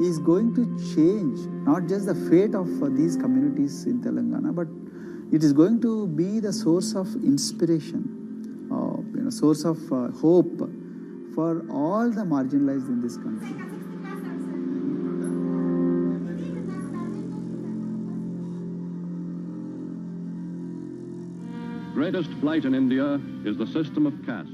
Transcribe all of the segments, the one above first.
is going to change not just the fate of these communities in Telangana, but it is going to be the source of inspiration, source of hope for all the marginalized in this country. Greatest blight in India is the system of caste.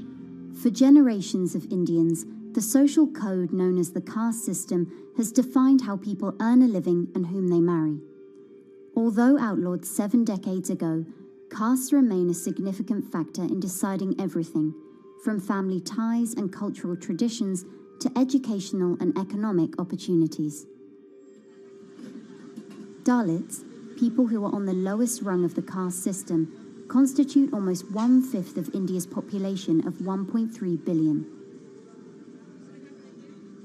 For generations of Indians, the social code known as the caste system has defined how people earn a living and whom they marry. Although outlawed 7 decades ago, castes remain a significant factor in deciding everything, from family ties and cultural traditions to educational and economic opportunities. Dalits, people who are on the lowest rung of the caste system, constitute almost 1/5 of India's population of 1.3 billion.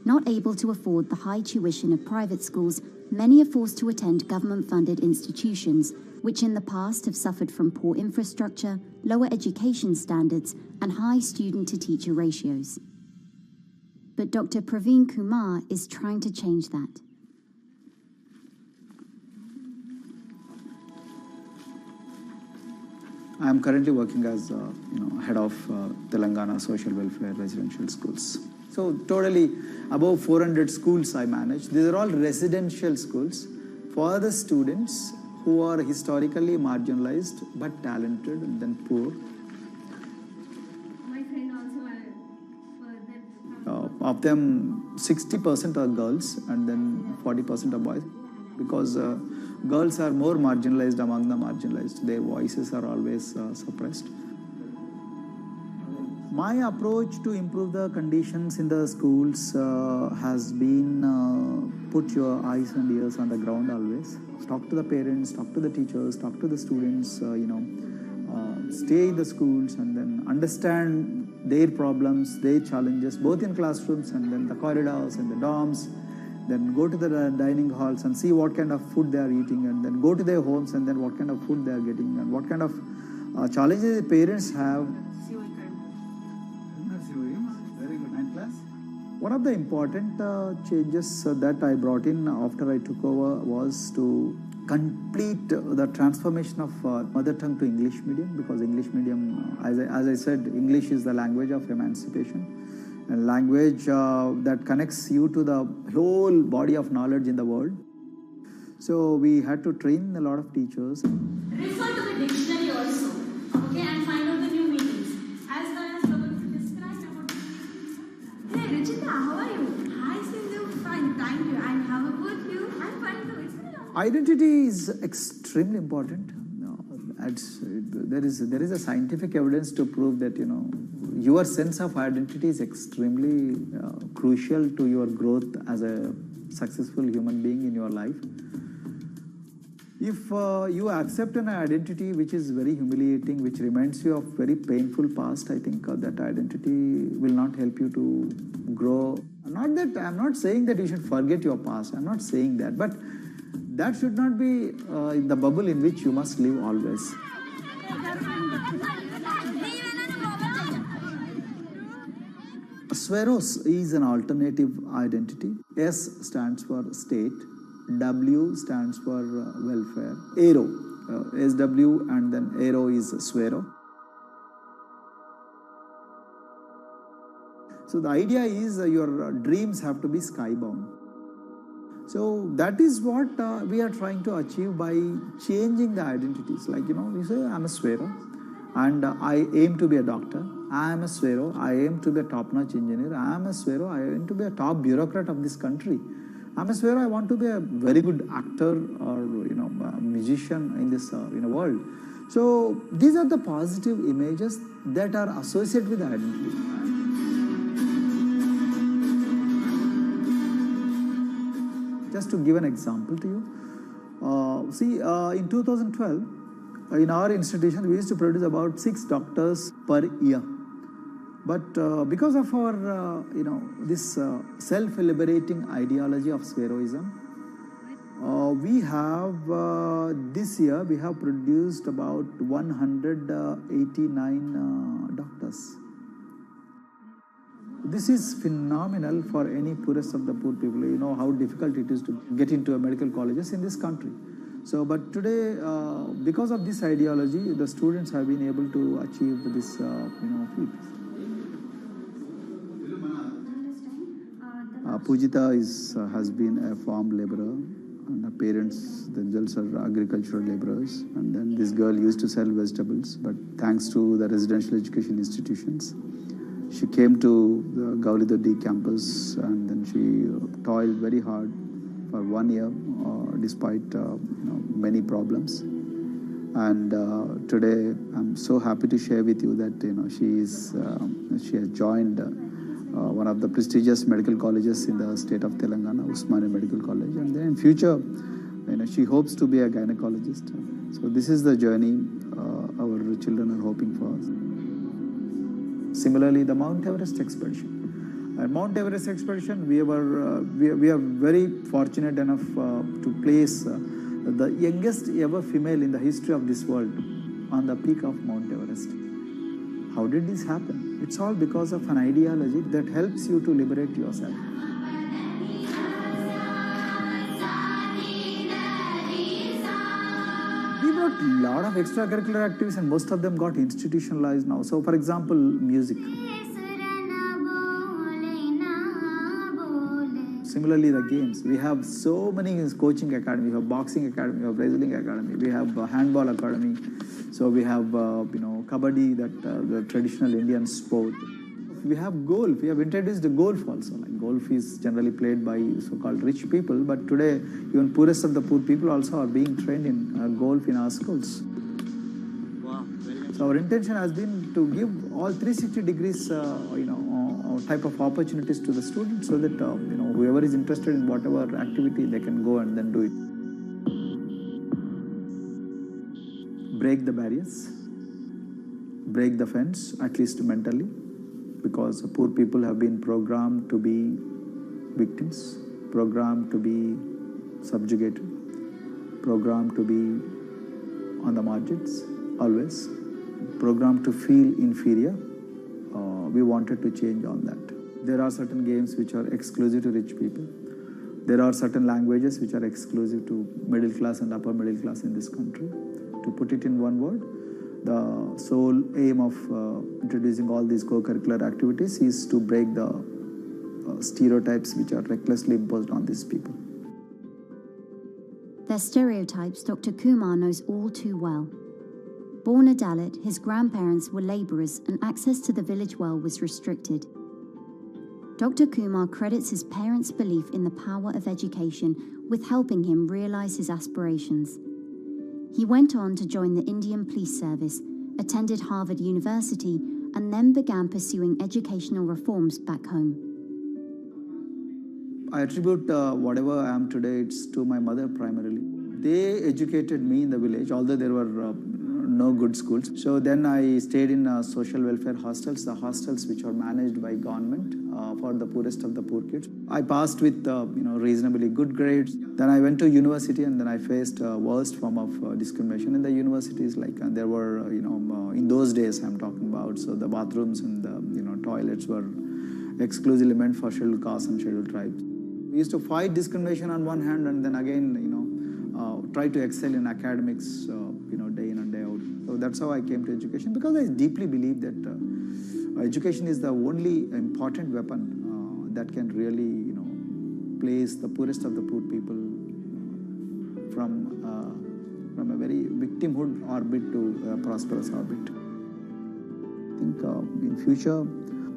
Not able to afford the high tuition of private schools, many are forced to attend government-funded institutions, which in the past have suffered from poor infrastructure, lower education standards, and high student-to-teacher ratios. But Dr. Praveen Kumar is trying to change that. I am currently working as head of Telangana Social Welfare Residential Schools. So totally above 400 schools I manage. These are all residential schools for the students who are historically marginalized but talented and then poor. My friend also Of them, 60% are girls and then 40% are boys, because girls are more marginalized among the marginalized. Their voices are always suppressed. My approach to improve the conditions in the schools has been put your eyes and ears on the ground always. Talk to the parents, talk to the teachers, talk to the students, stay in the schools and then understand their problems, their challenges, both in classrooms and then the corridors and the dorms. Then go to the dining halls and see what kind of food they are eating, and then go to their homes and then what kind of food they are getting and what kind of challenges the parents have. Very good. 9th class. One of the important changes that I brought in after I took over was to complete the transformation of mother tongue to English medium, because English medium, as I said, English is the language of emancipation. A language that connects you to the whole body of knowledge in the world. So we had to train a lot of teachers. refer to the dictionary also, okay, and find out the new meanings. As well as describe about. Hey, Ruchita, how are you? Hi, Sindhu. Fine, thank you. And how about you? I'm fine too. It's been a long time. Identity is extremely important. There is a scientific evidence to prove that your sense of identity is extremely crucial to your growth as a successful human being in your life. If you accept an identity which is very humiliating, which reminds you of very painful past, I think that identity will not help you to grow. I'm not saying that you should forget your past. I'm not saying that, but that should not be in the bubble in which you must live always. Sweros is an alternative identity. S stands for state, W stands for welfare, Aero, SW and then Aero is Swero. So the idea is your dreams have to be skybound. So that is what we are trying to achieve by changing the identities. Like, you say, I'm a Swero and I aim to be a doctor. I am a Swero, I aim to be a top-notch engineer. I am a Swero, I aim to be a top bureaucrat of this country. I'm a Swero, I want to be a very good actor or a musician in this world. So these are the positive images that are associated with the identity. Just to give an example to you, in 2012, in our institution, we used to produce about 6 doctors per year. But because of our, this self-liberating ideology of Sveroism, we have, this year, we have produced about 189 doctors. This is phenomenal for any poorest of the poor people. You know how difficult it is to get into a medical colleges in this country. So, but today, because of this ideology, the students have been able to achieve this, feat. Pujita has been a farm laborer, and her parents themselves are agricultural laborers. And then this girl used to sell vegetables, but thanks to the residential education institutions, she came to the Gaulidodi campus, and then she toiled very hard for 1 year, despite many problems. And today, I'm so happy to share with you that she has joined one of the prestigious medical colleges in the state of Telangana, Usmania Medical College, and then in future, she hopes to be a gynecologist. So this is the journey our children are hoping for. Similarly, the Mount Everest expedition. At Mount Everest expedition, we are very fortunate enough to place the youngest ever female in the history of this world on the peak of Mount Everest. How did this happen? It's all because of an ideology that helps you to liberate yourself. We brought a lot of extracurricular activities, and most of them got institutionalized now. So, for example, music. Similarly, the games. We have so many coaching academy. We have boxing academy, we have wrestling academy, we have handball academy. So we have, kabaddi, the traditional Indian sport. We have golf. We have introduced the golf also. Like golf is generally played by so-called rich people, but today even poorest of the poor people also are being trained in golf in our schools. Wow. So our intention has been to give all 360 degrees, type of opportunities to the students, so that whoever is interested in whatever activity, they can go and then do it. Break the barriers, break the fence, at least mentally, because poor people have been programmed to be victims, programmed to be subjugated, programmed to be on the margins, always, programmed to feel inferior. We wanted to change all that. There are certain games which are exclusive to rich people. There are certain languages which are exclusive to middle class and upper middle class in this country. To put it in one word, the sole aim of introducing all these co-curricular activities is to break the stereotypes which are recklessly imposed on these people. Their stereotypes Dr. Kumar knows all too well. Born a Dalit, his grandparents were labourers and access to the village well was restricted. Dr. Kumar credits his parents' belief in the power of education with helping him realise his aspirations. He went on to join the Indian Police Service, attended Harvard University, and then began pursuing educational reforms back home. I attribute whatever I am today, it's to my mother primarily. They educated me in the village, although there were no good schools. So then I stayed in social welfare hostels, the hostels which are managed by government for the poorest of the poor kids. I passed with reasonably good grades. Then I went to university, and then I faced worst form of discrimination in the universities. Like there were in those days I'm talking about. So the bathrooms and the toilets were exclusively meant for scheduled castes and scheduled tribes. We used to fight discrimination on one hand, and then again try to excel in academics day in and day out. So that's how I came to education, because I deeply believe that education is the only important weapon that can really place the poorest of the poor people from a very victimhood orbit to a prosperous orbit. I think in future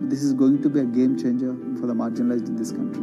this is going to be a game changer for the marginalized in this country.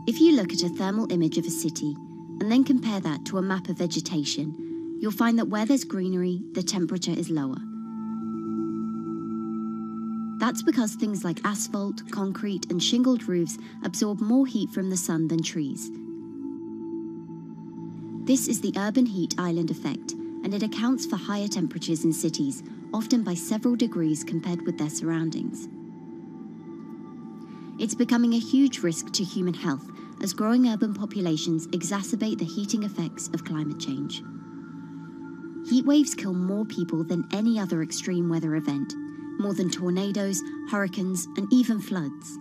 If you look at a thermal image of a city and then compare that to a map of vegetation, you'll find that where there's greenery, the temperature is lower. That's because things like asphalt, concrete, and shingled roofs absorb more heat from the sun than trees. This is the urban heat island effect, and it accounts for higher temperatures in cities, often by several degrees compared with their surroundings. It's becoming a huge risk to human health as growing urban populations exacerbate the heating effects of climate change. Heat waves kill more people than any other extreme weather event, more than tornadoes, hurricanes, and even floods.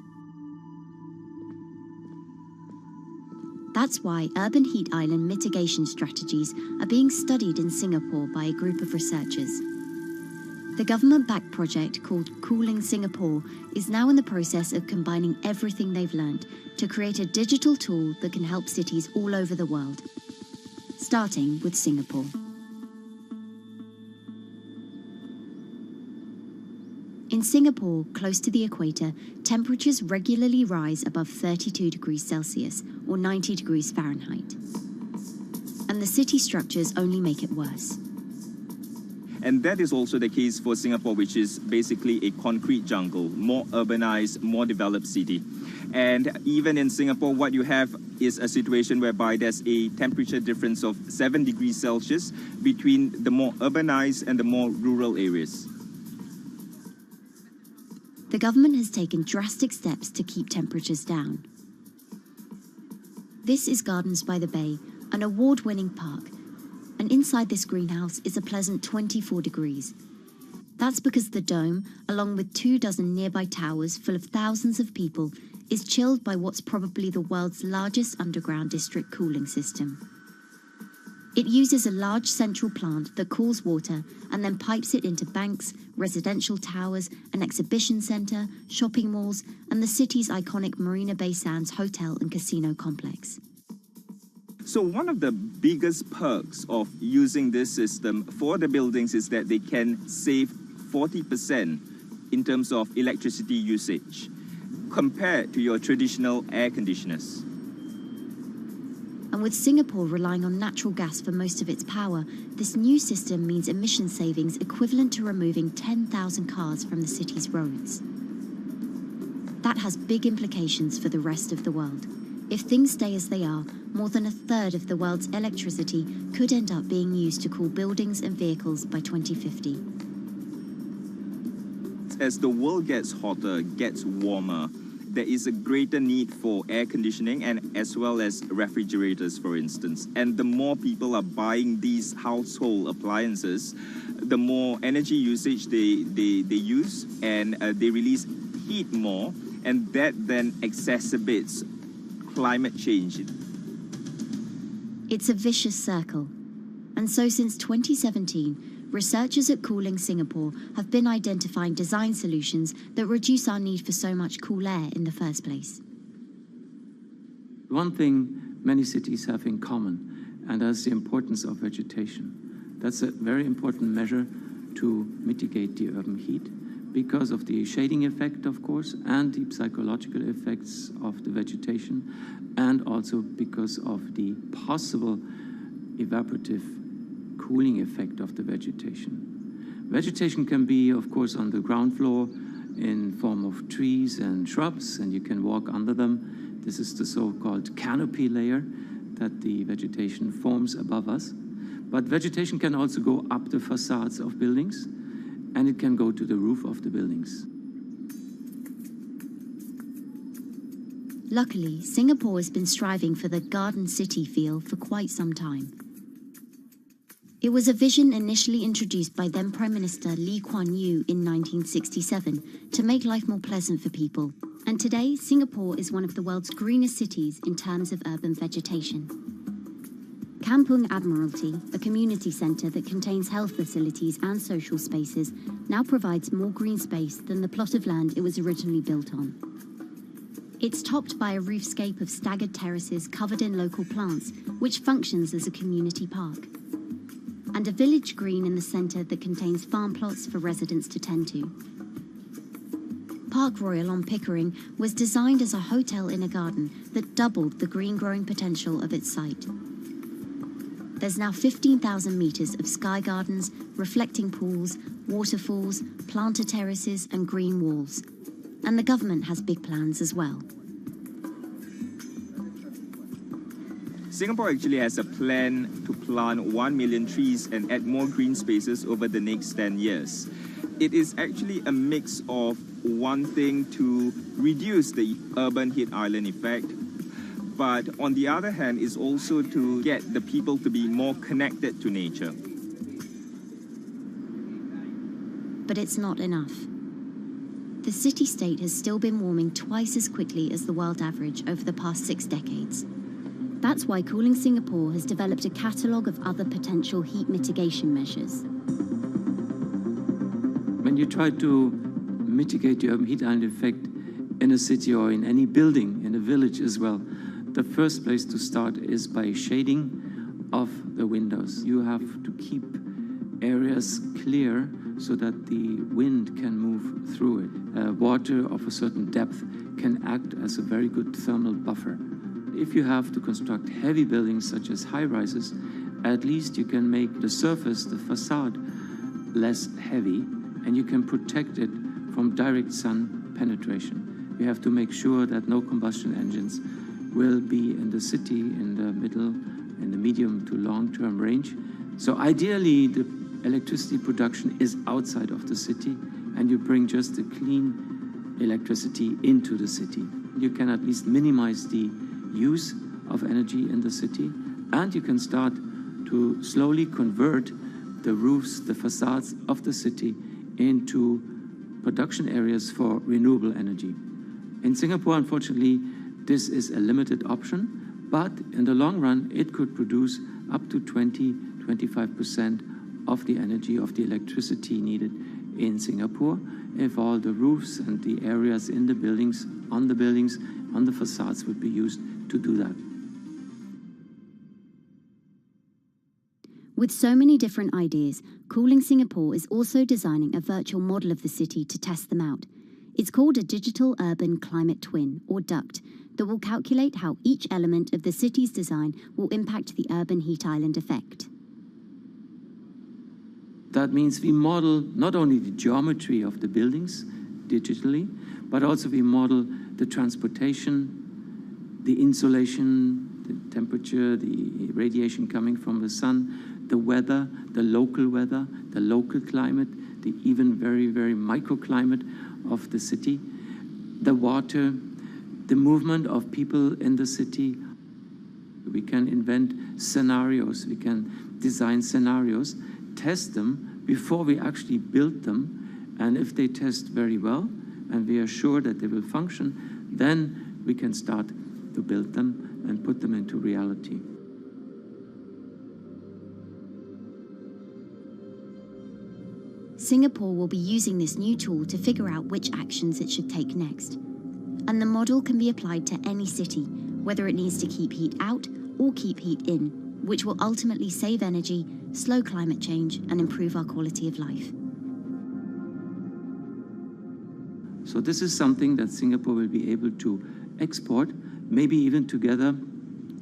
That's why urban heat island mitigation strategies are being studied in Singapore by a group of researchers. The government-backed project called Cooling Singapore is now in the process of combining everything they've learned to create a digital tool that can help cities all over the world, starting with Singapore. In Singapore, close to the equator, temperatures regularly rise above 32 degrees Celsius or 90 degrees Fahrenheit. And the city structures only make it worse. And that is also the case for Singapore, which is basically a concrete jungle, more urbanized, more developed city. And even in Singapore, what you have is a situation whereby there's a temperature difference of 7 degrees Celsius between the more urbanized and the more rural areas. The government has taken drastic steps to keep temperatures down. This is Gardens by the Bay, an award-winning park, and inside this greenhouse is a pleasant 24 degrees. That's because the dome, along with 24 nearby towers full of thousands of people, is chilled by what's probably the world's largest underground district cooling system. It uses a large central plant that cools water and then pipes it into banks, residential towers, an exhibition centre, shopping malls, and the city's iconic Marina Bay Sands hotel and casino complex. So one of the biggest perks of using this system for the buildings is that they can save 40% in terms of electricity usage compared to your traditional air conditioners. And with Singapore relying on natural gas for most of its power, this new system means emission savings equivalent to removing 10,000 cars from the city's roads. That has big implications for the rest of the world. If things stay as they are, more than a third of the world's electricity could end up being used to cool buildings and vehicles by 2050. As the world gets hotter, gets warmer, there is a greater need for air conditioning and as well as refrigerators, for instance. And the more people are buying these household appliances, the more energy usage they use, and they release heat more, and that then exacerbates climate change. It's a vicious circle. And so since 2017, researchers at Cooling Singapore have been identifying design solutions that reduce our need for so much cool air in the first place. One thing many cities have in common, and that's the importance of vegetation. That's a very important measure to mitigate the urban heat because of the shading effect, of course, and the psychological effects of the vegetation, and also because of the possible evaporative cooling effect of the vegetation. Vegetation can be, of course, on the ground floor in form of trees and shrubs, and you can walk under them. This is the so-called canopy layer that the vegetation forms above us. But vegetation can also go up the facades of buildings, and it can go to the roof of the buildings. Luckily, Singapore has been striving for the garden city feel for quite some time. It was a vision initially introduced by then Prime Minister Lee Kuan Yew in 1967 to make life more pleasant for people. And today, Singapore is one of the world's greenest cities in terms of urban vegetation. Kampung Admiralty, a community centre that contains health facilities and social spaces, now provides more green space than the plot of land it was originally built on. It's topped by a roofscape of staggered terraces covered in local plants, which functions as a community park, and a village green in the centre that contains farm plots for residents to tend to. Park Royal on Pickering was designed as a hotel in a garden that doubled the green-growing potential of its site. There's now 15,000 metres of sky gardens, reflecting pools, waterfalls, planted terraces and green walls. And the government has big plans as well. Singapore actually has a plan to plant 1 million trees and add more green spaces over the next 10 years. It is actually a mix of wanting to reduce the urban heat island effect, but on the other hand is also to get the people to be more connected to nature. But it's not enough. The city-state has still been warming twice as quickly as the world average over the past 6 decades. That's why Cooling Singapore has developed a catalogue of other potential heat mitigation measures. When you try to mitigate the urban heat island effect in a city or in any building, in a village as well, the first place to start is by shading of the windows. You have to keep areas clear so that the wind can move through it. Water of a certain depth can act as a very good thermal buffer. If you have to construct heavy buildings such as high-rises, at least you can make the surface, the facade, less heavy, and you can protect it from direct sun penetration. You have to make sure that no combustion engines will be in the city in the middle, in the medium to long-term range. So ideally, the electricity production is outside of the city, and you bring just the clean electricity into the city. You can at least minimize the use of energy in the city, and you can start to slowly convert the roofs, the facades of the city into production areas for renewable energy. In Singapore, unfortunately, this is a limited option, but in the long run, it could produce up to 20-25% of the energy, of the electricity needed in Singapore if all the roofs and the areas in the buildings, on the facades would be used to do that. With so many different ideas, Cooling Singapore is also designing a virtual model of the city to test them out. It's called a Digital Urban Climate Twin, or DUCT, that will calculate how each element of the city's design will impact the urban heat island effect. That means we model not only the geometry of the buildings digitally, but also we model the transportation, the insulation, the temperature, the radiation coming from the sun, the weather, the local climate, the even very, very microclimate of the city, the water, the movement of people in the city. We can invent scenarios, we can design scenarios, test them before we actually build them, and if they test very well, and we are sure that they will function, then we can start to build them and put them into reality. Singapore will be using this new tool to figure out which actions it should take next. And the model can be applied to any city, whether it needs to keep heat out or keep heat in, which will ultimately save energy, slow climate change, and improve our quality of life. So this is something that Singapore will be able to export, maybe even together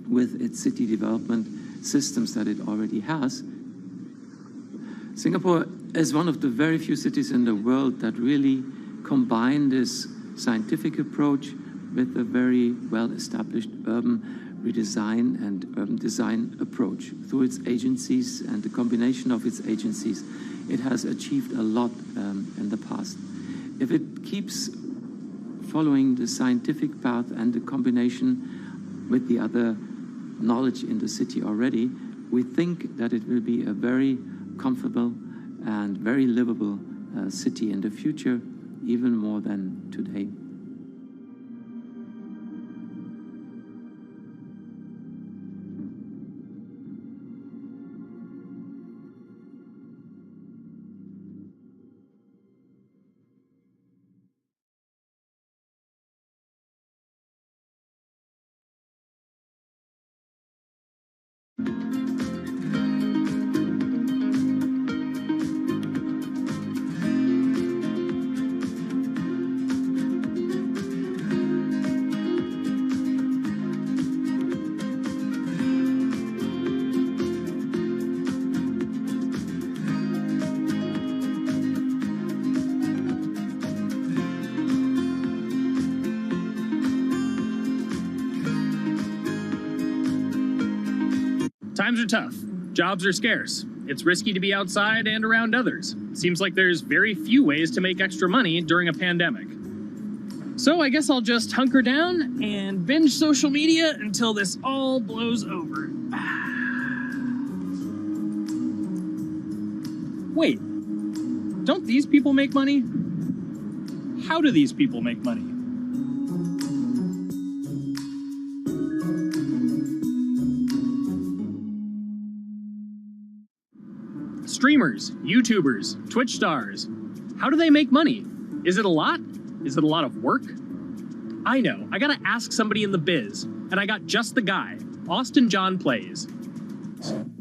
with its city development systems that it already has. Singapore is one of the very few cities in the world that really combine this scientific approach with a very well-established urban redesign and urban design approach. Through its agencies and the combination of its agencies, it has achieved a lot in the past. If it keeps following the scientific path and the combination with the other knowledge in the city already, we think that it will be a very comfortable and very livable city in the future, even more than today. Times are tough. Jobs are scarce. It's risky to be outside and around others. Seems like there's very few ways to make extra money during a pandemic. So I guess I'll just hunker down and binge social media until this all blows over. Wait, don't these people make money? How do these people make money? Streamers, YouTubers, Twitch stars. How do they make money? Is it a lot? Is it a lot of work? I know, I gotta ask somebody in the biz, and I got just the guy. Austin John Plays.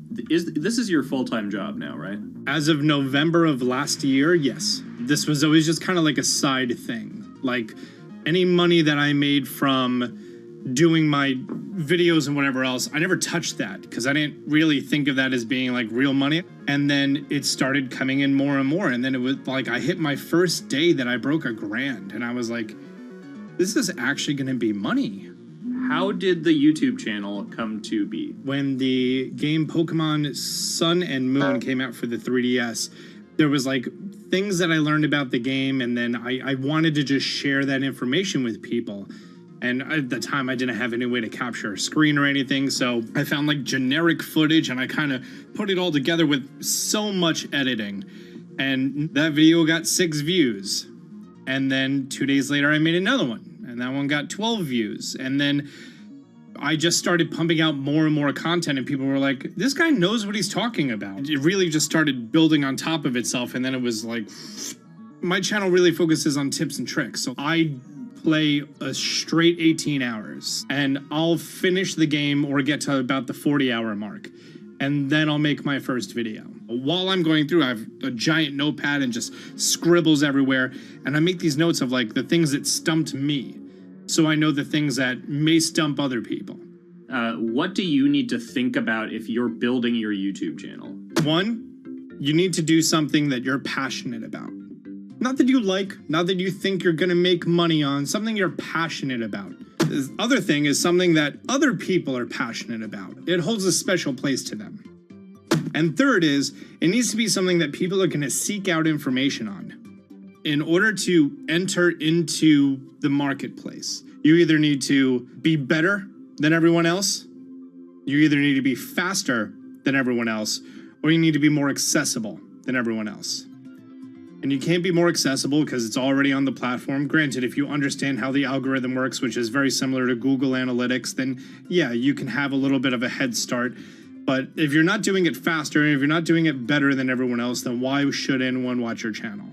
This is your full-time job now, right? As of November of last year, yes. This was always just kind of like a side thing. Like, any money that I made from doing my videos and whatever else, I never touched that because I didn't really think of that as being like real money. And then it started coming in more and more. And then it was like I hit my first day that I broke $1,000 and I was like, this is actually going to be money. How did the YouTube channel come to be? When the game Pokemon Sun and Moon came out for the 3DS, there was like things that I learned about the game, and then I wanted to just share that information with people. And at the time, I didn't have any way to capture a screen or anything, so I found like generic footage, and I kind of put it all together with so much editing. And that video got 6 views. And then 2 days later, I made another one, and that one got 12 views. And then I just started pumping out more and more content, and people were like, this guy knows what he's talking about. It really just started building on top of itself, and then it was like, my channel really focuses on tips and tricks. So I play a straight 18 hours, and I'll finish the game or get to about the 40-hour mark, and then I'll make my first video. While I'm going through, I have a giant notepad and just scribbles everywhere, and I make these notes of like the things that stumped me, so I know the things that may stump other people. What do you need to think about if you're building your YouTube channel? 1, you need to do something that you're passionate about. Not that you like, not that you think you're gonna make money on, something you're passionate about. The other thing is something that other people are passionate about. It holds a special place to them. And third is, it needs to be something that people are gonna seek out information on. In order to enter into the marketplace, you either need to be better than everyone else, you either need to be faster than everyone else, or you need to be more accessible than everyone else. And you can't be more accessible because it's already on the platform. Granted, if you understand how the algorithm works, which is very similar to Google Analytics, then yeah, you can have a little bit of a head start. But if you're not doing it faster, and if you're not doing it better than everyone else, then why should anyone watch your channel?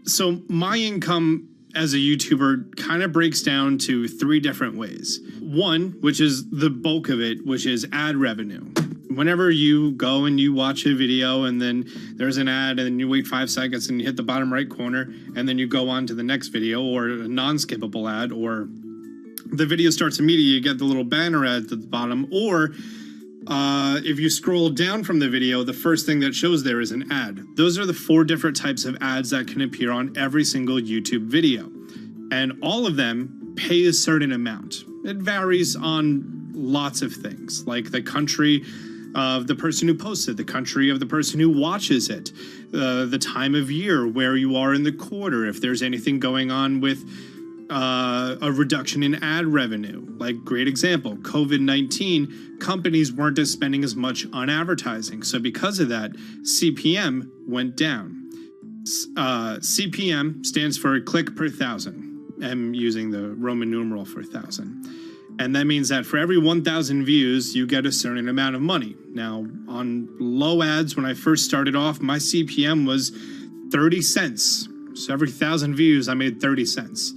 So my income as a YouTuber kind of breaks down to 3 different ways. 1, which is the bulk of it, which is ad revenue. Whenever you go and you watch a video and then there's an ad and then you wait 5 seconds and you hit the bottom right corner and then you go on to the next video, or a non-skippable ad, or the video starts immediately, you get the little banner ad at the bottom, or if you scroll down from the video, the first thing that shows there is an ad. Those are the 4 different types of ads that can appear on every single YouTube video. And all of them pay a certain amount. It varies on lots of things, like the country of the person who posts it, the country of the person who watches it, the time of year, where you are in the quarter, if there's anything going on with a reduction in ad revenue. Like, great example, COVID-19, companies weren't spending as much on advertising. So because of that, CPM went down. CPM stands for click per thousand. I'm using the Roman numeral for 1,000. And that means that for every 1,000 views, you get a certain amount of money. Now, on low ads, when I first started off, my CPM was 30 cents. So every 1,000 views, I made 30 cents.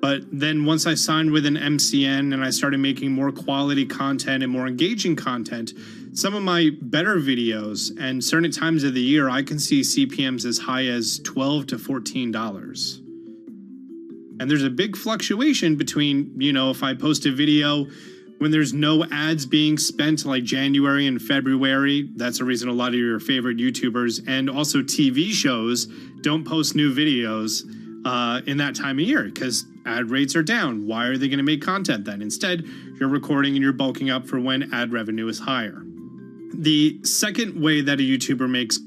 But then once I signed with an MCN and I started making more quality content and more engaging content, some of my better videos and certain times of the year, I can see CPMs as high as $12 to $14. And there's a big fluctuation between, you know, if I post a video when there's no ads being spent, like January and February, that's the reason a lot of your favorite YouTubers and also TV shows don't post new videos in that time of year because ad rates are down. Why are they going to make content then? Instead, you're recording and you're bulking up for when ad revenue is higher. The second way that a YouTuber makes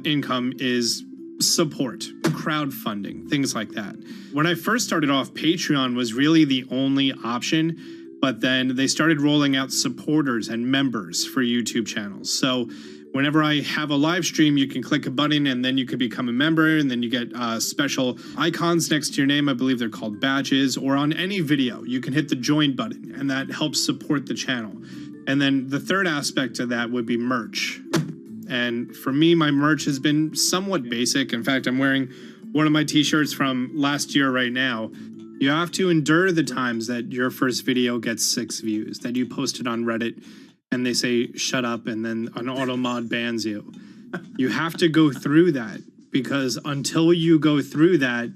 income is support, crowdfunding, things like that. When I first started off, Patreon was really the only option, but then they started rolling out supporters and members for YouTube channels. So whenever I have a live stream, you can click a button and then you can become a member, and then you get special icons next to your name. I believe they're called badges, or on any video, you can hit the join button, and that helps support the channel. And then the third aspect of that would be merch. And for me, my merch has been somewhat basic. In fact, I'm wearing one of my t-shirts from last year right now. You have to endure the times that your first video gets 6 views, that you post it on Reddit and they say, shut up, and then an auto mod bans you. You have to go through that, because until you go through that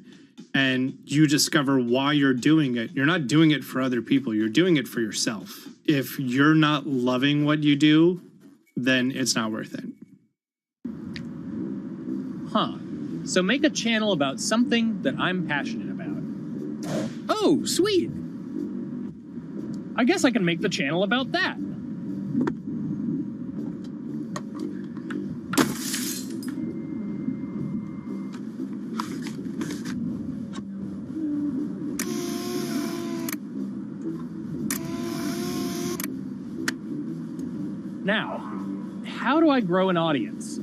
and you discover why you're doing it, you're not doing it for other people, you're doing it for yourself. If you're not loving what you do, then it's not worth it. Huh. So make a channel about something that I'm passionate about. Oh, sweet. I guess I can make the channel about that. Now, how do I grow an audience?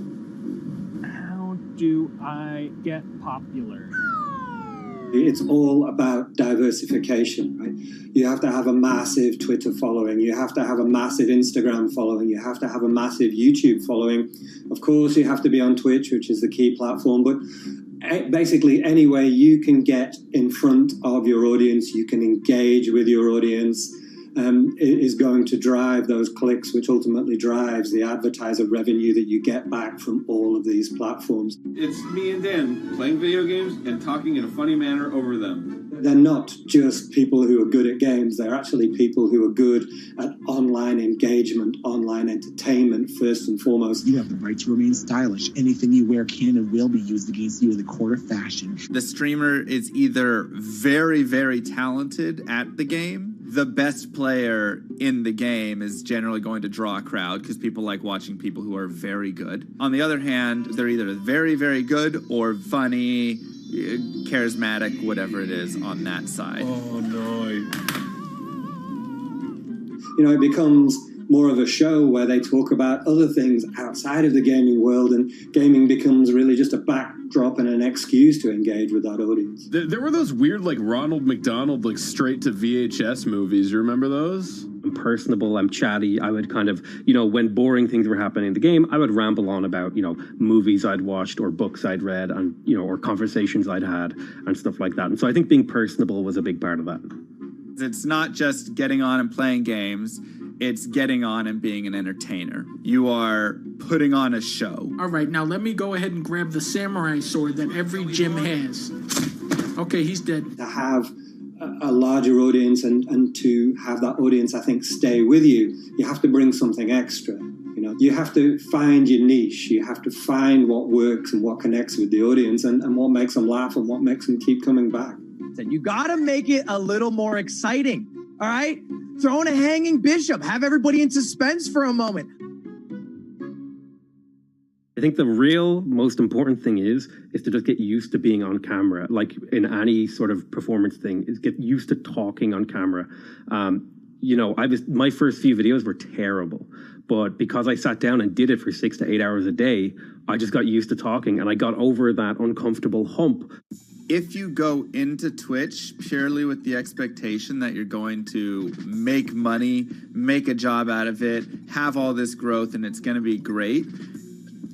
How do I get popular? It's all about diversification, right? You have to have a massive Twitter following. You have to have a massive Instagram following. You have to have a massive YouTube following. Of course, you have to be on Twitch, which is the key platform. But basically, any way you can get in front of your audience, you can engage with your audience, is going to drive those clicks, which ultimately drives the advertiser revenue that you get back from all of these platforms. It's me and Dan playing video games and talking in a funny manner over them. They're not just people who are good at games, they're actually people who are good at online engagement, online entertainment, first and foremost. You have the right to remain stylish. Anything you wear can and will be used against you in the court of fashion. The streamer is either very, very talented at the game. The best player in the game is generally going to draw a crowd because people like watching people who are very good. On the other hand, they're either very, very good or funny, charismatic, whatever it is on that side. Oh, no. You know, it becomes more of a show where they talk about other things outside of the gaming world, and gaming becomes really just a backdrop and an excuse to engage with that audience. There were those weird, like, Ronald McDonald, like, straight to VHS movies. You remember those? I'm personable, I'm chatty. I would kind of, when boring things were happening in the game, I would ramble on about, movies I'd watched or books I'd read and, or conversations I'd had and stuff like that. And so I think being personable was a big part of that. It's not just getting on and playing games. It's getting on and being an entertainer. You are putting on a show. All right, now let me go ahead and grab the samurai sword that every gym has. Okay, he's dead. To have a larger audience and to have that audience, I think, stay with you, you have to bring something extra. You have to find your niche. You have to find what works and what connects with the audience and what makes them laugh and what makes them keep coming back. You got to make it a little more exciting, all right? Throw in a hanging bishop. Have everybody in suspense for a moment. I think the real most important thing is to just get used to being on camera. Like in any sort of performance thing, is get used to talking on camera. My first few videos were terrible, but because I sat down and did it for 6 to 8 hours a day, I just got used to talking and I got over that uncomfortable hump. If you go into Twitch purely with the expectation that you're going to make money, make a job out of it, have all this growth, and it's going to be great,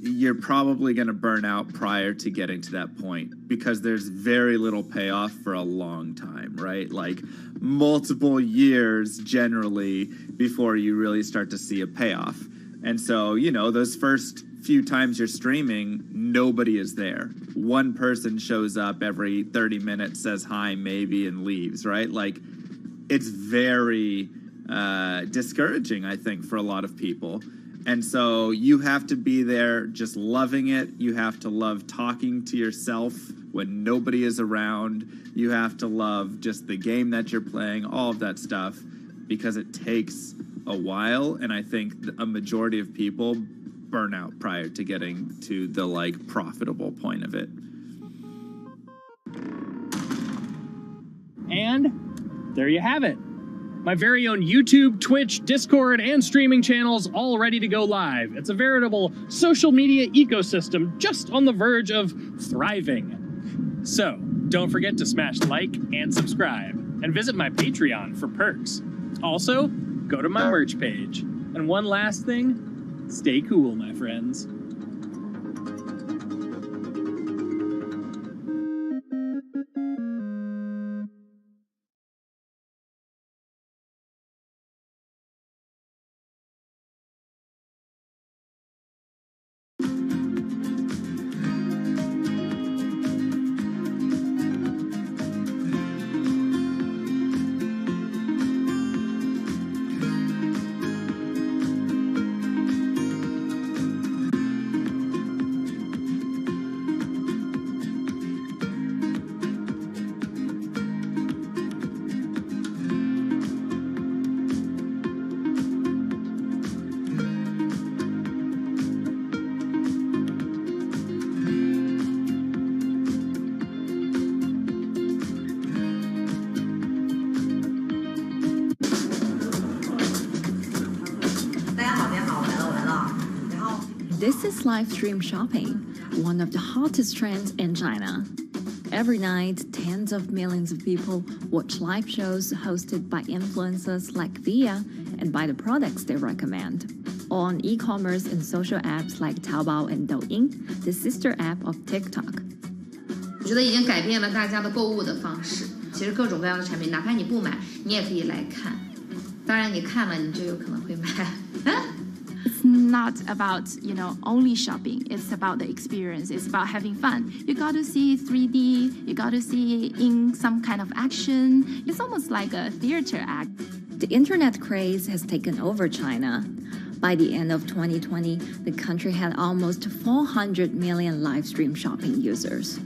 you're probably going to burn out prior to getting to that point because there's very little payoff for a long time, right? Like multiple years generally before you really start to see a payoff. And so, those first few times you're streaming, nobody is there. One person shows up every 30 minutes, says hi, maybe, and leaves, right? Like, it's very discouraging, I think, for a lot of people. And so you have to be there just loving it. You have to love talking to yourself when nobody is around. You have to love just the game that you're playing, all of that stuff, because it takes a while, and I think a majority of people burn out prior to getting to the like profitable point of it. And there you have it. My very own YouTube, Twitch, Discord, and streaming channels all ready to go live. It's a veritable social media ecosystem just on the verge of thriving. So, don't forget to smash like and subscribe, and visit my Patreon for perks. Also, go to my merch page. And one last thing, stay cool, my friends. This is live stream shopping, one of the hottest trends in China. Every night, tens of millions of people watch live shows hosted by influencers like Via and buy the products they recommend. On e-commerce and social apps like Taobao and Douyin, the sister app of TikTok. 我觉得已经改变了大家的购物的方式。其实各种各样的产品，哪怕你不买，你也可以来看。当然，你看了你就有可能会买。It's not about, only shopping. It's about the experience. It's about having fun. You got to see 3D. You got to see in some kind of action. It's almost like a theater act. The internet craze has taken over China. By the end of 2020, the country had almost 400 million live stream shopping users.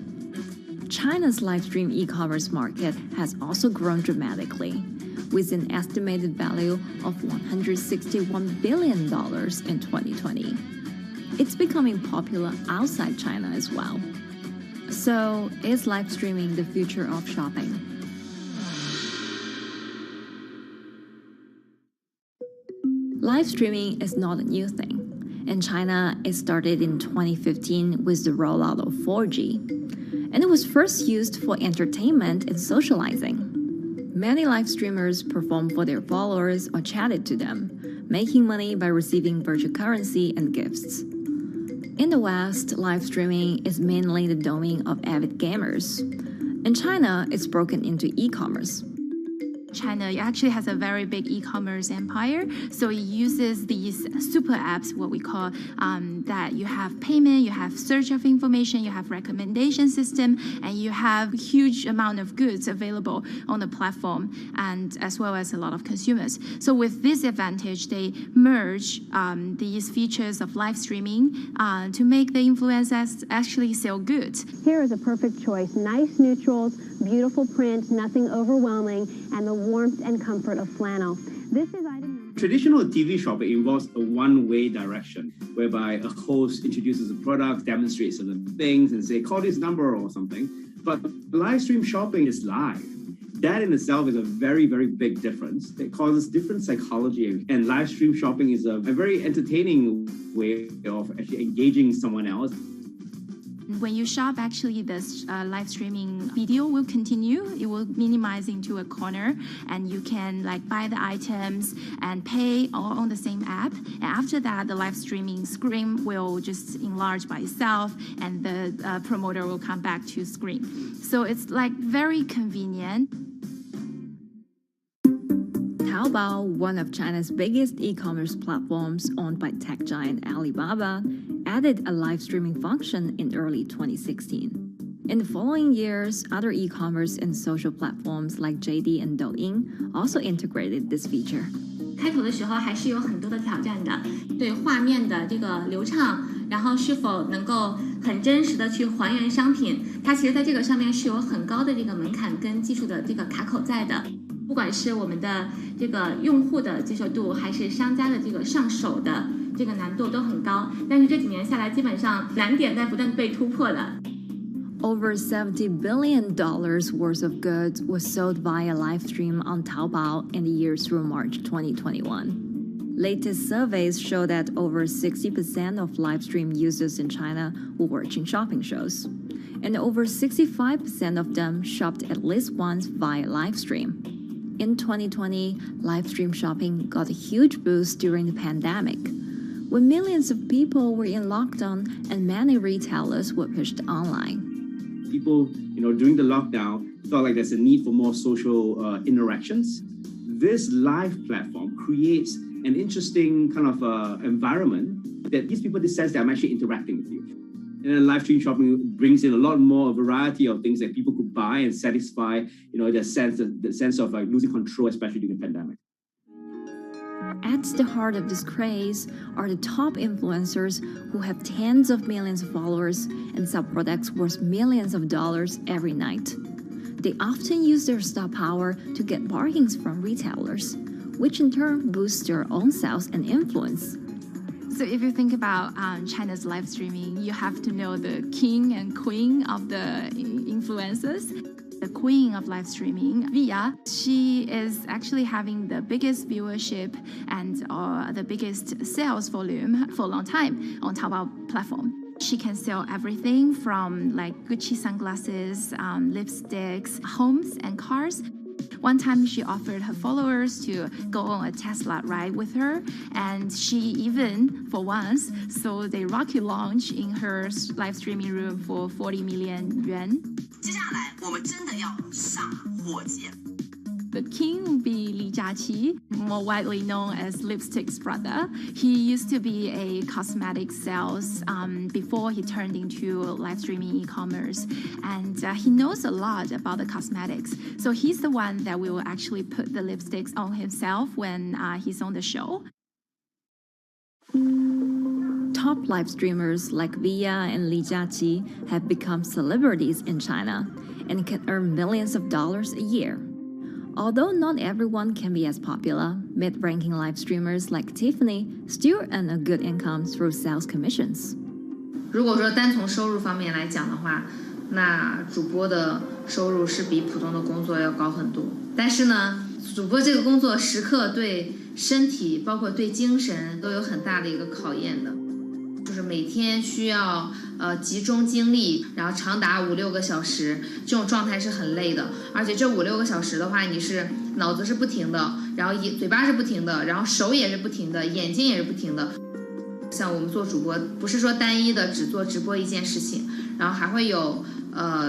China's live stream e-commerce market has also grown dramatically, with an estimated value of $161 billion in 2020. It's becoming popular outside China as well. So, is live streaming the future of shopping? Live streaming is not a new thing. In China, it started in 2015 with the rollout of 4G. And it was first used for entertainment and socializing. Many live streamers performed for their followers or chatted to them, making money by receiving virtual currency and gifts. In the West, live streaming is mainly the domain of avid gamers. In China, it's broken into e-commerce. China actually has a very big e-commerce empire, so it uses these super apps, what we call, that you have payment, you have search of information, you have recommendation system, and you have huge amount of goods available on the platform, and as well as a lot of consumers. So with this advantage, they merge these features of live streaming to make the influencers actually sell goods. Here is a perfect choice. Nice neutrals, beautiful print, nothing overwhelming, and the warmth and comfort of flannel. This is item. Traditional TV shopping involves a one-way direction, whereby a host introduces a product, demonstrates certain things, and say, call this number or something. But live stream shopping is live. That in itself is a very, very big difference. It causes different psychology. And live stream shopping is a very entertaining way of actually engaging someone else. When you shop, actually, this live streaming video will continue. It will minimize into a corner, and you can buy the items and pay all on the same app. And after that, the live streaming screen will just enlarge by itself, and the promoter will come back to screen. So it's very convenient. Taobao, one of China's biggest e-commerce platforms owned by tech giant Alibaba, added a live streaming function in early 2016. In the following years, other e-commerce and social platforms like JD and Douyin also integrated this feature. 开头的时候还是有很多的挑战的，对画面的这个流畅，然后是否能够很真实的去还原商品，它其实在这个上面是有很高的这个门槛跟技术的这个卡口在的。不管是我们的这个用户的接受度，还是商家的这个上手的这个难度都很高。但是这几年下来，基本上难点在不断被突破的。Over $70 billion worth of goods was sold via live stream on Taobao in the year through March 2021. Latest surveys show that over 60% of live stream users in China were watching shopping shows, and over 65% of them shopped at least once via live stream. In 2020, live stream shopping got a huge boost during the pandemic, when millions of people were in lockdown and many retailers were pushed online. People, during the lockdown, felt like there's a need for more social interactions. This live platform creates an interesting kind of environment that gives people the sense that I'm actually interacting with you. And then live stream shopping brings in a lot more variety of things that people could buy and satisfy, the sense of like losing control, especially during the pandemic. At the heart of this craze are the top influencers who have tens of millions of followers and sell products worth millions of dollars every night. They often use their star power to get bargains from retailers, which in turn boosts their own sales and influence. So if you think about China's live streaming, you have to know the king and queen of the influencers. The queen of live streaming, Via, she is actually having the biggest viewership and the biggest sales volume for a long time on Taobao platform. She can sell everything from like Gucci sunglasses, lipsticks, homes and cars. One time she offered her followers to go on a Tesla ride with her, and she even, for once, sold a rocket launch in her live streaming room for 40 million yuan. The king will be Li Jiaqi, more widely known as Lipstick's brother. He used to be a cosmetic sales before he turned into live streaming e-commerce, and he knows a lot about the cosmetics. So he's the one that will actually put the lipsticks on himself when he's on the show. Top live streamers like Via and Li Jiaqi have become celebrities in China and can earn millions of dollars a year. Although not everyone can be as popular, mid-ranking live streamers like Tiffany still earn a good income through sales commissions. 如果说单从收入方面来讲的话，那主播的收入是比普通的工作要高很多。但是呢，主播这个工作时刻对身体，包括对精神都有很大的一个考验的。就是每天需要集中精力，然后长达5-6个小时，这种状态是很累的。而且这5-6个小时的话，你是脑子是不停的，然后嘴巴是不停的，然后手也是不停的，眼睛也是不停的。像我们做主播，不是说单一的只做直播一件事情，然后还会有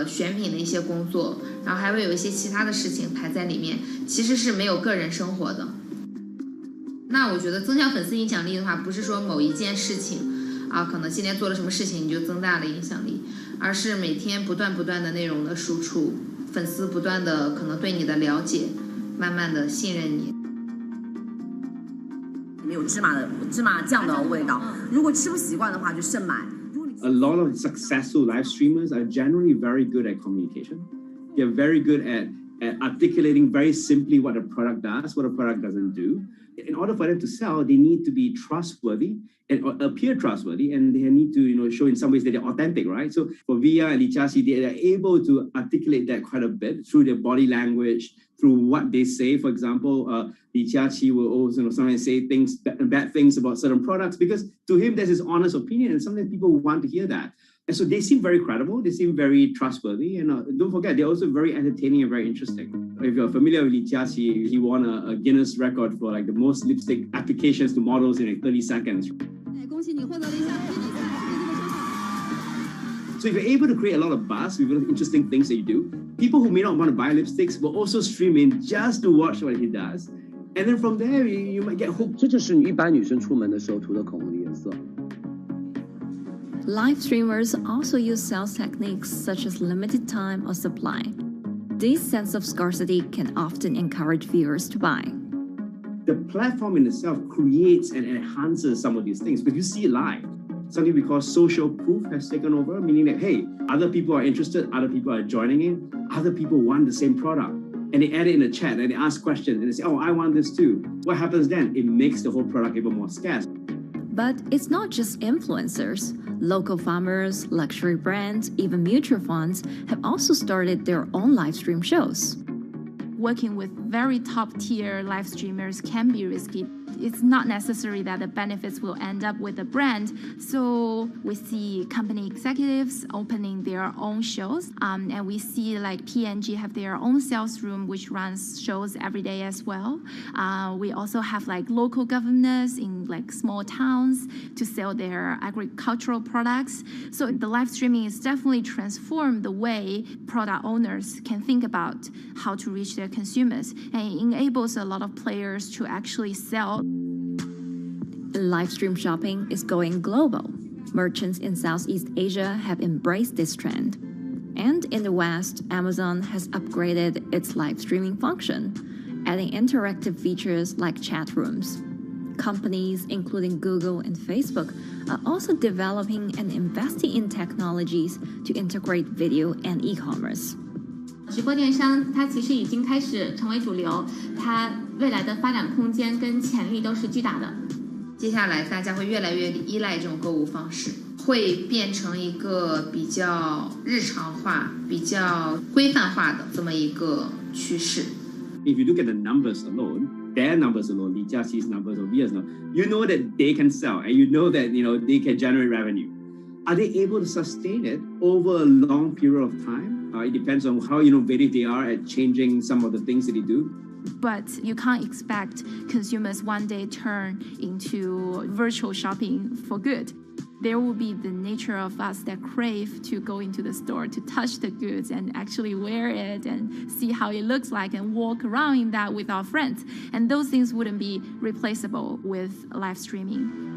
选品的一些工作，然后还会有一些其他的事情排在里面，其实是没有个人生活的。那我觉得增强粉丝影响力的话，不是说某一件事情。可能今天做了什么事情你就增大了影响力，而是每天不断的内容的输出，粉丝不断的可能对你的了解，慢慢的信任你。没有芝麻酱的味道，如果吃不习惯的话就慎买。A lot of successful live streamers are generally very good at communication. They're very good at articulating very simply what a product does, what a product doesn't do. In order for them to sell, they need to be trustworthy and appear trustworthy, and they need to show in some ways that they're authentic, right? So for Via and Li Jiaqi, they are able to articulate that quite a bit through their body language, through what they say. For example, Li Jiaqi will also sometimes say bad things about certain products because to him that's his honest opinion, and sometimes people want to hear that. And so they seem very credible, they seem very trustworthy, and don't forget, they're also very entertaining and very interesting. If you're familiar with Li Jiaqi, he won a Guinness record for like the most lipstick applications to models in like 30 seconds. So if you're able to create a lot of buzz with interesting things that you do, people who may not want to buy lipsticks will also stream in just to watch what he does. And then from there, you might get hooked. 这就是一般女生出门的时候涂的口红的颜色。Live streamers also use sales techniques such as limited time or supply. This sense of scarcity can often encourage viewers to buy. The platform in itself creates and enhances some of these things because you see it live. Something we call social proof has taken over, meaning that, hey, other people are interested, other people are joining in, other people want the same product. and they add it in the chat and they ask questions and they say, oh, I want this too. What happens then? It makes the whole product even more scarce. But it's not just influencers. Local farmers, luxury brands, even mutual funds have also started their own live stream shows. Working with very top-tier live streamers can be risky. It's not necessary that the benefits will end up with the brand. So we see company executives opening their own shows. And we see like P&G have their own sales room, which runs shows every day as well. We also have like local governors in like small towns to sell their agricultural products. So the live streaming is definitely transformed the way product owners can think about how to reach their consumers. And it enables a lot of players to actually sell. Live stream shopping is going global. Merchants in Southeast Asia have embraced this trend. And in the West, Amazon has upgraded its live streaming function, adding interactive features like chat rooms. Companies, including Google and Facebook, are also developing and investing in technologies to integrate video and e-commerce. 直播电商它其实已经开始成为主流，它未来的发展空间跟潜力都是巨大的。接下来大家会越来越依赖这种购物方式，会变成一个比较日常化、比较规范化的这么一个趋势。If you look at the numbers alone, their numbers alone, Li Jiaxi's numbers or Via's numbers, you know that they can sell and you know that they can generate revenue. Are they able to sustain it over a long period of time? It depends on how innovative they are at changing some of the things that they do. But you can't expect consumers one day turn into virtual shopping for good. There will be the nature of us that crave to go into the store, to touch the goods and actually wear it and see how it looks like and walk around in that with our friends. And those things wouldn't be replaceable with live streaming.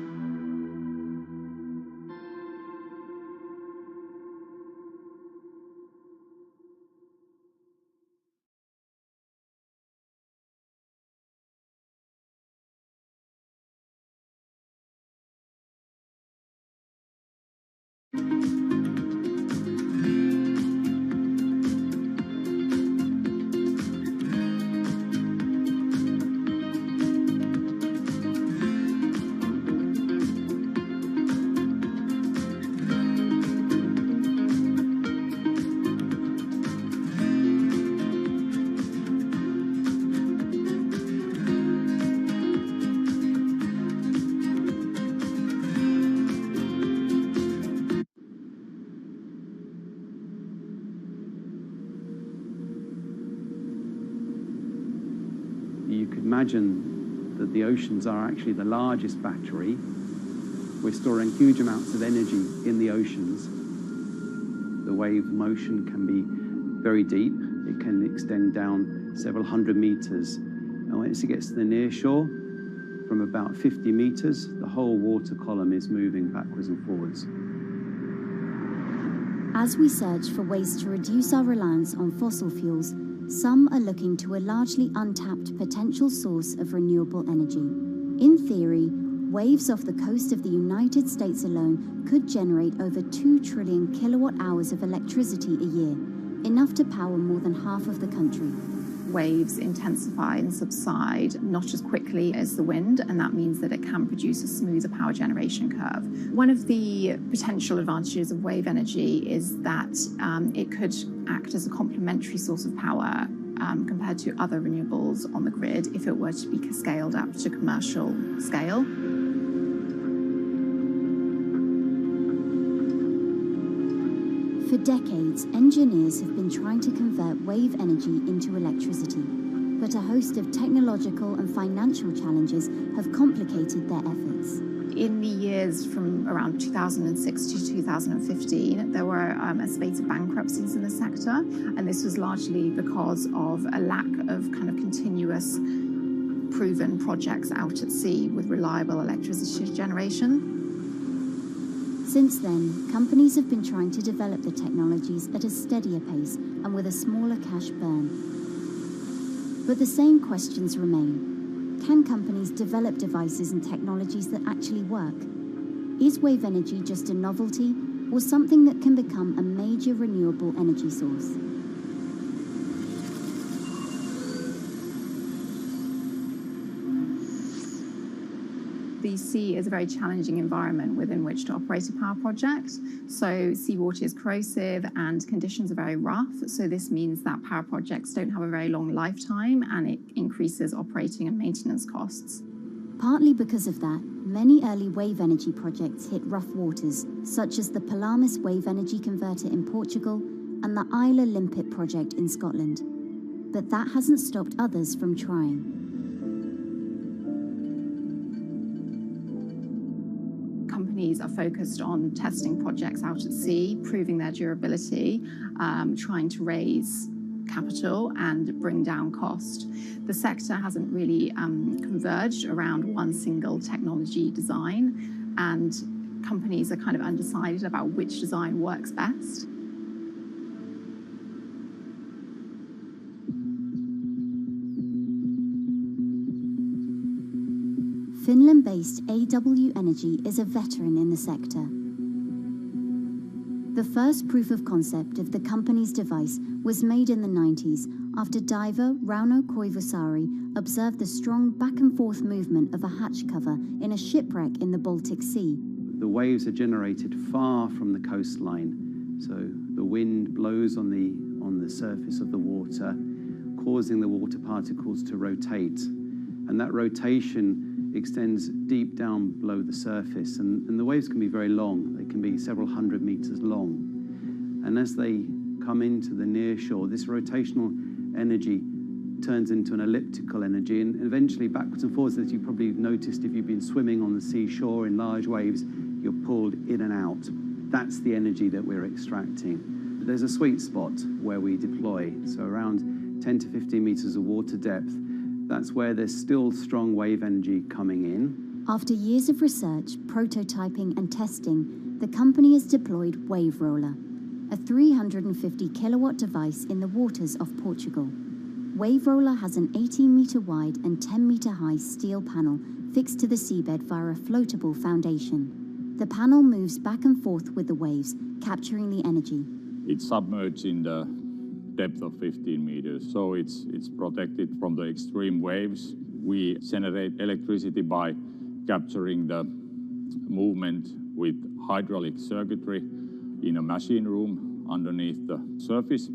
You could imagine that the oceans are actually the largest battery. We're storing huge amounts of energy in the oceans. The wave motion can be very deep. It can extend down several hundred meters. And once it gets to the near shore, from about 50 meters, the whole water column is moving backwards and forwards. As we search for ways to reduce our reliance on fossil fuels, some are looking to a largely untapped potential source of renewable energy. In theory, waves off the coast of the United States alone could generate over 2 trillion kilowatt hours of electricity a year, enough to power more than half of the country. Waves intensify and subside not as quickly as the wind, and that means that it can produce a smoother power generation curve. One of the potential advantages of wave energy is that it could act as a complementary source of power compared to other renewables on the grid if it were to be scaled up to commercial scale. For decades, engineers have been trying to convert wave energy into electricity, but a host of technological and financial challenges have complicated their efforts. In the years from around 2006 to 2015, there were a spate of bankruptcies in the sector, and this was largely because of a lack of kind of continuous proven projects out at sea with reliable electricity generation. Since then, companies have been trying to develop the technologies at a steadier pace and with a smaller cash burn. But the same questions remain. Can companies develop devices and technologies that actually work? Is wave energy just a novelty or something that can become a major renewable energy source? The sea is a very challenging environment within which to operate a power project. So seawater is corrosive and conditions are very rough. So this means that power projects don't have a very long lifetime, and it increases operating and maintenance costs. Partly because of that, many early wave energy projects hit rough waters, such as the Palamas Wave Energy Converter in Portugal and the Isla Limpet project in Scotland. But that hasn't stopped others from trying. Companies are focused on testing projects out at sea, proving their durability, trying to raise capital and bring down cost. The sector hasn't really converged around one single technology design, and companies are kind of undecided about which design works best. Finland-based AW Energy is a veteran in the sector. The first proof of concept of the company's device was made in the 90s after diver Rauno Koivusaari observed the strong back-and-forth movement of a hatch cover in a shipwreck in the Baltic Sea. The waves are generated far from the coastline, so the wind blows on the surface of the water, causing the water particles to rotate, and that rotation extends deep down below the surface, and the waves can be very long. They can be several hundred meters long. And as they come into the near shore, this rotational energy turns into an elliptical energy, and eventually backwards and forwards, as you probably noticed if you've been swimming on the seashore in large waves, you're pulled in and out. That's the energy that we're extracting. There's a sweet spot where we deploy, so around 10 to 15 meters of water depth. That's where there's still strong wave energy coming in. After years of research, prototyping and testing, the company has deployed Wave Roller, a 350 kilowatt device in the waters of Portugal. Wave Roller has an 18-meter wide and 10-meter high steel panel fixed to the seabed via a floatable foundation. The panel moves back and forth with the waves, capturing the energy. It's submerged in the depth of 15 meters, so it's protected from the extreme waves. We generate electricity by capturing the movement with hydraulic circuitry in a machine room underneath the surface.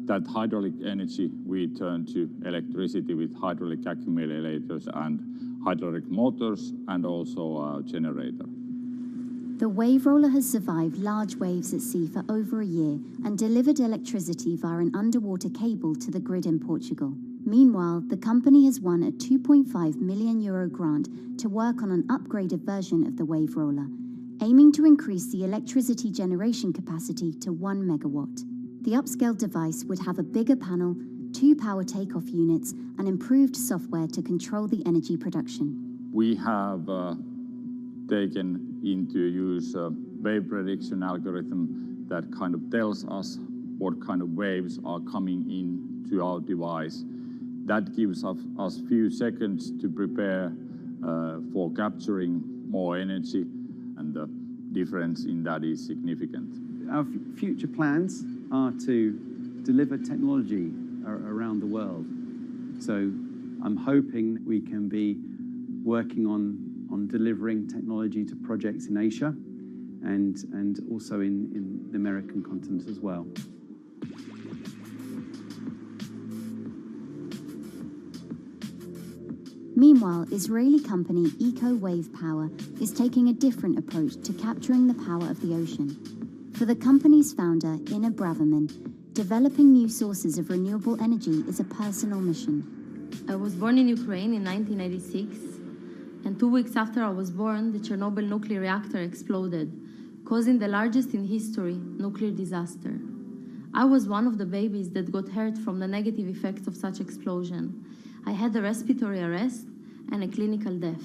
That hydraulic energy we turn to electricity with hydraulic accumulators and hydraulic motors, and also a generator. The Wave Roller has survived large waves at sea for over a year and delivered electricity via an underwater cable to the grid in Portugal. Meanwhile, the company has won a €2.5 million grant to work on an upgraded version of the Wave Roller, aiming to increase the electricity generation capacity to 1 megawatt. The upscaled device would have a bigger panel, 2 power takeoff units, and improved software to control the energy production. We have taken into use a wave prediction algorithm that kind of tells us what kind of waves are coming in to our device. That gives us few seconds to prepare for capturing more energy, and the difference in that is significant. Our future plans are to deliver technology around the world. So I'm hoping we can be working on delivering technology to projects in Asia and also in the American continent as well. Meanwhile, Israeli company Eco Wave Power is taking a different approach to capturing the power of the ocean. For the company's founder, Inna Braverman, developing new sources of renewable energy is a personal mission. I was born in Ukraine in 1986, and 2 weeks after I was born, the Chernobyl nuclear reactor exploded, causing the largest in history nuclear disaster. I was one of the babies that got hurt from the negative effects of such explosion. I had a respiratory arrest and a clinical death.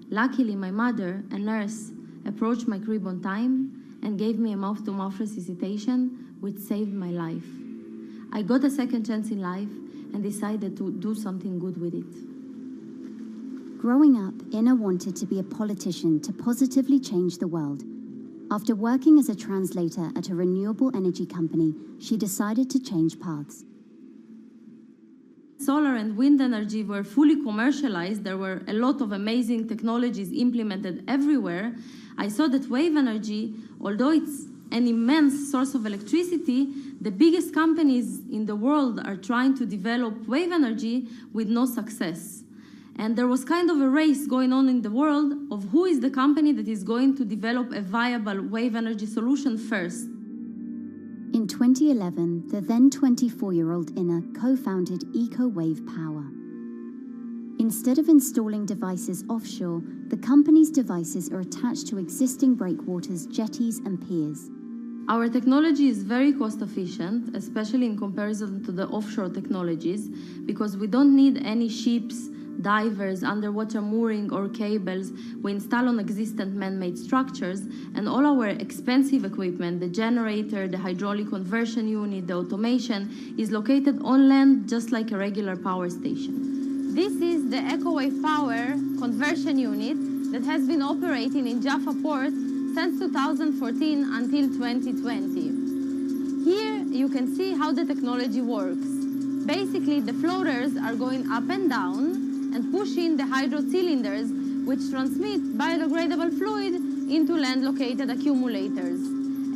Luckily, my mother, a nurse, approached my crib on time and gave me a mouth-to-mouth resuscitation, which saved my life. I got a second chance in life and decided to do something good with it. Growing up, Inna wanted to be a politician to positively change the world. After working as a translator at a renewable energy company, she decided to change paths. Solar and wind energy were fully commercialized. There were a lot of amazing technologies implemented everywhere. I saw that wave energy, although it's an immense source of electricity, the biggest companies in the world are trying to develop wave energy with no success. And there was kind of a race going on in the world of who is the company that is going to develop a viable wave energy solution first. In 2011, the then 24-year-old Inna co-founded EcoWave Power. Instead of installing devices offshore, the company's devices are attached to existing breakwaters, jetties, and piers. Our technology is very cost efficient, especially in comparison to the offshore technologies, because we don't need any ships, divers, underwater mooring or cables. We install on existing man-made structures, and all our expensive equipment, the generator, the hydraulic conversion unit, the automation, is located on land just like a regular power station. This is the EcoWave Power conversion unit that has been operating in Jaffa Port since 2014 until 2020. Here you can see how the technology works. Basically, the floaters are going up and down and pushing the hydro cylinders, which transmit biodegradable fluid into land-located accumulators.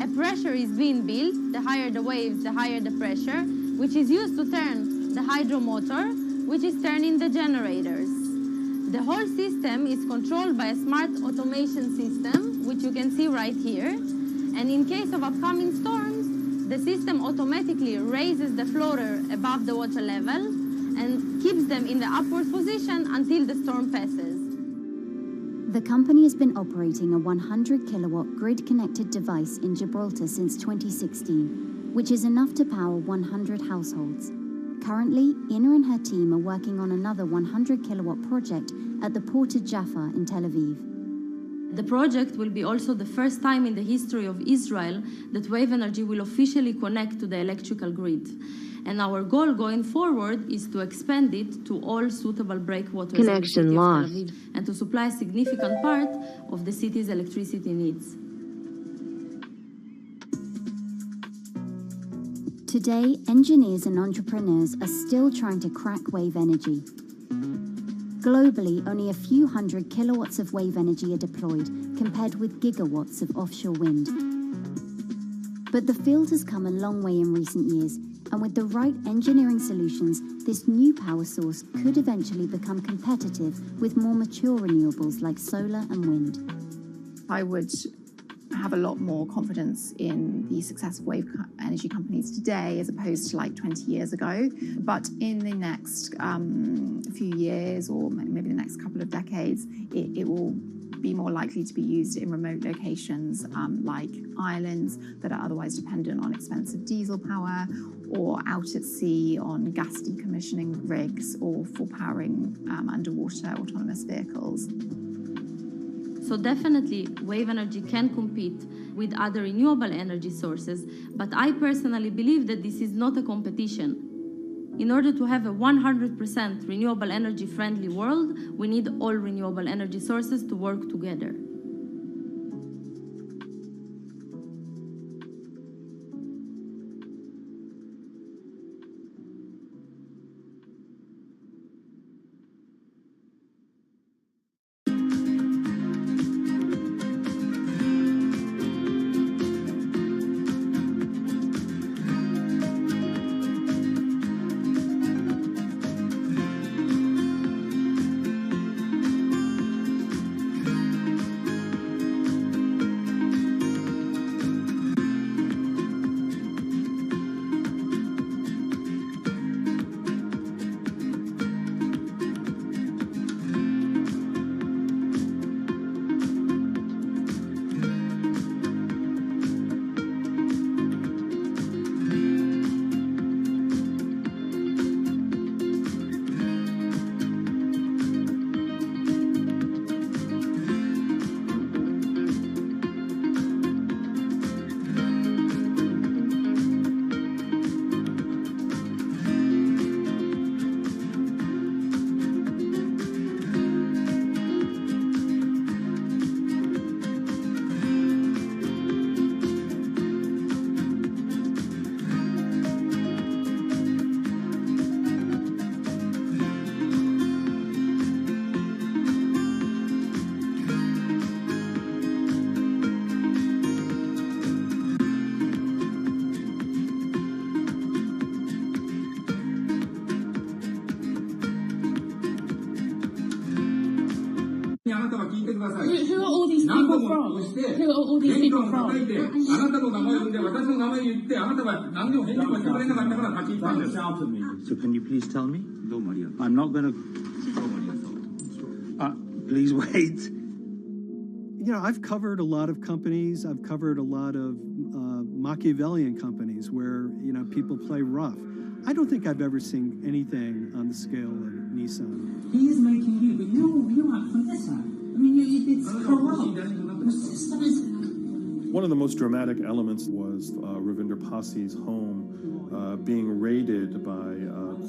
A pressure is being built. The higher the waves, the higher the pressure, which is used to turn the hydro motor, which is turning the generators. The whole system is controlled by a smart automation system, which you can see right here. And in case of upcoming storms, the system automatically raises the floater above the water level and keeps them in the upward position until the storm passes. The company has been operating a 100-kilowatt grid-connected device in Gibraltar since 2016, which is enough to power 100 households. Currently, Inna and her team are working on another 100-kilowatt project at the port of Jaffa in Tel Aviv. The project will be also the first time in the history of Israel that wave energy will officially connect to the electrical grid. And our goal going forward is to expand it to all suitable breakwaters in the city of Tel Aviv and to supply a significant part of the city's electricity needs. Today, engineers and entrepreneurs are still trying to crack wave energy. Globally, only a few hundred kilowatts of wave energy are deployed, compared with gigawatts of offshore wind. But the field has come a long way in recent years, and with the right engineering solutions, this new power source could eventually become competitive with more mature renewables like solar and wind. I would have a lot more confidence in the successful wave energy companies today as opposed to like 20 years ago. But in the next few years, or maybe the next couple of decades, it will be more likely to be used in remote locations like islands that are otherwise dependent on expensive diesel power, or out at sea on gas decommissioning rigs, or for powering underwater autonomous vehicles. So definitely, wave energy can compete with other renewable energy sources, but I personally believe that this is not a competition. In order to have a 100% renewable energy friendly world, we need all renewable energy sources to work together. are all these people from? Who are all these people from? Shout at me. So can you please tell me? I'm not going to... please wait. You know, I've covered a lot of companies. I've covered a lot of Machiavellian companies where, you know, people play rough. I don't think I've ever seen anything on the scale of Nissan. He is making you, but you act from this side. I mean, it's corrupt. The system is... One of the most dramatic elements was Ravinder Pasi's home being raided by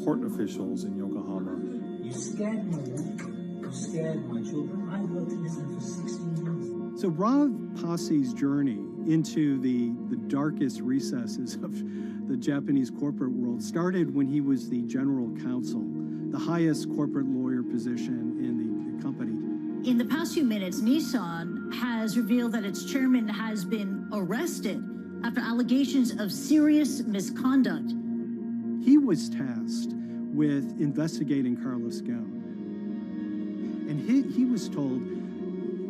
court officials in Yokohama. You scared my wife. You scared my children. I worked in this for 16 years. So Rav Pasi's journey into the darkest recesses of the Japanese corporate world started when he was the general counsel, the highest corporate lawyer position in the company. In the past few minutes, Nissan has revealed that its chairman has been arrested after allegations of serious misconduct. He was tasked with investigating Carlos Ghosn. And he was told,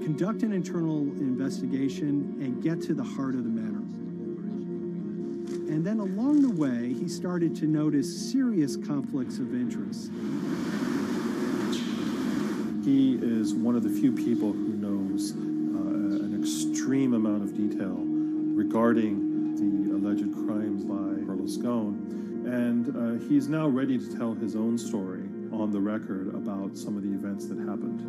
conduct an internal investigation and get to the heart of the matter. And then along the way, he started to notice serious conflicts of interest. He is one of the few people who knows an extreme amount of detail regarding the alleged crimes by Carlos Ghosn. And he's now ready to tell his own story on the record about some of the events that happened.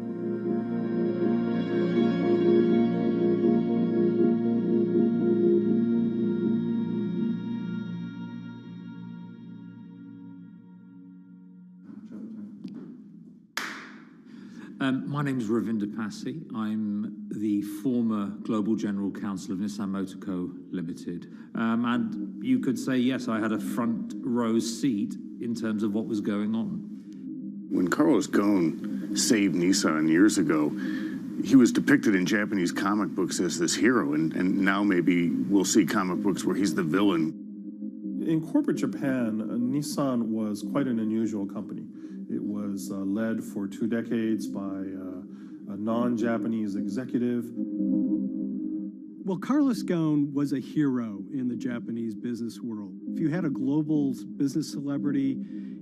My name is Ravinder Pasi. I'm the former Global General Counsel of Nissan Motor Co. Limited. And you could say, yes, I had a front row seat in terms of what was going on. When Carlos Ghosn saved Nissan years ago, he was depicted in Japanese comic books as this hero, and now maybe we'll see comic books where he's the villain. In corporate Japan, Nissan was quite an unusual company. It was led for 2 decades by a non-Japanese executive. Well, Carlos Ghosn was a hero in the Japanese business world. If you had a global business celebrity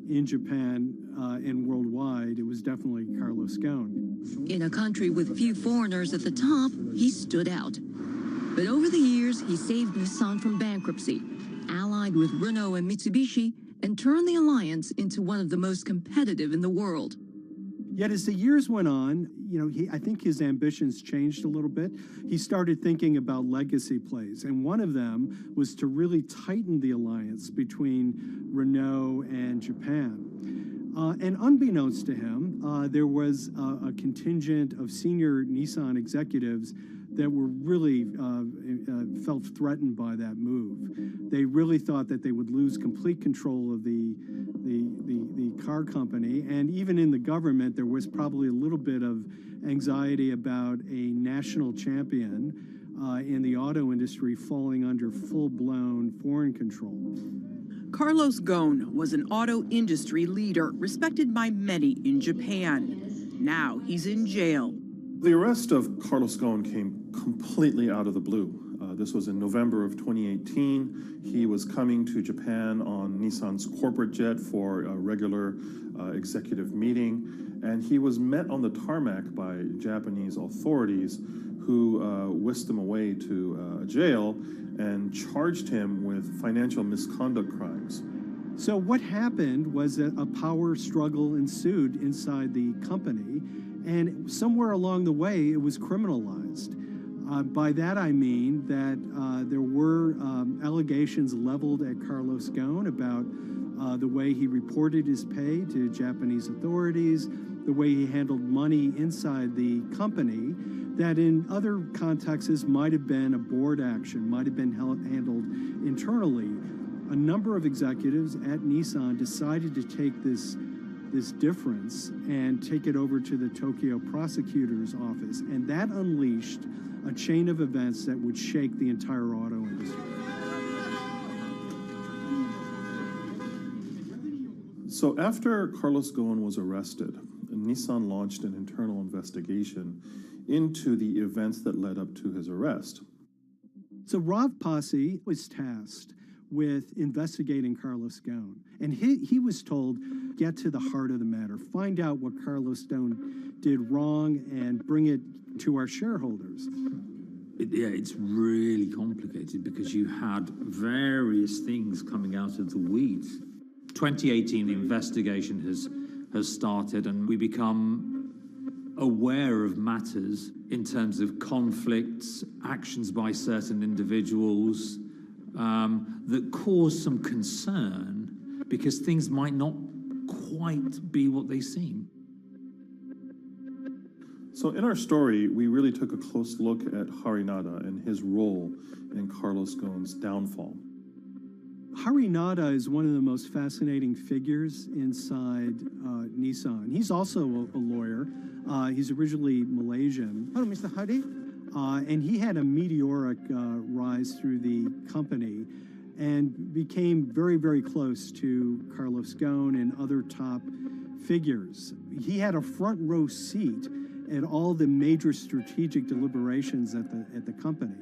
in Japan and worldwide, it was definitely Carlos Ghosn. In a country with few foreigners at the top, he stood out. But over the years, he saved Nissan from bankruptcy, allied with Renault and Mitsubishi, and turned the alliance into one of the most competitive in the world. Yet as the years went on, you know, I think his ambitions changed a little bit. He started thinking about legacy plays, and one of them was to really tighten the alliance between Renault and Japan. And unbeknownst to him, there was a contingent of senior Nissan executives that were really felt threatened by that move. They really thought that they would lose complete control of the car company, and even in the government, there was probably a little bit of anxiety about a national champion in the auto industry falling under full-blown foreign control. Carlos Ghosn was an auto industry leader, respected by many in Japan. Now he's in jail. The arrest of Carlos Ghosn came completely out of the blue. This was in November of 2018. He was coming to Japan on Nissan's corporate jet for a regular executive meeting, and he was met on the tarmac by Japanese authorities who whisked him away to a jail and charged him with financial misconduct crimes. So what happened was that a power struggle ensued inside the company, and somewhere along the way, it was criminalized. By that I mean that there were allegations leveled at Carlos Ghosn about the way he reported his pay to Japanese authorities, the way he handled money inside the company, that in other contexts might have been a board action, might have been handled internally. A number of executives at Nissan decided to take this difference and take it over to the Tokyo prosecutor's office, and that unleashed a chain of events that would shake the entire auto industry. So after Carlos Ghosn was arrested, Nissan launched an internal investigation into the events that led up to his arrest. So Rav Pasi was tasked with investigating Carlos Ghosn, and he was told, get to the heart of the matter, find out what Carlos Ghosn did wrong and bring it to our shareholders. It's really complicated because you had various things coming out of the weeds. 2018, the investigation has started, and we become aware of matters in terms of conflicts, actions by certain individuals that cause some concern because things might not quite be what they seem. So in our story, we really took a close look at Harinada and his role in Carlos Ghosn's downfall. Harinada is one of the most fascinating figures inside Nissan. He's also a lawyer. He's originally Malaysian. Hello, Mr. Hadi. And he had a meteoric rise through the company and became very, very close to Carlos Ghosn and other top figures. He had a front row seat at all the major strategic deliberations at the company.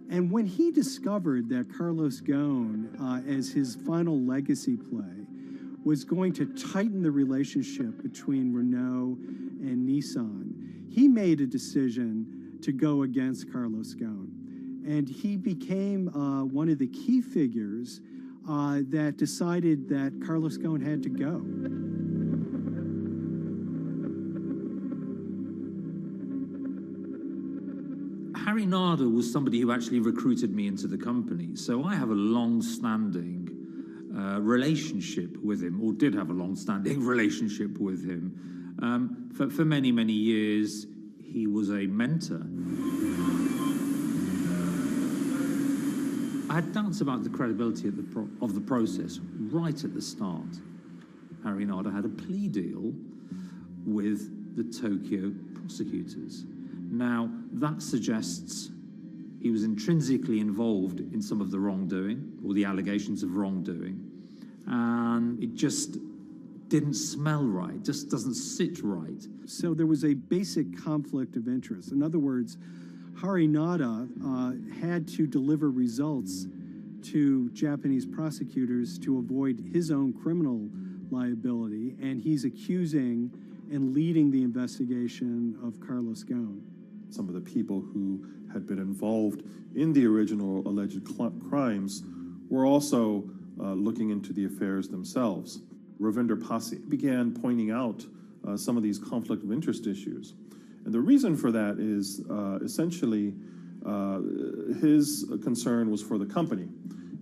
And when he discovered that Carlos Ghosn, as his final legacy play, was going to tighten the relationship between Renault and Nissan, he made a decision to go against Carlos Ghosn. And he became one of the key figures that decided that Carlos Ghosn had to go. Harinada was somebody who actually recruited me into the company, so I have a long-standing relationship with him, or did have a long-standing relationship with him. For many, many years, he was a mentor. I had doubts about the credibility of the process right at the start. Harinada had a plea deal with the Tokyo prosecutors. Now, that suggests he was intrinsically involved in some of the wrongdoing, or the allegations of wrongdoing, and it just didn't smell right, just doesn't sit right. So there was a basic conflict of interest. In other words, Harinada had to deliver results to Japanese prosecutors to avoid his own criminal liability, and he's accusing and leading the investigation of Carlos Ghosn. Some of the people who had been involved in the original alleged crimes were also looking into the affairs themselves. Ravinder Pasi began pointing out some of these conflict of interest issues. And the reason for that is essentially his concern was for the company.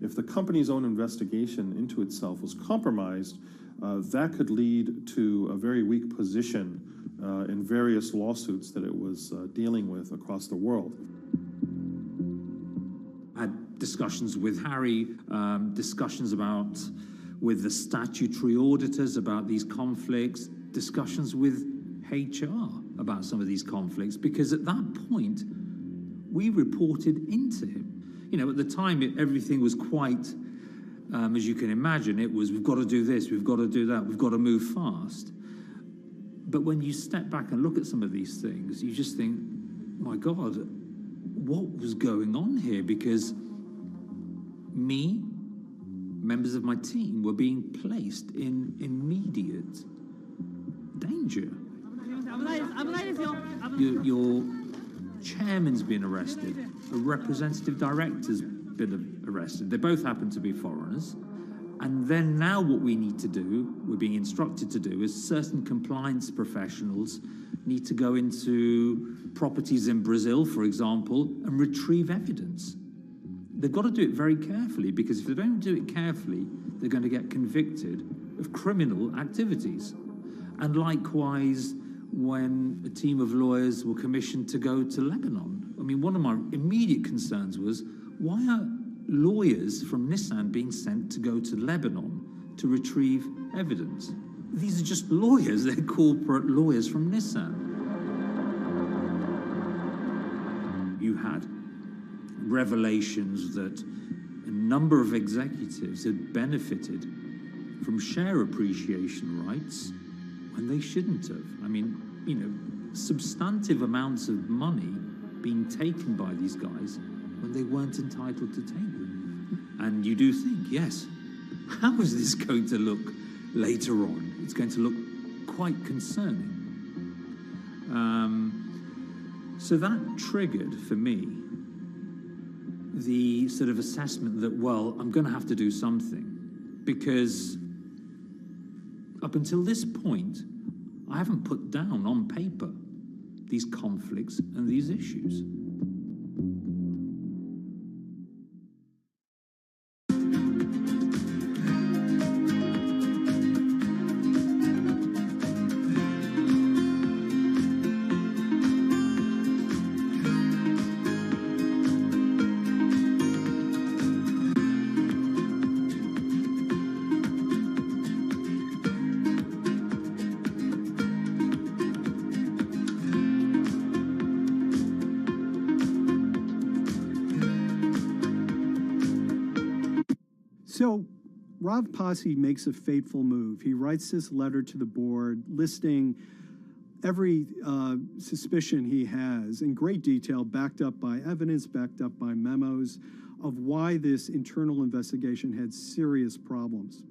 If the company's own investigation into itself was compromised, that could lead to a very weak position in various lawsuits that it was dealing with across the world. I had discussions with Harry, discussions with the statutory auditors about these conflicts, discussions with HR about some of these conflicts, because at that point, we reported into him. You know, at the time, everything was quite, as you can imagine, it was, we've got to do this, we've got to do that, we've got to move fast. But when you step back and look at some of these things, you just think, my God, what was going on here? Because me, members of my team, were being placed in immediate danger. Your chairman's been arrested, a representative director's been arrested. They both happen to be foreigners. And then now what we need to do, we're being instructed to do, is certain compliance professionals need to go into properties in Brazil, for example, and retrieve evidence. They've got to do it very carefully, because if they don't do it carefully, they're going to get convicted of criminal activities. And likewise, when a team of lawyers were commissioned to go to Lebanon, I mean, one of my immediate concerns was, why are lawyers from Nissan being sent to go to Lebanon to retrieve evidence? These are just lawyers, they're corporate lawyers from Nissan. You had revelations that a number of executives had benefited from share appreciation rights when they shouldn't have. I mean, you know, substantive amounts of money being taken by these guys when they weren't entitled to take them. And you do think, yes, how is this going to look later on? It's going to look quite concerning. So that triggered for me the sort of assessment that, well, I'm going to have to do something, because up until this point, I haven't put down on paper these conflicts and these issues. So Rav Pasi makes a fateful move. He writes this letter to the board listing every suspicion he has in great detail, backed up by evidence, backed up by memos, of why this internal investigation had serious problems.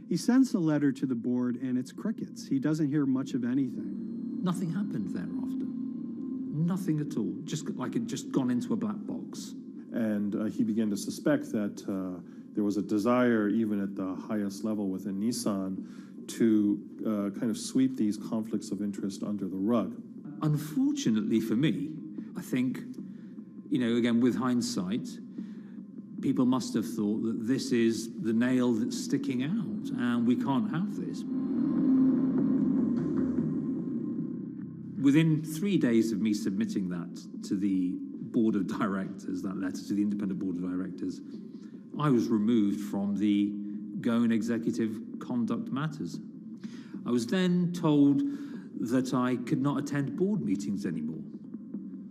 He sends the letter to the board and it's crickets. He doesn't hear much of anything. Nothing happened thereafter. Nothing at all. Just like it just gone into a black box. And he began to suspect that there was a desire, even at the highest level within Nissan, to kind of sweep these conflicts of interest under the rug. Unfortunately for me, I think, again, with hindsight, people must have thought that this is the nail that's sticking out, and we can't have this. Within 3 days of me submitting that to the board of directors, that letter to the independent board of directors, I was removed from the Goan Executive Conduct Matters. I was then told that I could not attend board meetings anymore.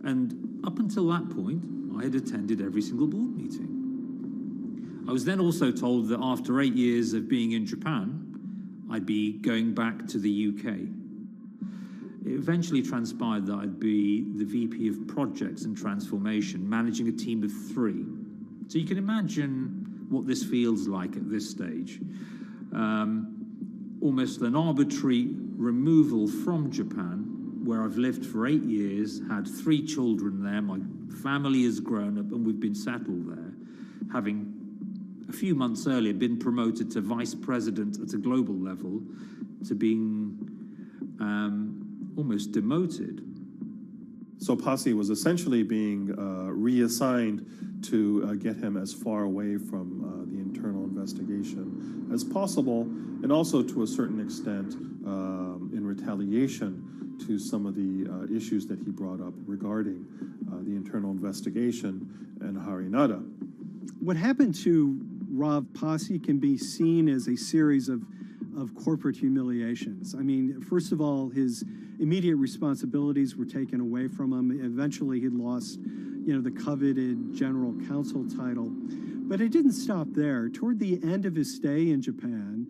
And up until that point, I had attended every single board meeting. I was then also told that after 8 years of being in Japan, I'd be going back to the UK. It eventually transpired that I'd be the VP of Projects and Transformation, managing a team of 3. So you can imagine what this feels like at this stage. Almost an arbitrary removal from Japan, where I've lived for 8 years, had 3 children there, my family has grown up, and we've been settled there, having a few months earlier been promoted to vice president at a global level, to being almost demoted. So Pasi was essentially being reassigned to get him as far away from the internal investigation as possible, and also to a certain extent in retaliation to some of the issues that he brought up regarding the internal investigation and Harinada. What happened to Rav Pasi can be seen as a series of corporate humiliations. I mean, first of all, his immediate responsibilities were taken away from him. Eventually, he lost, the coveted general counsel title. But it didn't stop there. Toward the end of his stay in Japan,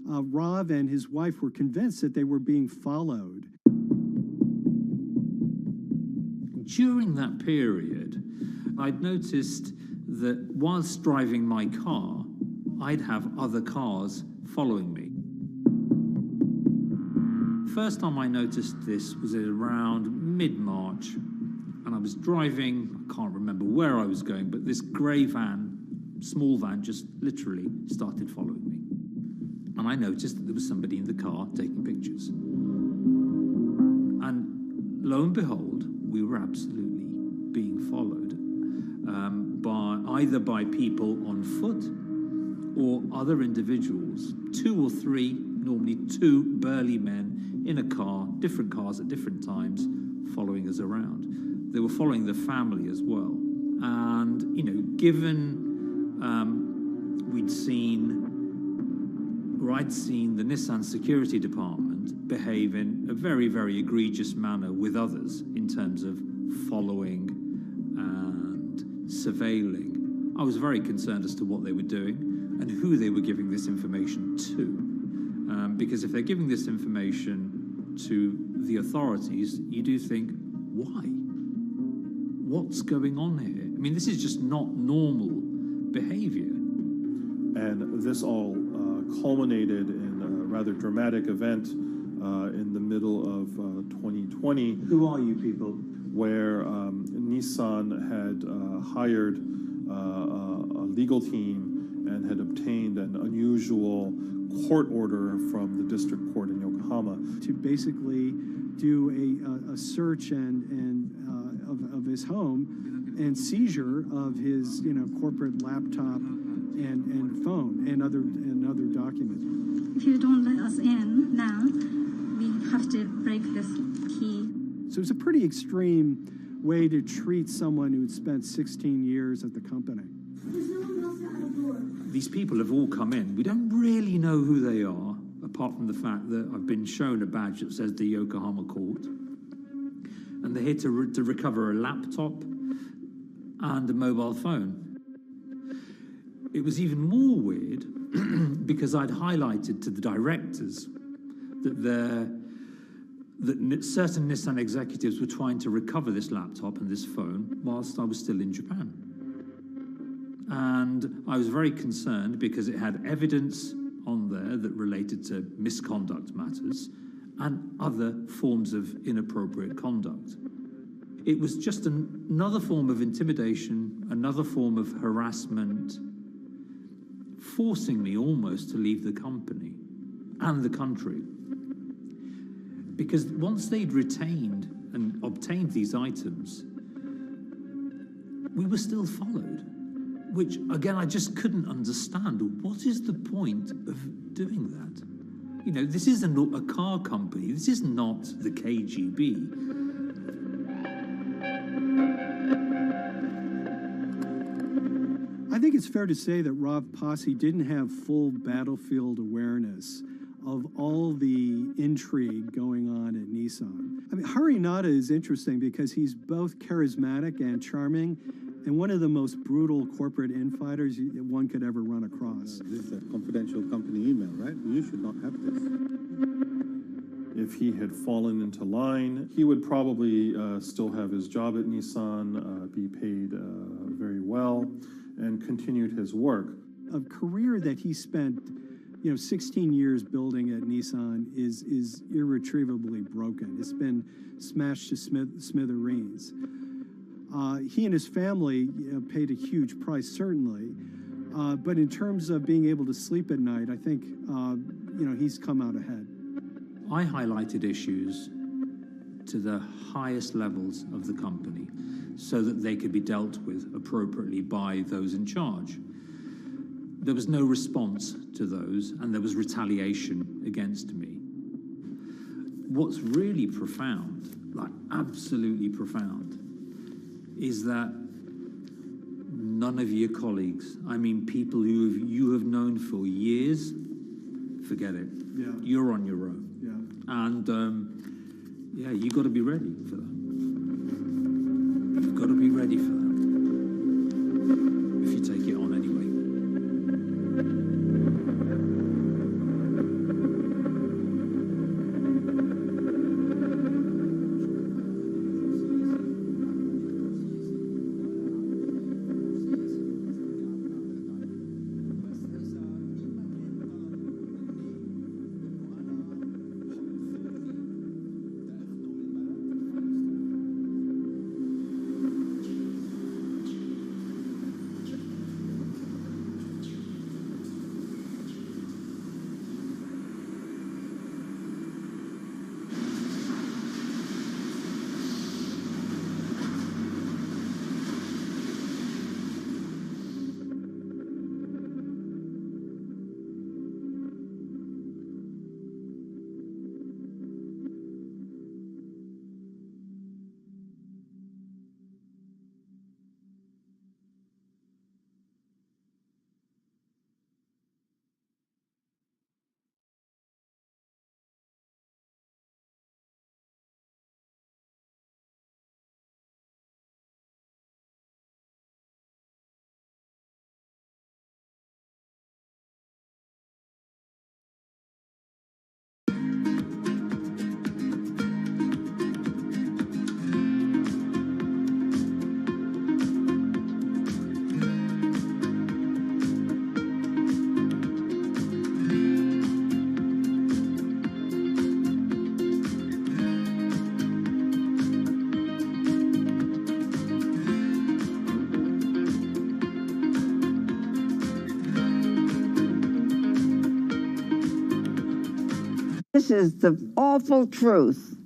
Rav and his wife were convinced that they were being followed. During that period, I'd noticed that whilst driving my car, I'd have other cars following me. First time I noticed this was around mid-March, and I was driving, I can't remember where I was going, but this grey van, small van, just literally started following me. And I noticed that there was somebody in the car taking pictures. And lo and behold, we were absolutely being followed either by people on foot or other individuals, 2 or 3, normally 2 burly men in a car, different cars at different times, following us around. They were following the family as well. And, given I'd seen the Nissan security department behave in a very, very egregious manner with others in terms of following and surveilling, I was very concerned as to what they were doing and who they were giving this information to. Because if they're giving this information to the authorities, you do think, why? What's going on here? I mean, this is just not normal behavior. And this all culminated in a rather dramatic event in the middle of 2020. Who are you people? Where Nissan had hired a legal team and had obtained an unusual court order from the district court in Yokohama to basically do a search of his home and seizure of his corporate laptop and phone and other documents. If you don't let us in now, we have to break this key. So it's a pretty extreme way to treat someone who had spent 16 years at the company. These people have all come in. We don't really know who they are, apart from the fact that I've been shown a badge that says the Yokohama court. And they're here to recover a laptop and a mobile phone. It was even more weird because I'd highlighted to the directors that certain Nissan executives were trying to recover this laptop and this phone whilst I was still in Japan. And I was very concerned because it had evidence on there that related to misconduct matters and other forms of inappropriate conduct. It was just another form of intimidation, another form of harassment, forcing me almost to leave the company and the country. Because once they'd retained and obtained these items, we were still followed, which, again, I just couldn't understand. What is the point of doing that? This isn't a car company. This is not the KGB. I think it's fair to say that Rob Posse didn't have full battlefield awareness of all the intrigue going on at Nissan. I mean, Harinata is interesting because he's both charismatic and charming, and one of the most brutal corporate infighters one could ever run across. This is a confidential company email, right? You should not have this. If he had fallen into line, he would probably still have his job at Nissan, be paid very well, and continued his work. A career that he spent 16 years building at Nissan is irretrievably broken. It's been smashed to smithereens. He and his family paid a huge price, certainly. But in terms of being able to sleep at night, I think, he's come out ahead. I highlighted issues to the highest levels of the company so that they could be dealt with appropriately by those in charge. There was no response to those, and there was retaliation against me. What's really profound, like absolutely profound, is that none of your colleagues, I mean people who you have known for years, forget it. Yeah. You're on your own. Yeah. And you got to be ready for that. You've got to be ready for that. If you take it on anyway. This is the awful truth.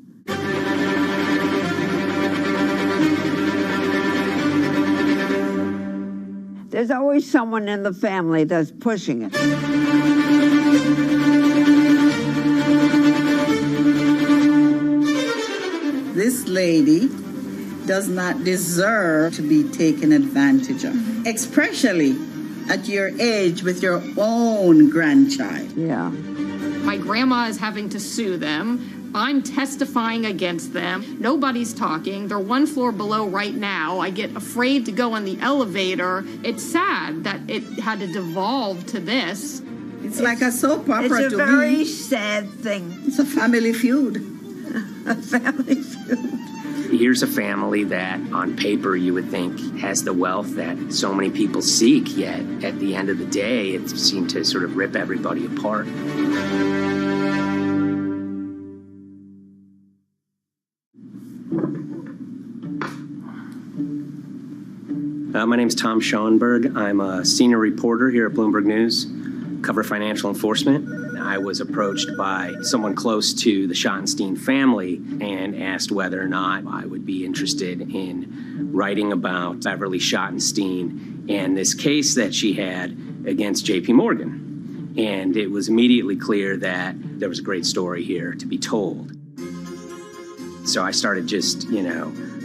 There's always someone in the family that's pushing it. This lady does not deserve to be taken advantage of, especially at your age with your own grandchild. Yeah. My grandma is having to sue them. I'm testifying against them. Nobody's talking. They're one floor below right now. I get afraid to go on the elevator. It's sad that it had to devolve to this. It's like a soap opera to me. It's a very sad thing. It's a family feud. A family feud. Here's a family that, on paper, you would think has the wealth that so many people seek, yet at the end of the day, it seemed to sort of rip everybody apart. My name's Tom Schoenberg. I'm a senior reporter here at Bloomberg News, cover financial enforcement. I was approached by someone close to the Schottenstein family and asked whether or not I would be interested in writing about Beverly Schottenstein and this case that she had against JP Morgan. And it was immediately clear that there was a great story here to be told. So I started just,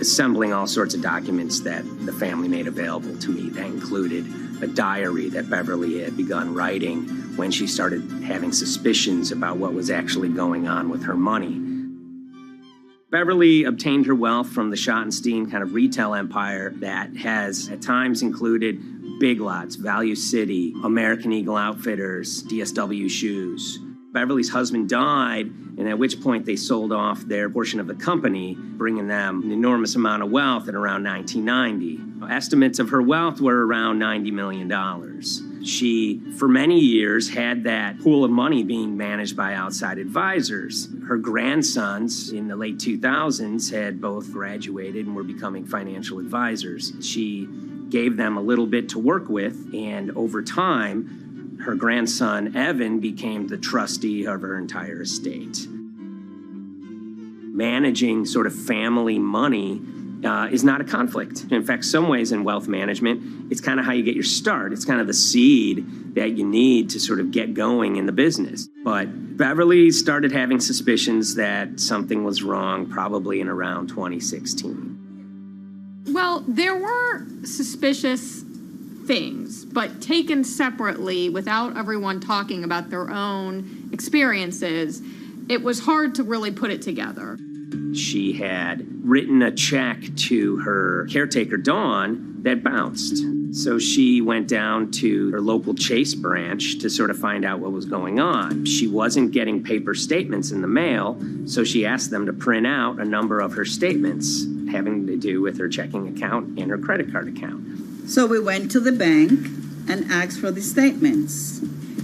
assembling all sorts of documents that the family made available to me. That included a diary that Beverly had begun writing when she started having suspicions about what was actually going on with her money. Beverly obtained her wealth from the Schottenstein kind of retail empire that has at times included Big Lots, Value City, American Eagle Outfitters, DSW Shoes. Beverly's husband died, and at which point they sold off their portion of the company, bringing them an enormous amount of wealth at around 1990. Estimates of her wealth were around $90 million. She, for many years, had that pool of money being managed by outside advisors. Her grandsons in the late 2000s had both graduated and were becoming financial advisors. She gave them a little bit to work with, and over time, her grandson, Evan, became the trustee of her entire estate. Managing sort of family money is not a conflict. In fact, some ways in wealth management, it's kind of how you get your start. It's kind of the seed that you need to sort of get going in the business. But Beverly started having suspicions that something was wrong probably in around 2016. Well, there were suspicious things, but taken separately without everyone talking about their own experiences, it was hard to really put it together. She had written a check to her caretaker, Dawn, that bounced. So she went down to her local Chase branch to sort of find out what was going on. She wasn't getting paper statements in the mail, so she asked them to print out a number of her statements having to do with her checking account and her credit card account. So we went to the bank and asked for the statements.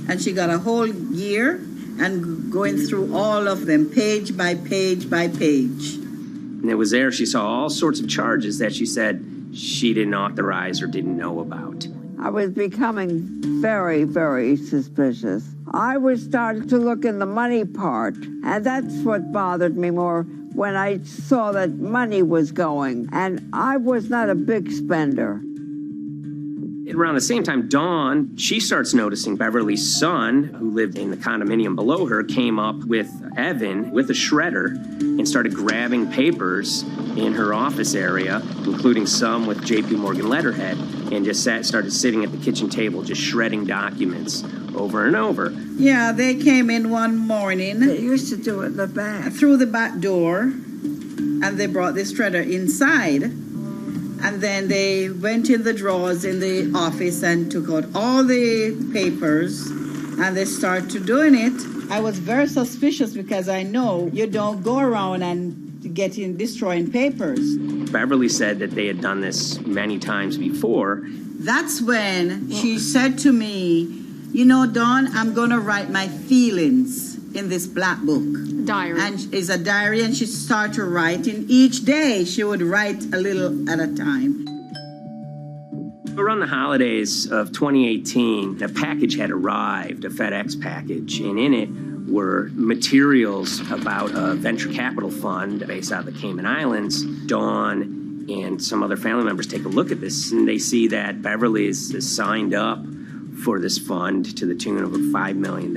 And she got a whole year and going through all of them, page by page by page. And it was there she saw all sorts of charges that she said she didn't authorize or didn't know about. I was becoming very, very suspicious. I was starting to look in the money part, and that's what bothered me more when I saw that money was going. And I was not a big spender. Around the same time, Dawn, she starts noticing Beverly's son, who lived in the condominium below her, came up with Evan with a shredder and started grabbing papers in her office area, including some with JP Morgan letterhead, and just started sitting at the kitchen table just shredding documents over and over. Yeah, they came in one morning. They used to do it in the back. Through the back door, and they brought the shredder inside. And then they went in the drawers in the office and took out all the papers, and they started doing it. I was very suspicious because I know you don't go around and destroying papers. Beverly said that they had done this many times before. That's when she said to me, Dawn, I'm going to write my feelings in this black book. Diary. And it's a diary, and she started writing. Each day she would write a little at a time. Around the holidays of 2018, a package had arrived, a FedEx package, and in it were materials about a venture capital fund based out of the Cayman Islands. Dawn and some other family members take a look at this, and they see that Beverly is signed up for this fund to the tune of $5 million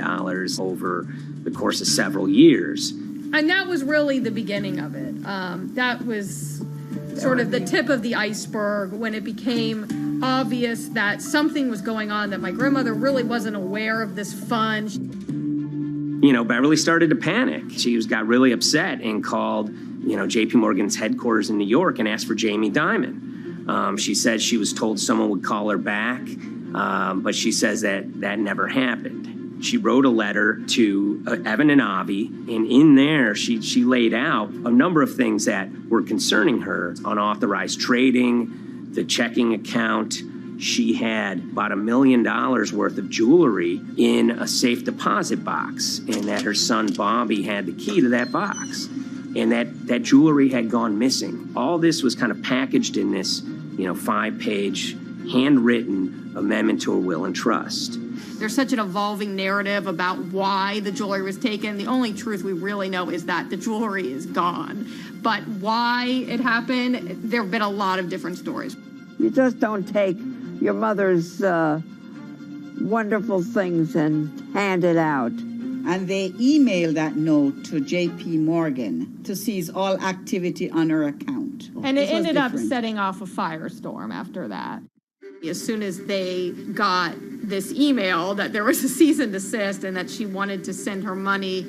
over the course of several years. And that was really the beginning of it. That was sort of the tip of the iceberg when it became obvious that something was going on, that my grandmother really wasn't aware of this fund. You know, Beverly started to panic. She got really upset and called, JP Morgan's headquarters in New York and asked for Jamie Dimon. She said she was told someone would call her back, but she says that never happened. She wrote a letter to Evan and Avi, and in there she laid out a number of things that were concerning her: unauthorized trading, the checking account. She had about $1 million worth of jewelry in a safe deposit box, and that her son Bobby had the key to that box, and that jewelry had gone missing. All this was kind of packaged in this, 5-page handwritten amendment to a will and trust. There's such an evolving narrative about why the jewelry was taken. The only truth we really know is that the jewelry is gone. But why it happened, there have been a lot of different stories. You just don't take your mother's wonderful things and hand it out. And they emailed that note to J.P. Morgan to seize all activity on her account. And it ended up setting off a firestorm after that. As soon as they got this email that there was a cease and desist and that she wanted to send her money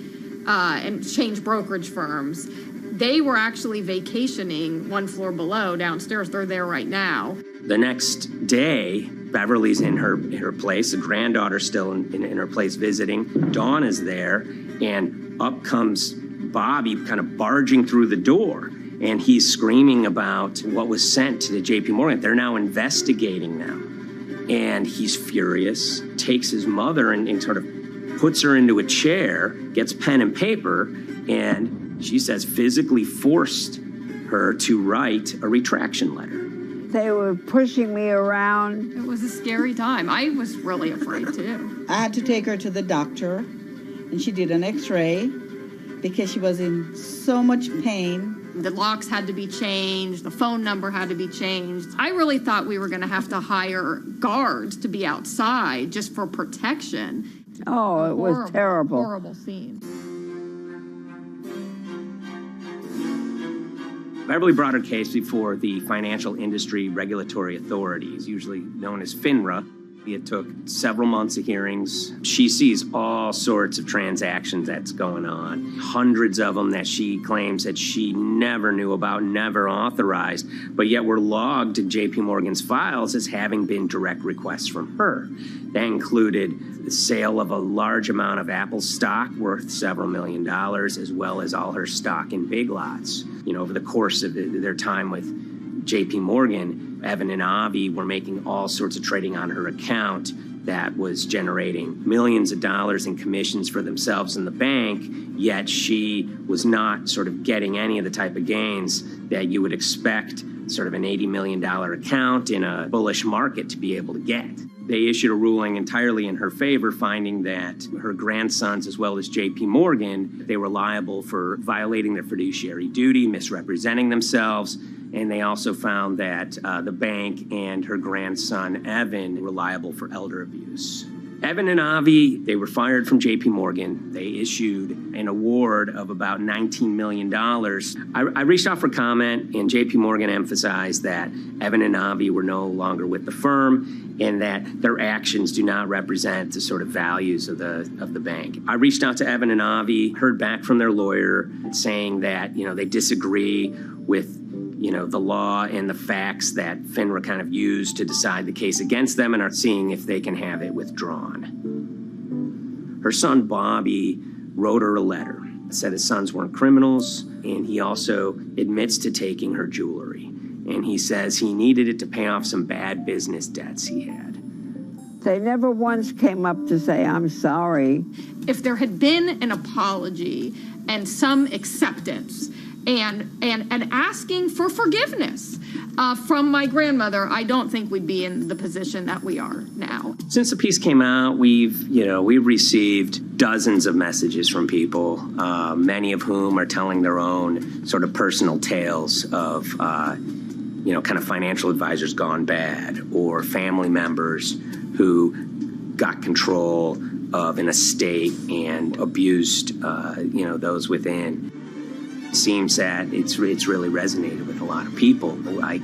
and change brokerage firms, they were actually vacationing one floor below downstairs. They're there right now. The next day, Beverly's in her place. The granddaughter's still in her place visiting. Dawn is there, and up comes Bobby kind of barging through the door. And he's screaming about what was sent to the JP Morgan. They're now investigating now. And he's furious, takes his mother and sort of puts her into a chair, gets pen and paper, and she says physically forced her to write a retraction letter. They were pushing me around. It was a scary time. I was really afraid too. I had to take her to the doctor, and she did an x-ray because she was in so much pain. The locks had to be changed. The phone number had to be changed. I really thought we were going to have to hire guards to be outside just for protection. Oh, it was terrible. Horrible scene. Beverly brought her case before the Financial Industry Regulatory Authorities, usually known as FINRA. It took several months of hearings. She sees all sorts of transactions that's going on, hundreds of them that she claims that she never knew about, never authorized, but yet were logged in JP Morgan's files as having been direct requests from her. That included the sale of a large amount of Apple stock worth several $1 million, as well as all her stock in Big Lots. Over the course of their time with JP Morgan, Evan and Avi were making all sorts of trading on her account that was generating millions of dollars in commissions for themselves and the bank, yet she was not sort of getting any of the type of gains that you would expect sort of an $80 million account in a bullish market to be able to get. They issued a ruling entirely in her favor, finding that her grandsons, as well as JP Morgan, they were liable for violating their fiduciary duty, misrepresenting themselves, and they also found that the bank and her grandson, Evan, were liable for elder abuse. Evan and Avi, they were fired from JP Morgan. They issued an award of about $19 million. I reached out for comment, and JP Morgan emphasized that Evan and Avi were no longer with the firm and that their actions do not represent the sort of values of the bank. I reached out to Evan and Avi, heard back from their lawyer saying that, they disagree with the law and the facts that FINRA kind of used to decide the case against them and are seeing if they can have it withdrawn. Her son, Bobby, wrote her a letter, said his sons weren't criminals, and he also admits to taking her jewelry. And he says he needed it to pay off some bad business debts he had. They never once came up to say, I'm sorry. If there had been an apology and some acceptance, and asking for forgiveness from my grandmother, I don't think we'd be in the position that we are now. Since the piece came out, we've received dozens of messages from people, many of whom are telling their own sort of personal tales of, kind of financial advisors gone bad, or family members who got control of an estate and abused, those within. It seems that it's really resonated with a lot of people. I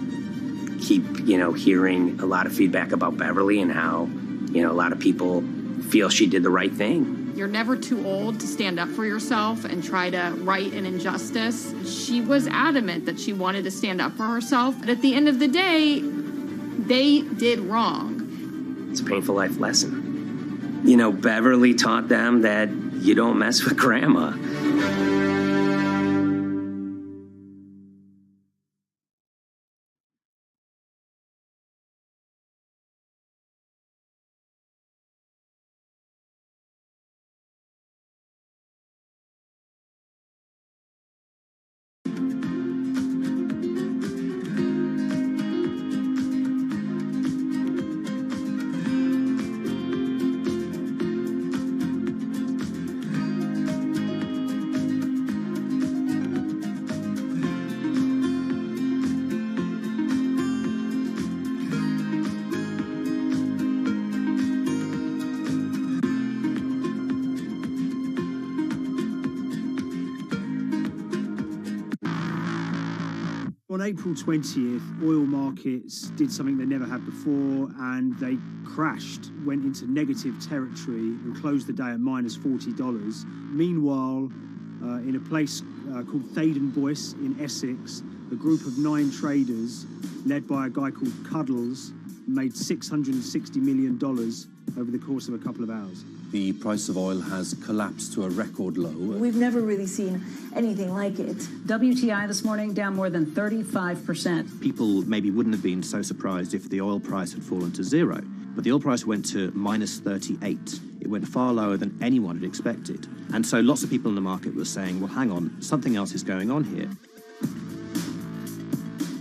keep, hearing a lot of feedback about Beverly and how, a lot of people feel she did the right thing. You're never too old to stand up for yourself and try to right an injustice. She was adamant that she wanted to stand up for herself. But at the end of the day, they did wrong. It's a painful life lesson. Beverly taught them that you don't mess with grandma. On April 20th, oil markets did something they never had before, and they crashed, went into negative territory and closed the day at minus $40. Meanwhile, in a place called Thaden Boyce in Essex, a group of 9 traders, led by a guy called Cuddles, made $660 million over the course of a couple of hours. The price of oil has collapsed to a record low. We've never really seen anything like it. WTI this morning down more than 35%. People maybe wouldn't have been so surprised if the oil price had fallen to zero, but the oil price went to minus 38. It went far lower than anyone had expected. And so lots of people in the market were saying, well, hang on, something else is going on here.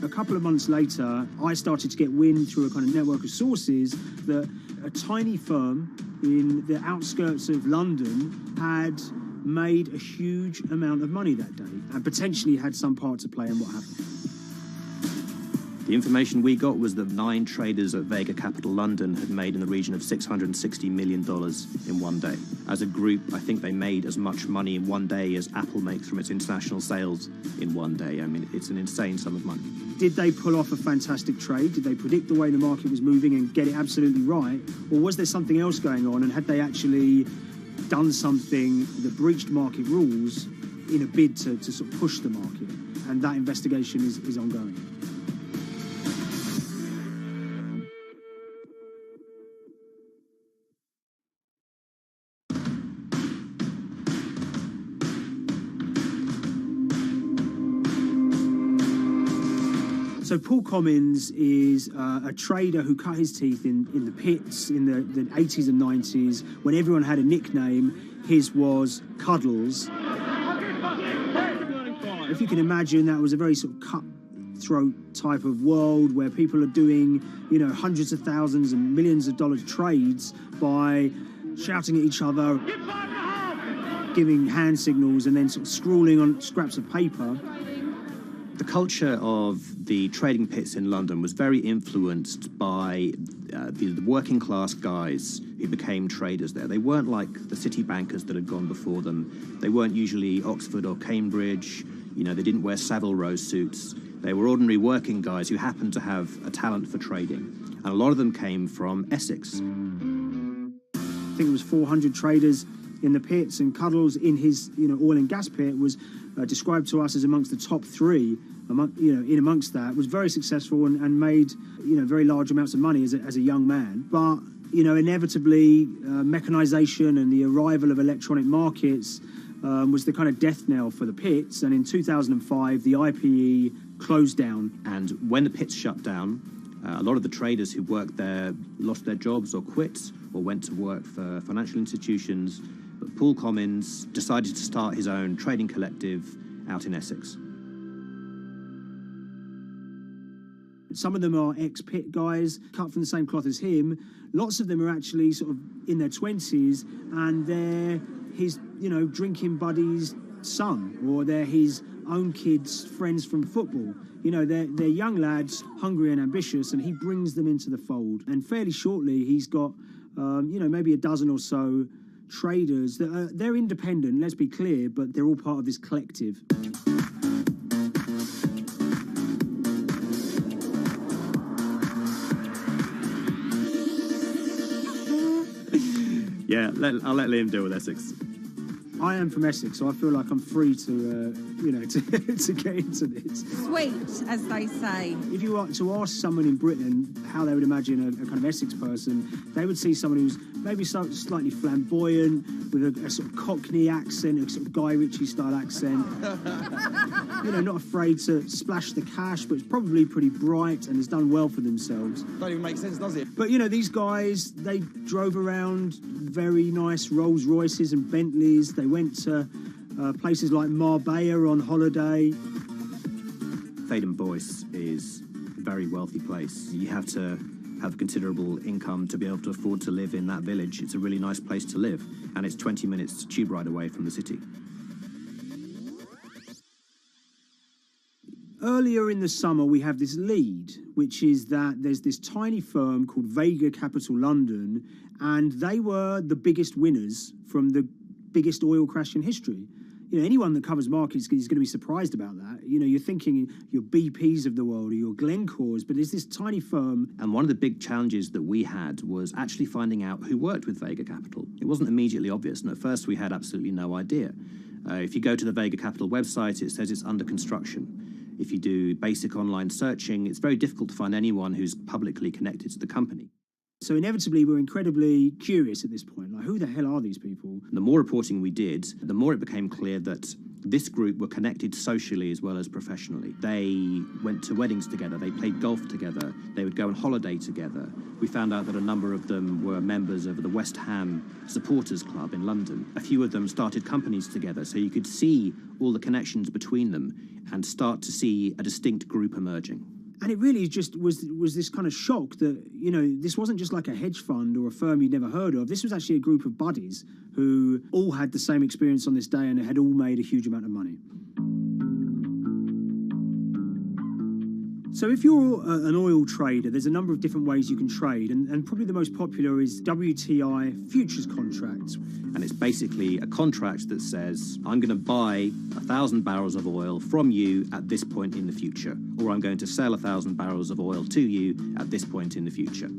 A couple of months later, I started to get wind through a kind of network of sources that a tiny firm in the outskirts of London had made a huge amount of money that day and potentially had some part to play in what happened. The information we got was that 9 traders at Vega Capital London had made in the region of $660 million in one day. As a group, I think they made as much money in one day as Apple makes from its international sales in one day. I mean, it's an insane sum of money. Did they pull off a fantastic trade? Did they predict the way the market was moving and get it absolutely right? Or was there something else going on, and had they actually done something that breached market rules in a bid to sort of push the market? And that investigation is ongoing. So Paul Commins is a trader who cut his teeth in the pits in the 80s and 90s when everyone had a nickname. His was Cuddles. If you can imagine, that was a very sort of cutthroat type of world where people are doing, hundreds of thousands and millions of dollar trades by shouting at each other, giving hand signals, and then sort of scrawling on scraps of paper. The culture of the trading pits in London was very influenced by the working class guys who became traders there. They weren't like the city bankers that had gone before them. They weren't usually Oxford or Cambridge. They didn't wear Savile Row suits. They were ordinary working guys who happened to have a talent for trading. And a lot of them came from Essex. I think it was 400 traders in the pits, and Cuddles in his oil and gas pit was described to us as amongst the top 3. In amongst that, was very successful and made very large amounts of money as a young man. But inevitably, mechanization and the arrival of electronic markets was the kind of death knell for the pits. And in 2005, the IPE closed down. And when the pits shut down, a lot of the traders who worked there lost their jobs or quit or went to work for financial institutions. But Paul Commins decided to start his own trading collective out in Essex. Some of them are ex-pit guys, cut from the same cloth as him. Lots of them are actually sort of in their 20s, and they're his, drinking buddy's son, or they're his own kids' friends from football. They're young lads, hungry and ambitious, and he brings them into the fold. And fairly shortly, he's got, maybe a dozen or so traders that they're independent, let's be clear, but they're all part of this collective. Yeah, I'll let Liam deal with Essex. I am from Essex, so I feel like I'm free to, to get into this. Sweet, as they say. If you were to ask someone in Britain how they would imagine a kind of Essex person, they would see someone who's maybe slightly flamboyant, with a sort of Cockney accent, a sort of Guy Ritchie-style accent. Not afraid to splash the cash, but it's probably pretty bright and has done well for themselves. Don't even make sense, does it? But, these guys, they drove around very nice Rolls Royces and Bentleys. They went to places like Marbella on holiday. Thaden Boyce is a very wealthy place. You have to have considerable income to be able to afford to live in that village. It's a really nice place to live, and it's 20 minutes tube ride away from the city. Earlier in the summer, we have this lead, which is that there's this tiny firm called Vega Capital London, and they were the biggest winners from the biggest oil crash in history. Anyone that covers markets is going to be surprised about that. You're thinking your BPs of the world or your Glencores, but it's this tiny firm. And one of the big challenges that we had was actually finding out who worked with Vega Capital. It wasn't immediately obvious, and at first we had absolutely no idea. If you go to the Vega Capital website, it says it's under construction. If you do basic online searching, it's very difficult to find anyone who's publicly connected to the company. So inevitably, we're incredibly curious at this point. Like, who the hell are these people? The more reporting we did, the more it became clear that this group were connected socially as well as professionally. They went to weddings together, they played golf together, they would go on holiday together. We found out that a number of them were members of the West Ham Supporters Club in London. A few of them started companies together, so you could see all the connections between them and start to see a distinct group emerging. And it really just was this kind of shock that, this wasn't just like a hedge fund or a firm you'd never heard of. This was actually a group of buddies who all had the same experience on this day and had all made a huge amount of money. So if you're an oil trader, there's a number of different ways you can trade, and probably the most popular is WTI Futures Contracts. And it's basically a contract that says, I'm going to buy 1,000 barrels of oil from you at this point in the future, or I'm going to sell 1,000 barrels of oil to you at this point in the future.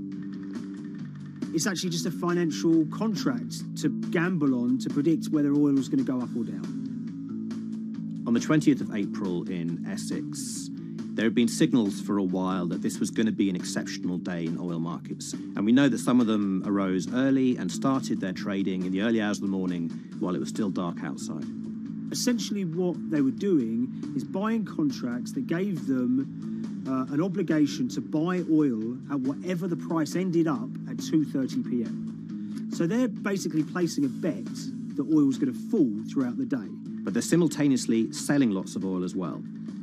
It's actually just a financial contract to gamble on to predict whether oil is going to go up or down. On the 20th of April in Essex, there have been signals for a while that this was going to be an exceptional day in oil markets. And we know that some of them arose early and started their trading in the early hours of the morning while it was still dark outside. Essentially what they were doing is buying contracts that gave them an obligation to buy oil at whatever the price ended up at 2:30 p.m. So they're basically placing a bet that oil was going to fall throughout the day. But they're simultaneously selling lots of oil as well.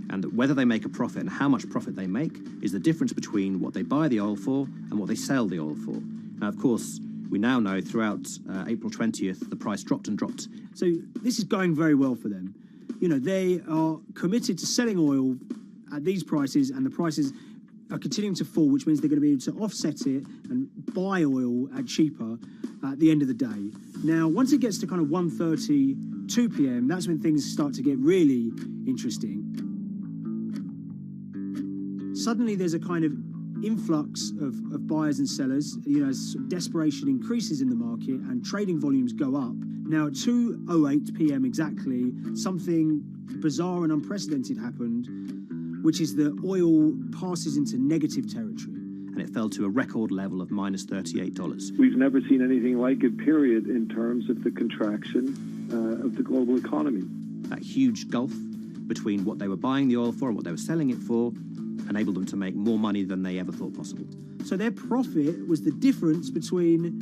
And whether they make a profit and how much profit they make is the difference between what they buy the oil for and what they sell the oil for. Now, of course, we now know throughout April 20th, the price dropped and dropped. So this is going very well for them. They are committed to selling oil at these prices, and the prices are continuing to fall, which means they're going to be able to offset it and buy oil at cheaper at the end of the day. Now, once it gets to kind of 1:30, 2 p.m., that's when things start to get really interesting. Suddenly there's a kind of influx of buyers and sellers, as desperation increases in the market and trading volumes go up. Now at 2:08 p.m. exactly, something bizarre and unprecedented happened, which is that oil passes into negative territory. And it fell to a record level of minus $38. We've never seen anything like it, period, in terms of the contraction of the global economy. That huge gulf between what they were buying the oil for and what they were selling it for enabled them to make more money than they ever thought possible. So their profit was the difference between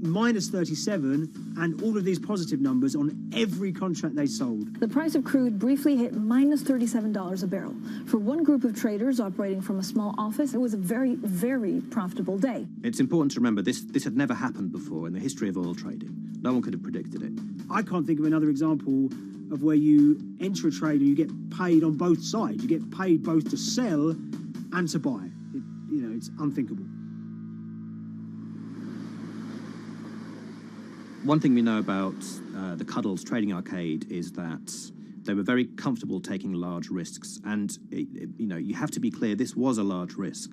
minus 37 and all of these positive numbers on every contract they sold. The price of crude briefly hit minus $37 a barrel. For one group of traders operating from a small office, it was a very, very profitable day. It's important to remember this had never happened before in the history of oil trading. No one could have predicted it. I can't think of another example of where you enter a trade and you get paid on both sides. You get paid both to sell and to buy. It's unthinkable. One thing we know about the Cuddles Trading Arcade is that they were very comfortable taking large risks. And, you have to be clear, this was a large risk.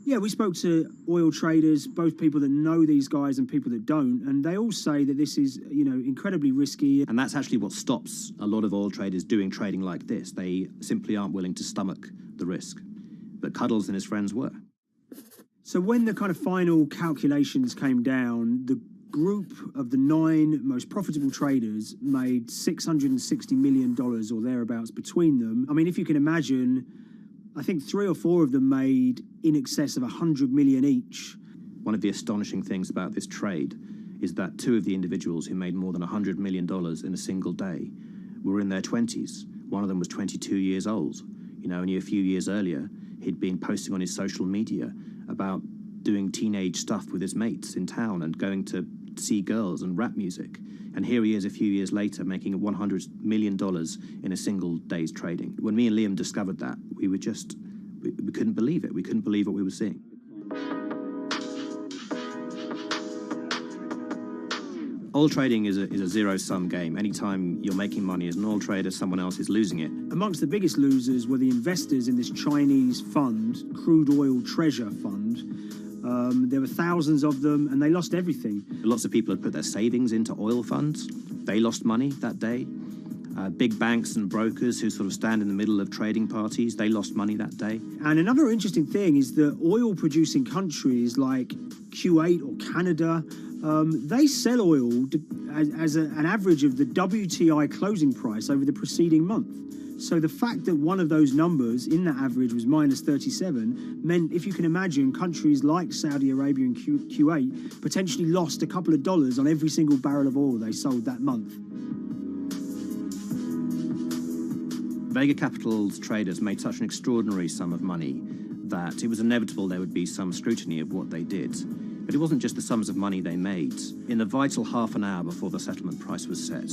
Yeah, we spoke to oil traders, both people that know these guys and people that don't, and they all say that this is, incredibly risky. And that's actually what stops a lot of oil traders doing trading like this. They simply aren't willing to stomach the risk. But Cuddles and his friends were. So when the kind of final calculations came down, the group of the 9 most profitable traders made $660 million or thereabouts between them. I mean, if you can imagine, I think 3 or 4 of them made in excess of 100 million each. One of the astonishing things about this trade is that 2 of the individuals who made more than $100 million in a single day were in their 20s. One of them was 22 years old. Only a few years earlier, he'd been posting on his social media about doing teenage stuff with his mates in town and going to see girls and rap music. And here he is a few years later making $100 million in a single day's trading. When me and Liam discovered that, we couldn't believe it. We couldn't believe what we were seeing. Oil trading is a zero-sum game. Anytime you're making money as an oil trader, someone else is losing it. Amongst the biggest losers were the investors in this Chinese fund, Crude Oil Treasure Fund. There were thousands of them, and they lost everything. Lots of people had put their savings into oil funds. They lost money that day. Big banks and brokers who sort of stand in the middle of trading parties, they lost money that day. And another interesting thing is that oil-producing countries like Kuwait or Canada, they sell oil as an average of the WTI closing price over the preceding month. So the fact that one of those numbers in that average was minus 37 meant, if you can imagine, countries like Saudi Arabia and Kuwait potentially lost a couple of dollars on every single barrel of oil they sold that month. Vega Capital's traders made such an extraordinary sum of money that it was inevitable there would be some scrutiny of what they did. But it wasn't just the sums of money they made. In the vital half an hour before the settlement price was set,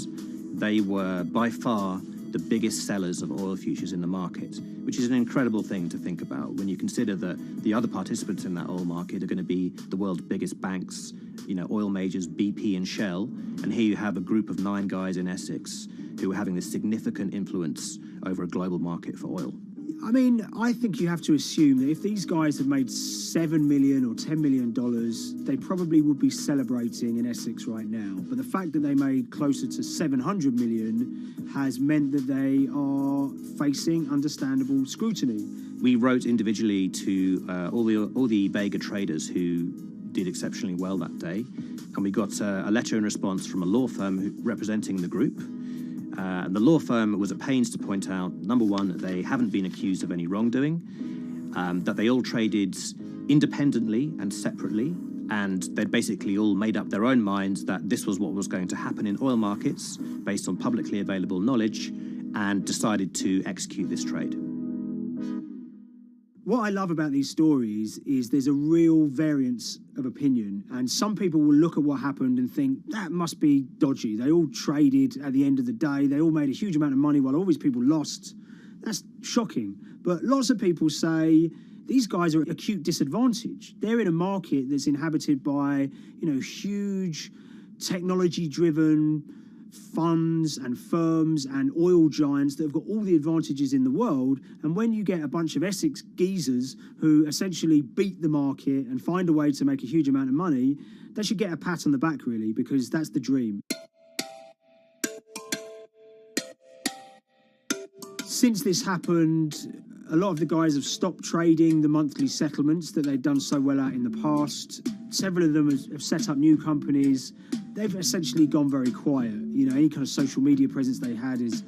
they were by far the biggest sellers of oil futures in the market, which is an incredible thing to think about when you consider that the other participants in that oil market are going to be the world's biggest banks, oil majors, BP and Shell, and here you have a group of 9 guys in Essex who are having this significant influence over a global market for oil. I mean, I think you have to assume that if these guys had made $7 million or $10 million, they probably would be celebrating in Essex right now. But the fact that they made closer to $700 million has meant that they are facing understandable scrutiny. We wrote individually to all the Vega traders who did exceptionally well that day, and we got a letter in response from a law firm representing the group. The law firm was at pains to point out, number one, they haven't been accused of any wrongdoing, that they all traded independently and separately, and they'd basically all made up their own minds that this was what was going to happen in oil markets based on publicly available knowledge, and decided to execute this trade. What I love about these stories is there's a real variance of opinion, and some people will look at what happened and think that must be dodgy. They all traded at the end of the day. They all made a huge amount of money while all these people lost. That's shocking. But lots of people say these guys are at acute disadvantage. They're in a market that's inhabited by, huge technology-driven funds and firms and oil giants that have got all the advantages in the world, and when you get a bunch of Essex geezers who essentially beat the market and find a way to make a huge amount of money, they should get a pat on the back, really, because that's the dream. Since this happened, a lot of the guys have stopped trading the monthly settlements that they'd done so well at in the past. Several of them have set up new companies. They've essentially gone very quiet. Any kind of social media presence they had is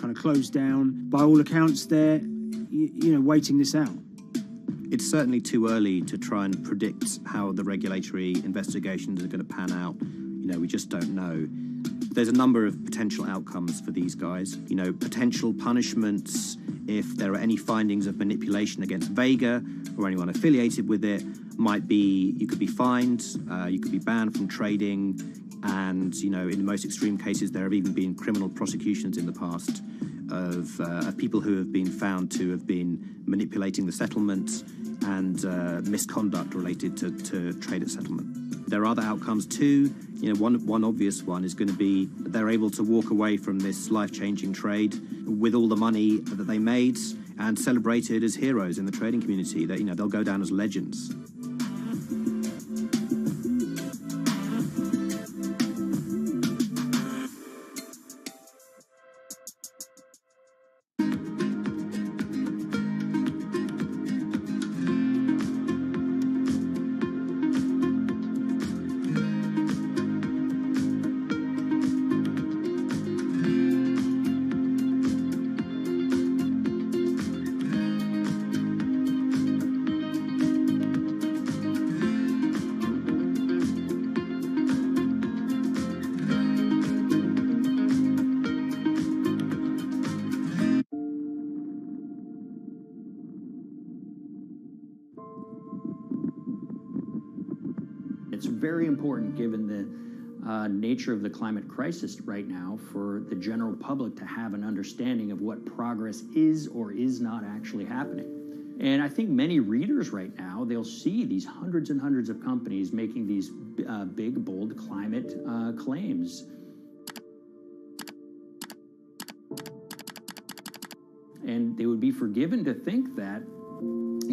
kind of closed down. By all accounts, they're, waiting this out. It's certainly too early to try and predict how the regulatory investigations are going to pan out. We just don't know. There's a number of potential outcomes for these guys. Potential punishments if there are any findings of manipulation against Vega or anyone affiliated with it might be you could be fined, you could be banned from trading, and in the most extreme cases there have even been criminal prosecutions in the past of people who have been found to have been manipulating the settlement and misconduct related to trade at settlement. There are other outcomes too. One obvious one is going to be that they're able to walk away from this life-changing trade with all the money that they made and celebrated as heroes in the trading community. That they'll go down as legends. It's very important, given the nature of the climate crisis right now, for the general public to have an understanding of what progress is or is not actually happening. And I think many readers right now, they'll see these hundreds and hundreds of companies making these big, bold climate claims. And they would be forgiven to think that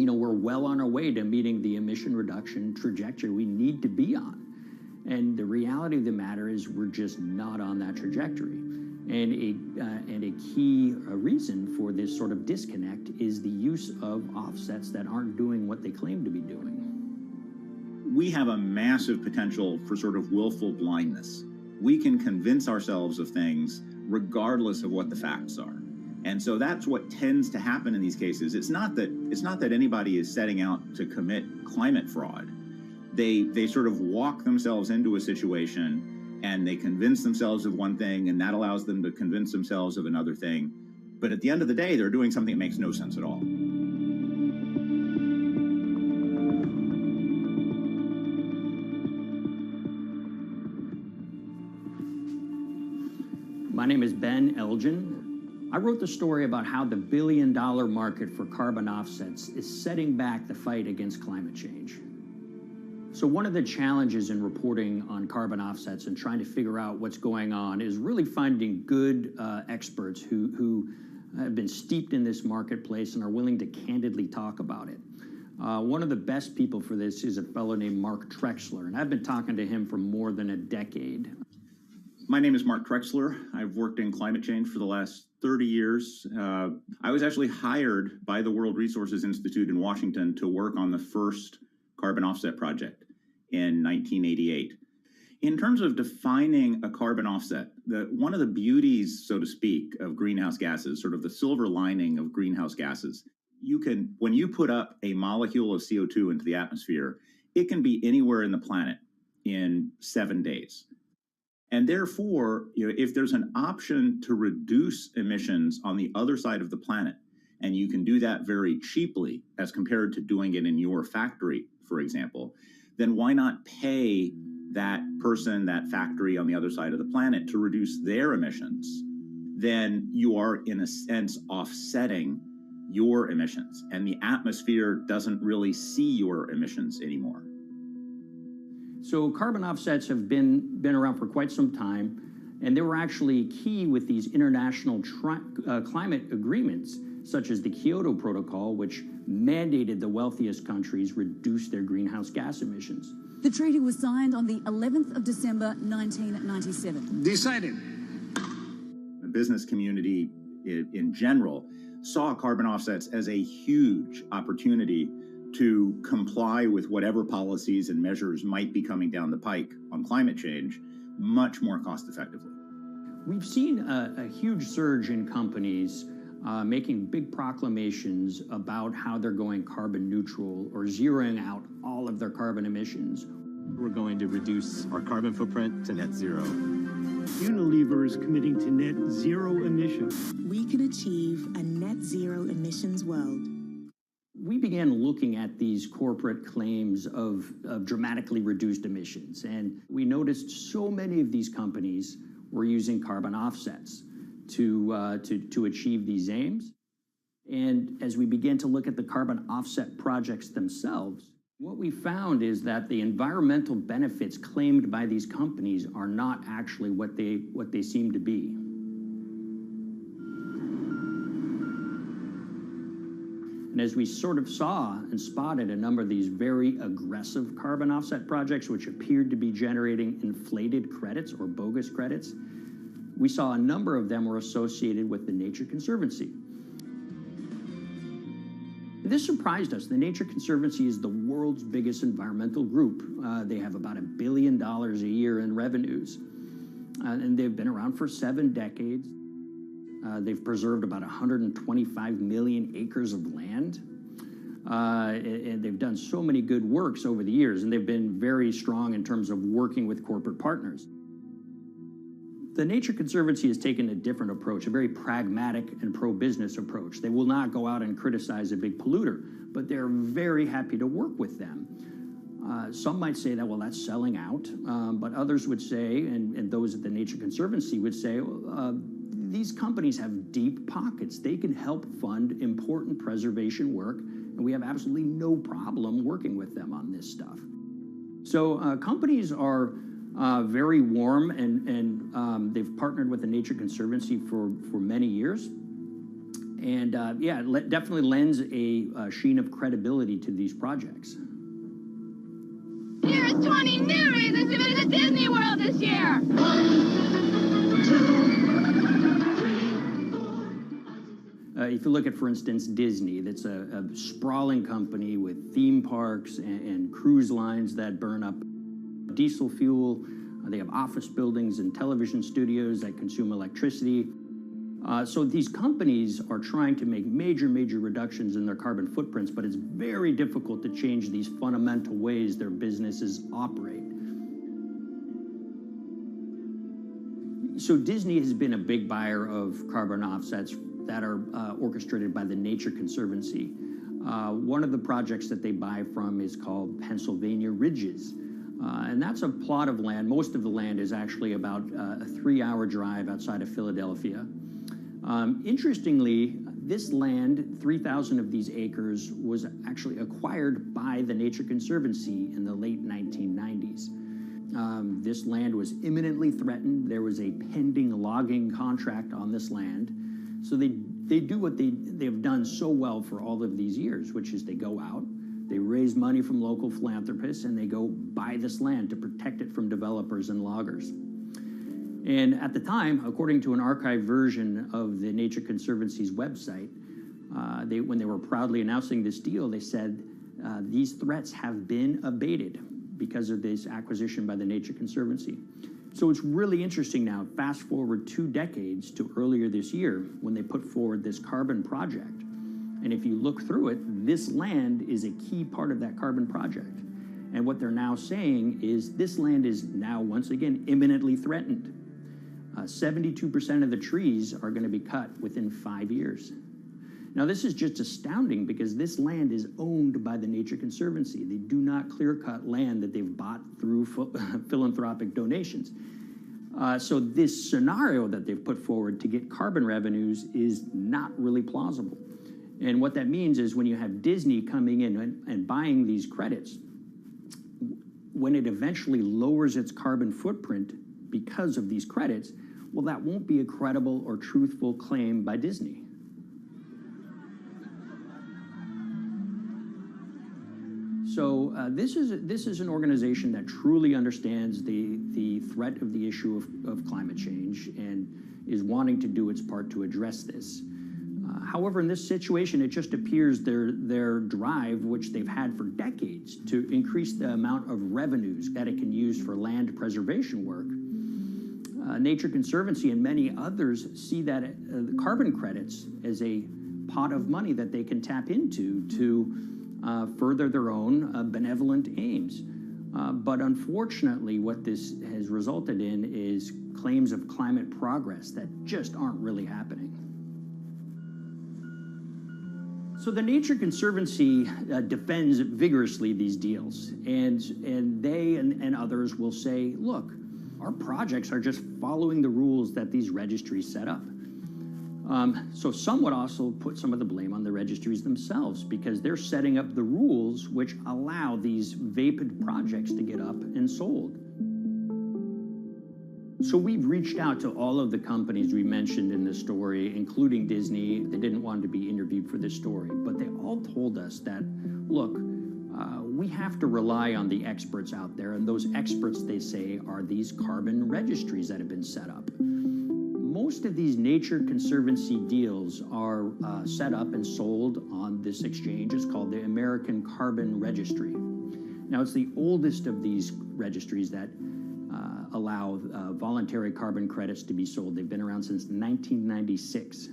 we're well on our way to meeting the emission reduction trajectory we need to be on. And the reality of the matter is we're just not on that trajectory. And a key reason for this sort of disconnect is the use of offsets that aren't doing what they claim to be doing. We have a massive potential for sort of willful blindness. We can convince ourselves of things regardless of what the facts are. And so that's what tends to happen in these cases. It's not that anybody is setting out to commit climate fraud. They sort of walk themselves into a situation and they convince themselves of one thing, and that allows them to convince themselves of another thing. But at the end of the day, they're doing something that makes no sense at all. My name is Ben Elgin. I wrote the story about how the billion-dollar market for carbon offsets is setting back the fight against climate change. So one of the challenges in reporting on carbon offsets and trying to figure out what's going on is really finding good experts who have been steeped in this marketplace and are willing to candidly talk about it. One of the best people for this is a fellow named Mark Trexler, and I've been talking to him for more than a decade. My name is Mark Trexler. I've worked in climate change for the last 30 years. I was actually hired by the World Resources Institute in Washington to work on the first carbon offset project in 1988. In terms of defining a carbon offset, one of the beauties, so to speak, of greenhouse gases, sort of the silver lining of greenhouse gases, when you put up a molecule of CO2 into the atmosphere, it can be anywhere in the planet in 7 days. And therefore, if there's an option to reduce emissions on the other side of the planet, and you can do that very cheaply as compared to doing it in your factory, for example, then why not pay that person, that factory on the other side of the planet to reduce their emissions? Then you are, in a sense, offsetting your emissions, and the atmosphere doesn't really see your emissions anymore. So carbon offsets have been around for quite some time, and they were actually key with these international climate agreements, such as the Kyoto Protocol, which mandated the wealthiest countries reduce their greenhouse gas emissions. The treaty was signed on the 11th of December, 1997. Decided. The business community in general saw carbon offsets as a huge opportunity to comply with whatever policies and measures might be coming down the pike on climate change much more cost effectively. We've seen a huge surge in companies making big proclamations about how they're going carbon neutral or zeroing out all of their carbon emissions. We're going to reduce our carbon footprint to net zero. Unilever is committing to net zero emissions. We can achieve a net zero emissions world. We began looking at these corporate claims of dramatically reduced emissions, and we noticed so many of these companies were using carbon offsets to achieve these aims. And as we began to look at the carbon offset projects themselves, what we found is that the environmental benefits claimed by these companies are not actually what they seem to be. And as we sort of saw and spotted a number of these very aggressive carbon offset projects, which appeared to be generating inflated credits or bogus credits, we saw a number of them were associated with the Nature Conservancy. This surprised us. The Nature Conservancy is the world's biggest environmental group. They have about $1 billion a year in revenues, and they've been around for 7 decades. They've preserved about 125 million acres of land, and they've done so many good works over the years, and they've been very strong in terms of working with corporate partners. The Nature Conservancy has taken a different approach, a very pragmatic and pro-business approach. They will not go out and criticize a big polluter, but they're very happy to work with them. Some might say that, well, that's selling out, but others would say, and those at the Nature Conservancy would say, these companies have deep pockets. They can help fund important preservation work, and we have absolutely no problem working with them on this stuff. So companies are very warm, and they've partnered with the Nature Conservancy for many years. And yeah, it definitely lends a sheen of credibility to these projects. Here's 20 new reasons to visit Disney World this year. 1, 2, if you look at, for instance, Disney, that's a sprawling company with theme parks and cruise lines that burn up diesel fuel. They have office buildings and television studios that consume electricity. So these companies are trying to make major reductions in their carbon footprints, but it's very difficult to change these fundamental ways their businesses operate. So Disney has been a big buyer of carbon offsets that are orchestrated by the Nature Conservancy. One of the projects that they buy from is called Pennsylvania Ridges. And that's a plot of land. Most of the land is actually about a 3-hour drive outside of Philadelphia. Interestingly, this land, 3,000 of these acres, was actually acquired by the Nature Conservancy in the late 1990s. This land was imminently threatened. There was a pending logging contract on this land. So they do what they've done so well for all of these years, which is they go out, they raise money from local philanthropists, and they go buy this land to protect it from developers and loggers. And at the time, according to an archived version of the Nature Conservancy's website, when they were proudly announcing this deal, they said, these threats have been abated because of this acquisition by the Nature Conservancy. So it's really interesting now, fast forward 2 decades to earlier this year when they put forward this carbon project. And if you look through it, this land is a key part of that carbon project. And what they're now saying is this land is now, once again, imminently threatened. 72% of the trees are going to be cut within 5 years. Now, this is just astounding because this land is owned by the Nature Conservancy. They do not clear-cut land that they've bought through philanthropic donations. So this scenario that they've put forward to get carbon revenues is not really plausible. And what that means is when you have Disney coming in and buying these credits, when it eventually lowers its carbon footprint because of these credits, well, that won't be a credible or truthful claim by Disney. So this is an organization that truly understands the threat of the issue of climate change and is wanting to do its part to address this. However, in this situation, it just appears their drive, which they've had for decades, to increase the amount of revenues that it can use for land preservation work, Nature Conservancy and many others see that the carbon credits as a pot of money that they can tap into to further their own benevolent aims. But unfortunately, what this has resulted in is claims of climate progress that just aren't really happening. So the Nature Conservancy defends vigorously these deals, and they and others will say, look, our projects are just following the rules that these registries set up. So some would also put some of the blame on the registries themselves because they're setting up the rules which allow these vapid projects to get up and sold. So we've reached out to all of the companies we mentioned in this story, including Disney. They didn't want to be interviewed for this story, but they all told us that, look, we have to rely on the experts out there, and those experts, they say, are these carbon registries that have been set up. Most of these Nature Conservancy deals are set up and sold on this exchange. It's called the American Carbon Registry. Now, it's the oldest of these registries that allow voluntary carbon credits to be sold. They've been around since 1996.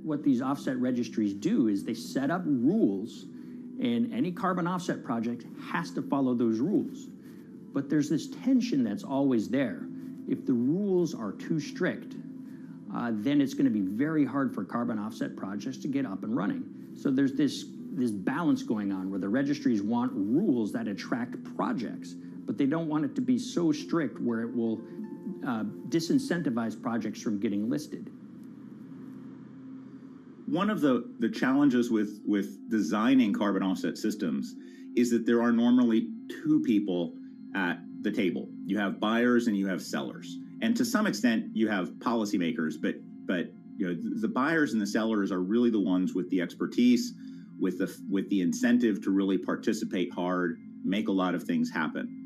What these offset registries do is they set up rules, and any carbon offset project has to follow those rules. But there's this tension that's always there. If the rules are too strict, then it's going to be very hard for carbon offset projects to get up and running. So there's this balance going on where the registries want rules that attract projects, but they don't want it to be so strict where it will disincentivize projects from getting listed. One of the challenges with designing carbon offset systems is that there are normally two people at the table. You have buyers and you have sellers. And to some extent, you have policymakers, but you know, the buyers and the sellers are really the ones with the expertise, with the incentive to really participate hard, make a lot of things happen.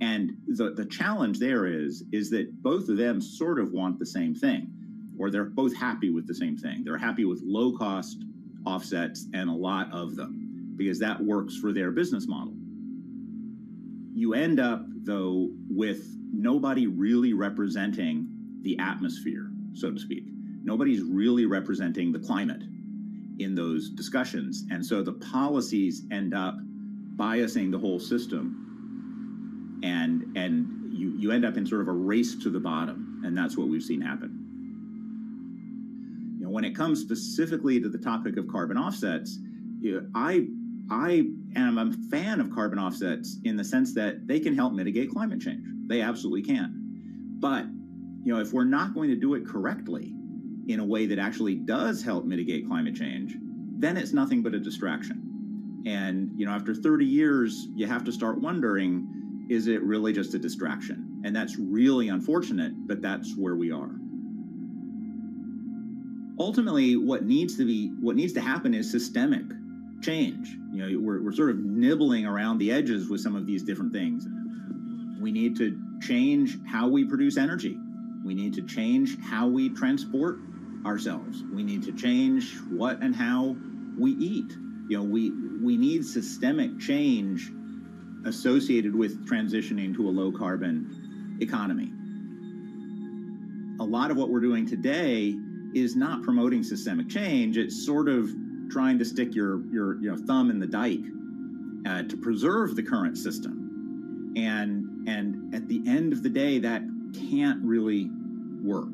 And the challenge there is that both of them sort of want the same thing, or they're both happy with the same thing. They're happy with low-cost offsets and a lot of them, because that works for their business model. You end up, though, with nobody really representing the atmosphere, so to speak. Nobody's really representing the climate in those discussions. And so the policies end up biasing the whole system. And you end up in sort of a race to the bottom. And that's what we've seen happen. You know, when it comes specifically to the topic of carbon offsets, you know, I am a fan of carbon offsets in the sense that they can help mitigate climate change. They absolutely can. But, you know, if we're not going to do it correctly in a way that actually does help mitigate climate change, then it's nothing but a distraction. And, you know, after 30 years, you have to start wondering, is it really just a distraction? And that's really unfortunate, but that's where we are. Ultimately, what needs to happen is systemic change. You know, we're sort of nibbling around the edges with some of these different things. We need to change how we produce energy. We need to change how we transport ourselves. We need to change what and how we eat. You know, we need systemic change associated with transitioning to a low carbon economy. A lot of what we're doing today is not promoting systemic change. It's sort of trying to stick your thumb in the dike to preserve the current system. And at the end of the day, that can't really work.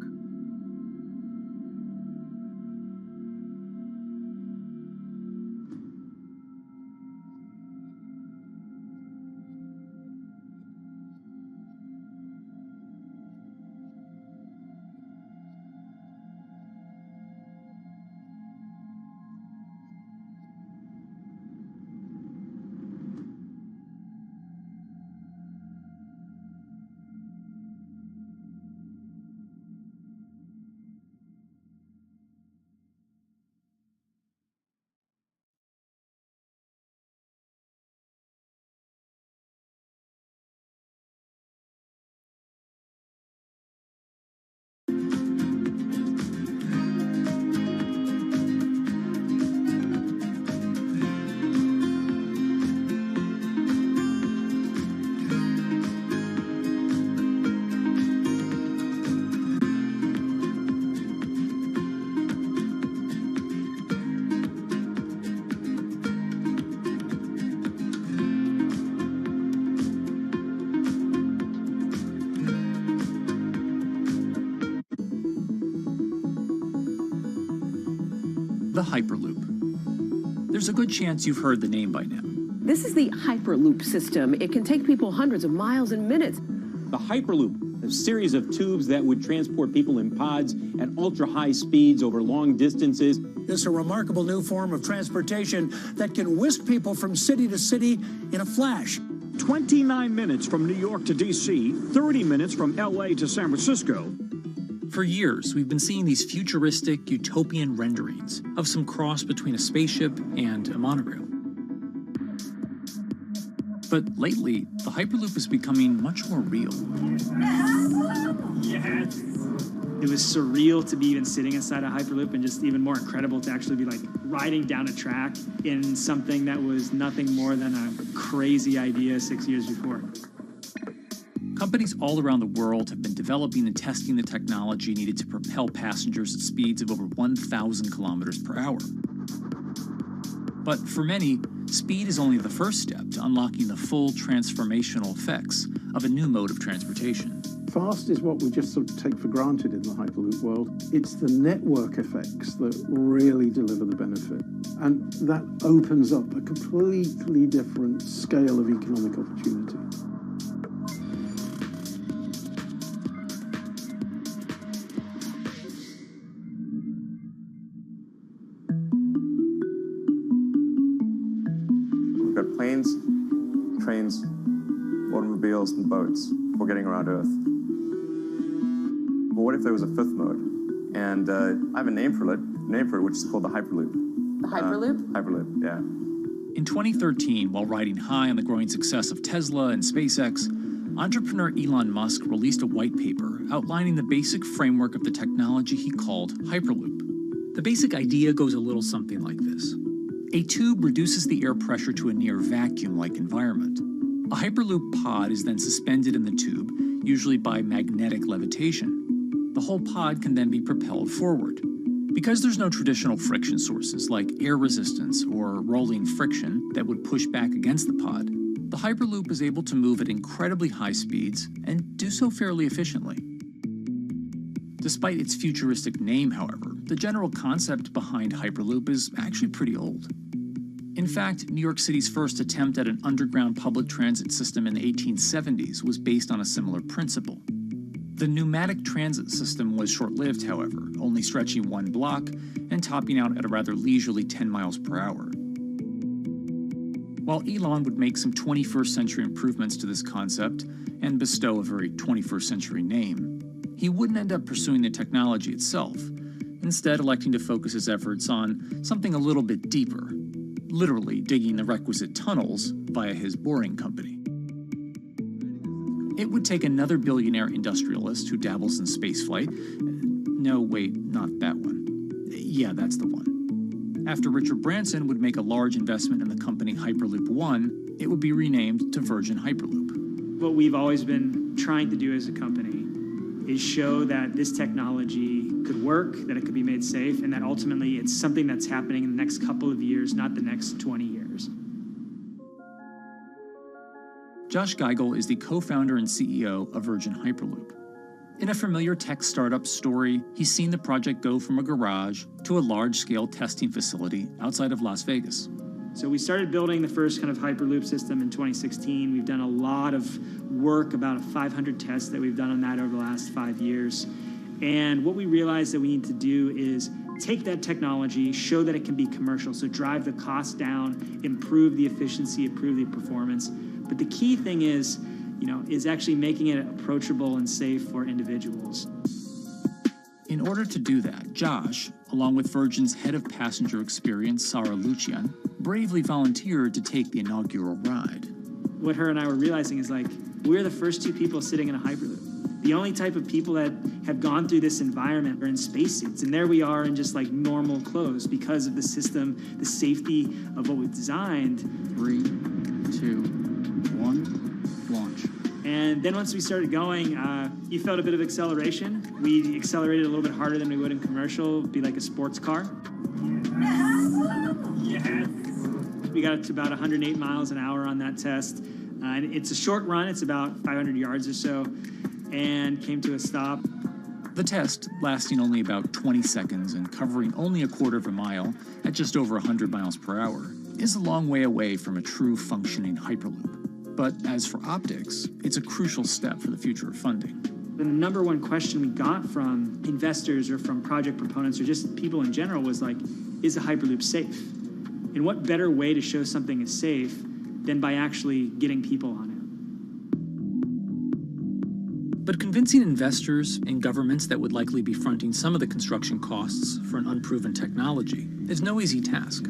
the Hyperloop. There's a good chance you've heard the name by now. This is the Hyperloop system. It can take people hundreds of miles in minutes. The Hyperloop, a series of tubes that would transport people in pods at ultra-high speeds over long distances. It's a remarkable new form of transportation that can whisk people from city to city in a flash. 29 minutes from New York to D.C., 30 minutes from L.A. to San Francisco. For years, we've been seeing these futuristic, utopian renderings of some cross between a spaceship and a monorail. But lately, the Hyperloop is becoming much more real. Yes. It was surreal to be even sitting inside a Hyperloop, and just even more incredible to actually be like riding down a track in something that was nothing more than a crazy idea 6 years before. Companies all around the world have been developing and testing the technology needed to propel passengers at speeds of over 1,000 kilometers per hour. But for many, speed is only the first step to unlocking the full transformational effects of a new mode of transportation. Fast is what we just sort of take for granted in the Hyperloop world. It's the network effects that really deliver the benefit. And that opens up a completely different scale of economic opportunity. We've got planes, trains, automobiles, and boats for getting around Earth. But what if there was a fifth mode? And I have a name for it, which is called the Hyperloop. The Hyperloop? Hyperloop, yeah. In 2013, while riding high on the growing success of Tesla and SpaceX, entrepreneur Elon Musk released a white paper outlining the basic framework of the technology he called Hyperloop. The basic idea goes a little something like this. A tube reduces the air pressure to a near vacuum-like environment. A Hyperloop pod is then suspended in the tube, usually by magnetic levitation. The whole pod can then be propelled forward. Because there's no traditional friction sources like air resistance or rolling friction that would push back against the pod, the Hyperloop is able to move at incredibly high speeds and do so fairly efficiently. Despite its futuristic name, however, the general concept behind Hyperloop is actually pretty old. In fact, New York City's first attempt at an underground public transit system in the 1870s was based on a similar principle. The pneumatic transit system was short-lived, however, only stretching one block and topping out at a rather leisurely 10 miles per hour. While Elon would make some 21st century improvements to this concept and bestow a very 21st century name, he wouldn't end up pursuing the technology itself, instead electing to focus his efforts on something a little bit deeper, literally digging the requisite tunnels via his boring company. It would take another billionaire industrialist who dabbles in spaceflight. No, wait, not that one. Yeah, that's the one. After Richard Branson would make a large investment in the company Hyperloop One, it would be renamed to Virgin Hyperloop. What we've always been trying to do as a company is show that this technology could work, that it could be made safe, and that ultimately it's something that's happening in the next couple of years, not the next 20 years. Josh Geigel is the co-founder and CEO of Virgin Hyperloop. In a familiar tech startup story, he's seen the project go from a garage to a large-scale testing facility outside of Las Vegas. So we started building the first kind of Hyperloop system in 2016. We've done a lot of work, about 500 tests that we've done on that over the last 5 years. And what we realized that we need to do is take that technology, show that it can be commercial, so drive the cost down, improve the efficiency, improve the performance. But the key thing is, is actually making it approachable and safe for individuals. In order to do that, Josh, along with Virgin's head of passenger experience, Sarah Lucian, bravely volunteered to take the inaugural ride. What her and I were realizing is we're the first two people sitting in a Hyperloop. The only type of people that have gone through this environment are in spacesuits, and there we are in just normal clothes because of the system, the safety of what we've designed. 3, 2, 1, launch. And then once we started going, you felt a bit of acceleration. We accelerated a little bit harder than we would in commercial. It'd be like a sports car. Yes. We got up to about 108 miles an hour on that test. And it's a short run. It's about 500 yards or so. And came to a stop. The test, lasting only about 20 seconds and covering only a quarter of a mile at just over 100 miles per hour, is a long way away from a true functioning Hyperloop. But as for optics, it's a crucial step for the future of funding. The number one question we got from investors or from project proponents or just people in general was like, is a Hyperloop safe? And what better way to show something is safe than by actually getting people on it? But convincing investors and governments that would likely be fronting some of the construction costs for an unproven technology is no easy task.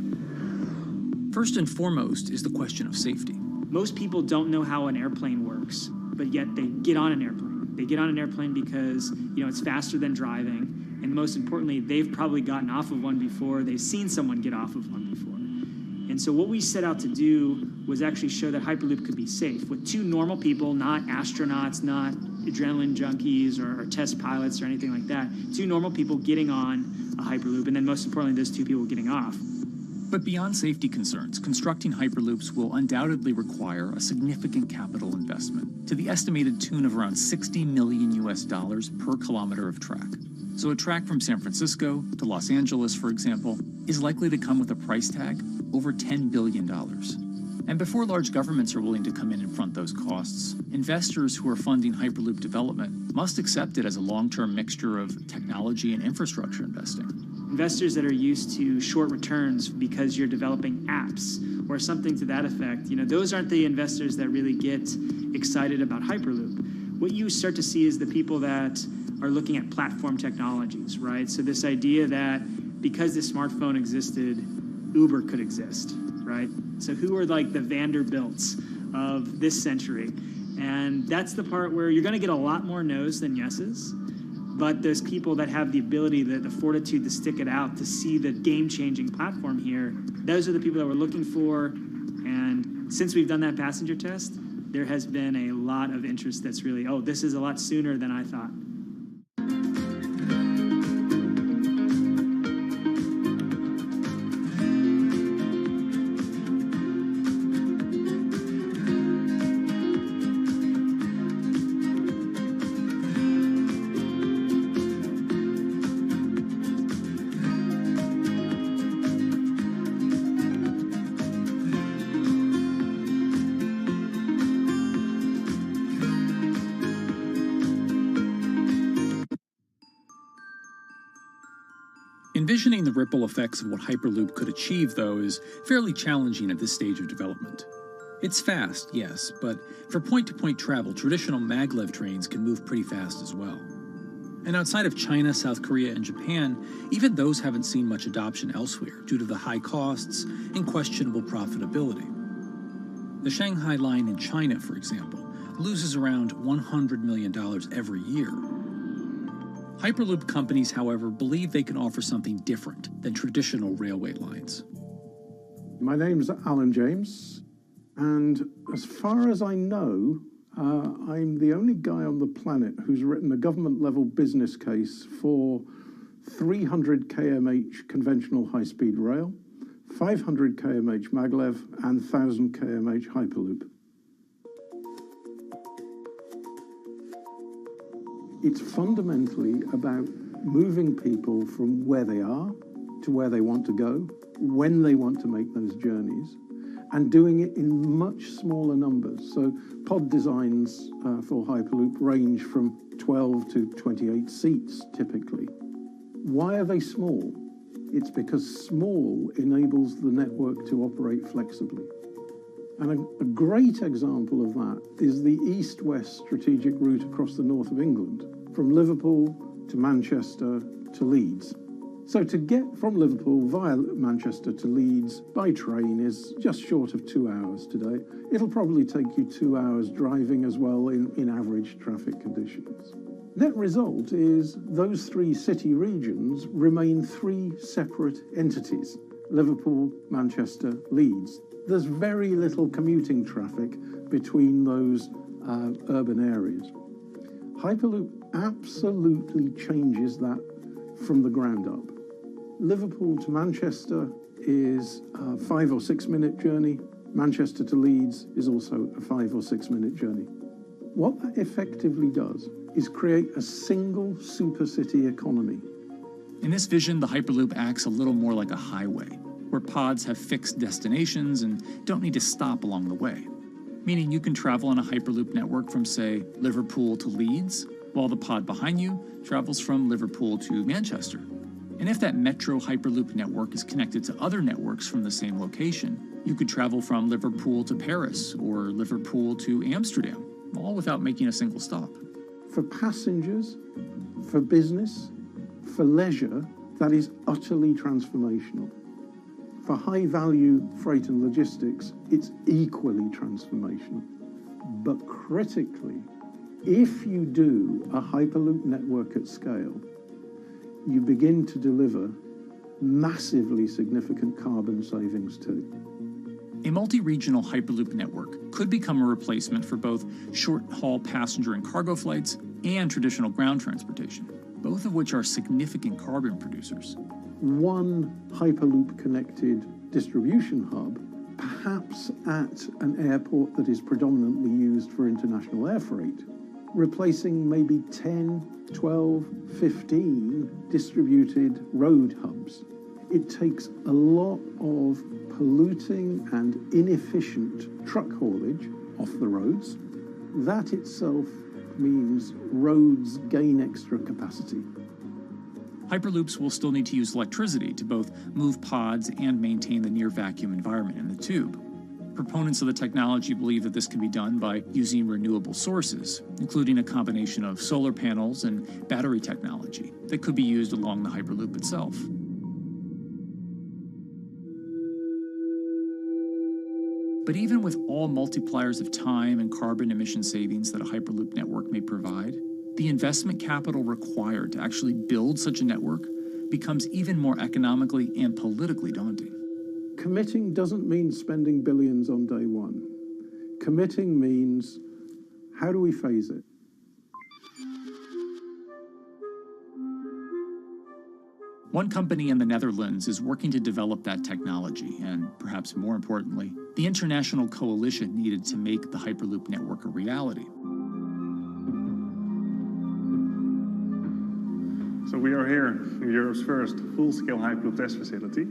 First and foremost is the question of safety. Most people don't know how an airplane works, but yet they get on an airplane. They get on an airplane because, it's faster than driving, and most importantly, they've probably gotten off of one before, they've seen someone get off of one before. And so what we set out to do was actually show that Hyperloop could be safe with two normal people, not astronauts, not adrenaline junkies or test pilots or anything like that. Two normal people getting on a Hyperloop, and then most importantly, those two people getting off. But beyond safety concerns, constructing Hyperloops will undoubtedly require a significant capital investment to the estimated tune of around $60 million per kilometer of track. So a track from San Francisco to Los Angeles, for example, is likely to come with a price tag over $10 billion. And before large governments are willing to come in and front those costs, investors who are funding Hyperloop development must accept it as a long-term mixture of technology and infrastructure investing. Investors that are used to short returns because you're developing apps or something to that effect, those aren't the investors that really get excited about Hyperloop. What you start to see is the people that are looking at platform technologies, right? So this idea that because the smartphone existed, Uber could exist, right? So who are like the Vanderbilts of this century? And that's the part where you're going to get a lot more no's than yeses. But there's people that have the ability, the fortitude to stick it out, to see the game-changing platform here. Those are the people that we're looking for. And since we've done that passenger test, there has been a lot of interest that's really, this is a lot sooner than I thought. Envisioning the ripple effects of what Hyperloop could achieve, though, is fairly challenging at this stage of development. It's fast, yes, but for point-to-point travel, traditional maglev trains can move pretty fast as well. And outside of China, South Korea, and Japan, even those haven't seen much adoption elsewhere due to the high costs and questionable profitability. The Shanghai line in China, for example, loses around $100 million every year. Hyperloop companies, however, believe they can offer something different than traditional railway lines. My name's Alan James, and as far as I know, I'm the only guy on the planet who's written a government-level business case for 300 kmh conventional high-speed rail, 500 kmh maglev, and 1,000 kmh Hyperloop. It's fundamentally about moving people from where they are to where they want to go, when they want to make those journeys, and doing it in much smaller numbers. So pod designs for Hyperloop range from 12 to 28 seats, typically. Why are they small? It's because small enables the network to operate flexibly. And a great example of that is the east-west strategic route across the north of England, from Liverpool to Manchester to Leeds. So to get from Liverpool via Manchester to Leeds by train is just short of 2 hours today. It'll probably take you 2 hours driving as well in average traffic conditions. Net result is those three city regions remain three separate entities: Liverpool, Manchester, Leeds. There's very little commuting traffic between those urban areas. Hyperloop absolutely changes that from the ground up. Liverpool to Manchester is a 5 or 6 minute journey. Manchester to Leeds is also a 5 or 6 minute journey. What that effectively does is create a single supercity economy. In this vision, the Hyperloop acts a little more like a highway, where pods have fixed destinations and don't need to stop along the way. Meaning you can travel on a Hyperloop network from, say, Liverpool to Leeds, while the pod behind you travels from Liverpool to Manchester. And if that metro Hyperloop network is connected to other networks from the same location, you could travel from Liverpool to Paris or Liverpool to Amsterdam, all without making a single stop. For passengers, for business, for leisure, that is utterly transformational. For high-value freight and logistics, it's equally transformational. But critically, if you do a Hyperloop network at scale, you begin to deliver massively significant carbon savings too. A multi-regional Hyperloop network could become a replacement for both short-haul passenger and cargo flights and traditional ground transportation, both of which are significant carbon producers. One Hyperloop-connected distribution hub, perhaps at an airport that is predominantly used for international air freight, replacing maybe 10, 12, 15 distributed road hubs. It takes a lot of polluting and inefficient truck haulage off the roads. That itself means roads gain extra capacity. Hyperloops will still need to use electricity to both move pods and maintain the near-vacuum environment in the tube. Proponents of the technology believe that this can be done by using renewable sources, including a combination of solar panels and battery technology that could be used along the Hyperloop itself. But even with all multipliers of time and carbon emission savings that a Hyperloop network may provide, the investment capital required to actually build such a network becomes even more economically and politically daunting. Committing doesn't mean spending billions on day one. Committing means, how do we phase it? One company in the Netherlands is working to develop that technology, and perhaps more importantly, the international coalition needed to make the Hyperloop network a reality. So we are here in Europe's first full-scale Hyperloop test facility,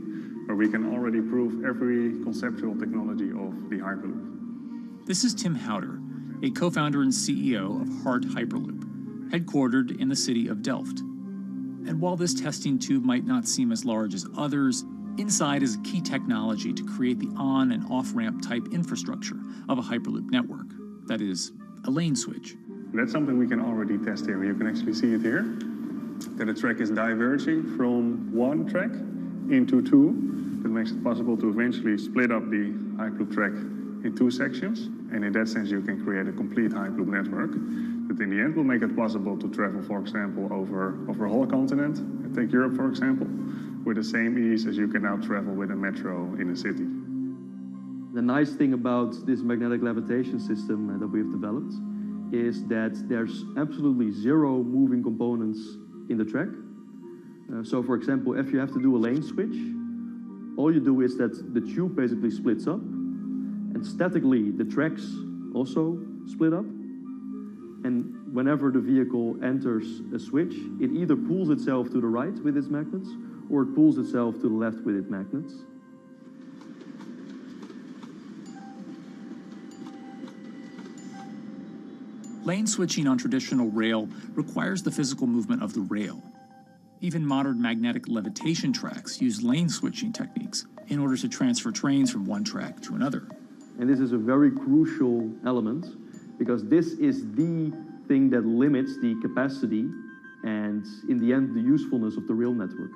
where we can already prove every conceptual technology of the Hyperloop. This is Tim Houter, a co-founder and CEO of Hard Hyperloop, headquartered in the city of Delft. And while this testing tube might not seem as large as others, inside is a key technology to create the on- and off-ramp type infrastructure of a Hyperloop network. That is, a lane switch. That's something we can already test here. You can actually see it here, that the track is diverging from one track into two. That makes it possible to eventually split up the Hyperloop track in two sections. And in that sense, you can create a complete Hyperloop network that in the end will make it possible to travel, for example, over a whole continent. Take Europe, for example, with the same ease as you can now travel with a metro in a city. The nice thing about this magnetic levitation system that we've developed is that there's absolutely zero moving components in the track. So for example, if you have to do a lane switch, all you do is that the tube basically splits up, and statically the tracks also split up. And whenever the vehicle enters a switch, it either pulls itself to the right with its magnets, or it pulls itself to the left with its magnets. Lane switching on traditional rail requires the physical movement of the rail. Even modern magnetic levitation tracks use lane switching techniques in order to transfer trains from one track to another. And this is a very crucial element, because this is the thing that limits the capacity and, in the end, the usefulness of the rail network.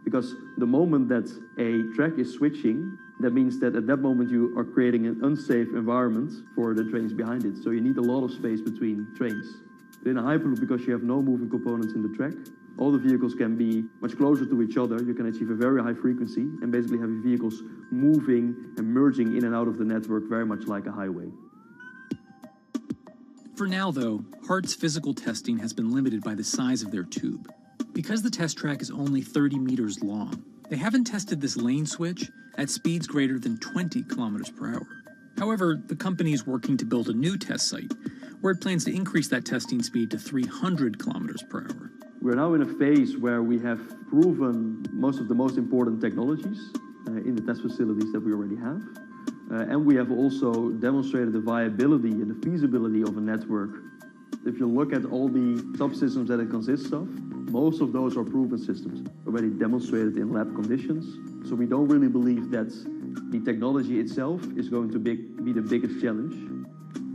Because the moment that a track is switching, that means that at that moment you are creating an unsafe environment for the trains behind it. So you need a lot of space between trains. In a Hyperloop, because you have no moving components in the track, all the vehicles can be much closer to each other. You can achieve a very high frequency and basically have your vehicles moving and merging in and out of the network very much like a highway. For now, though, Hart's physical testing has been limited by the size of their tube. Because the test track is only 30 meters long, they haven't tested this lane switch at speeds greater than 20 kilometers per hour. However, the company is working to build a new test site where it plans to increase that testing speed to 300 kilometers per hour. We're now in a phase where we have proven most of the most important technologies in the test facilities that we already have. And we have also demonstrated the viability and the feasibility of a network. If you look at all the subsystems that it consists of, most of those are proven systems, already demonstrated in lab conditions. So we don't really believe that the technology itself is going to be the biggest challenge.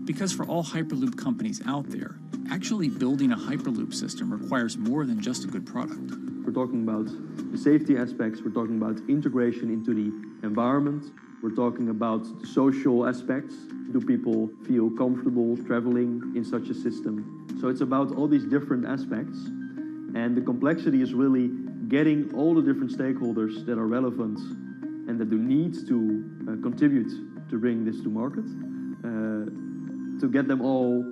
Because for all Hyperloop companies out there, actually building a Hyperloop system requires more than just a good product. We're talking about the safety aspects, we're talking about integration into the environment, we're talking about the social aspects. Do people feel comfortable traveling in such a system? So it's about all these different aspects, and the complexity is really getting all the different stakeholders that are relevant and that do need to contribute to bring this to market, to get them all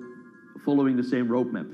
following the same roadmap.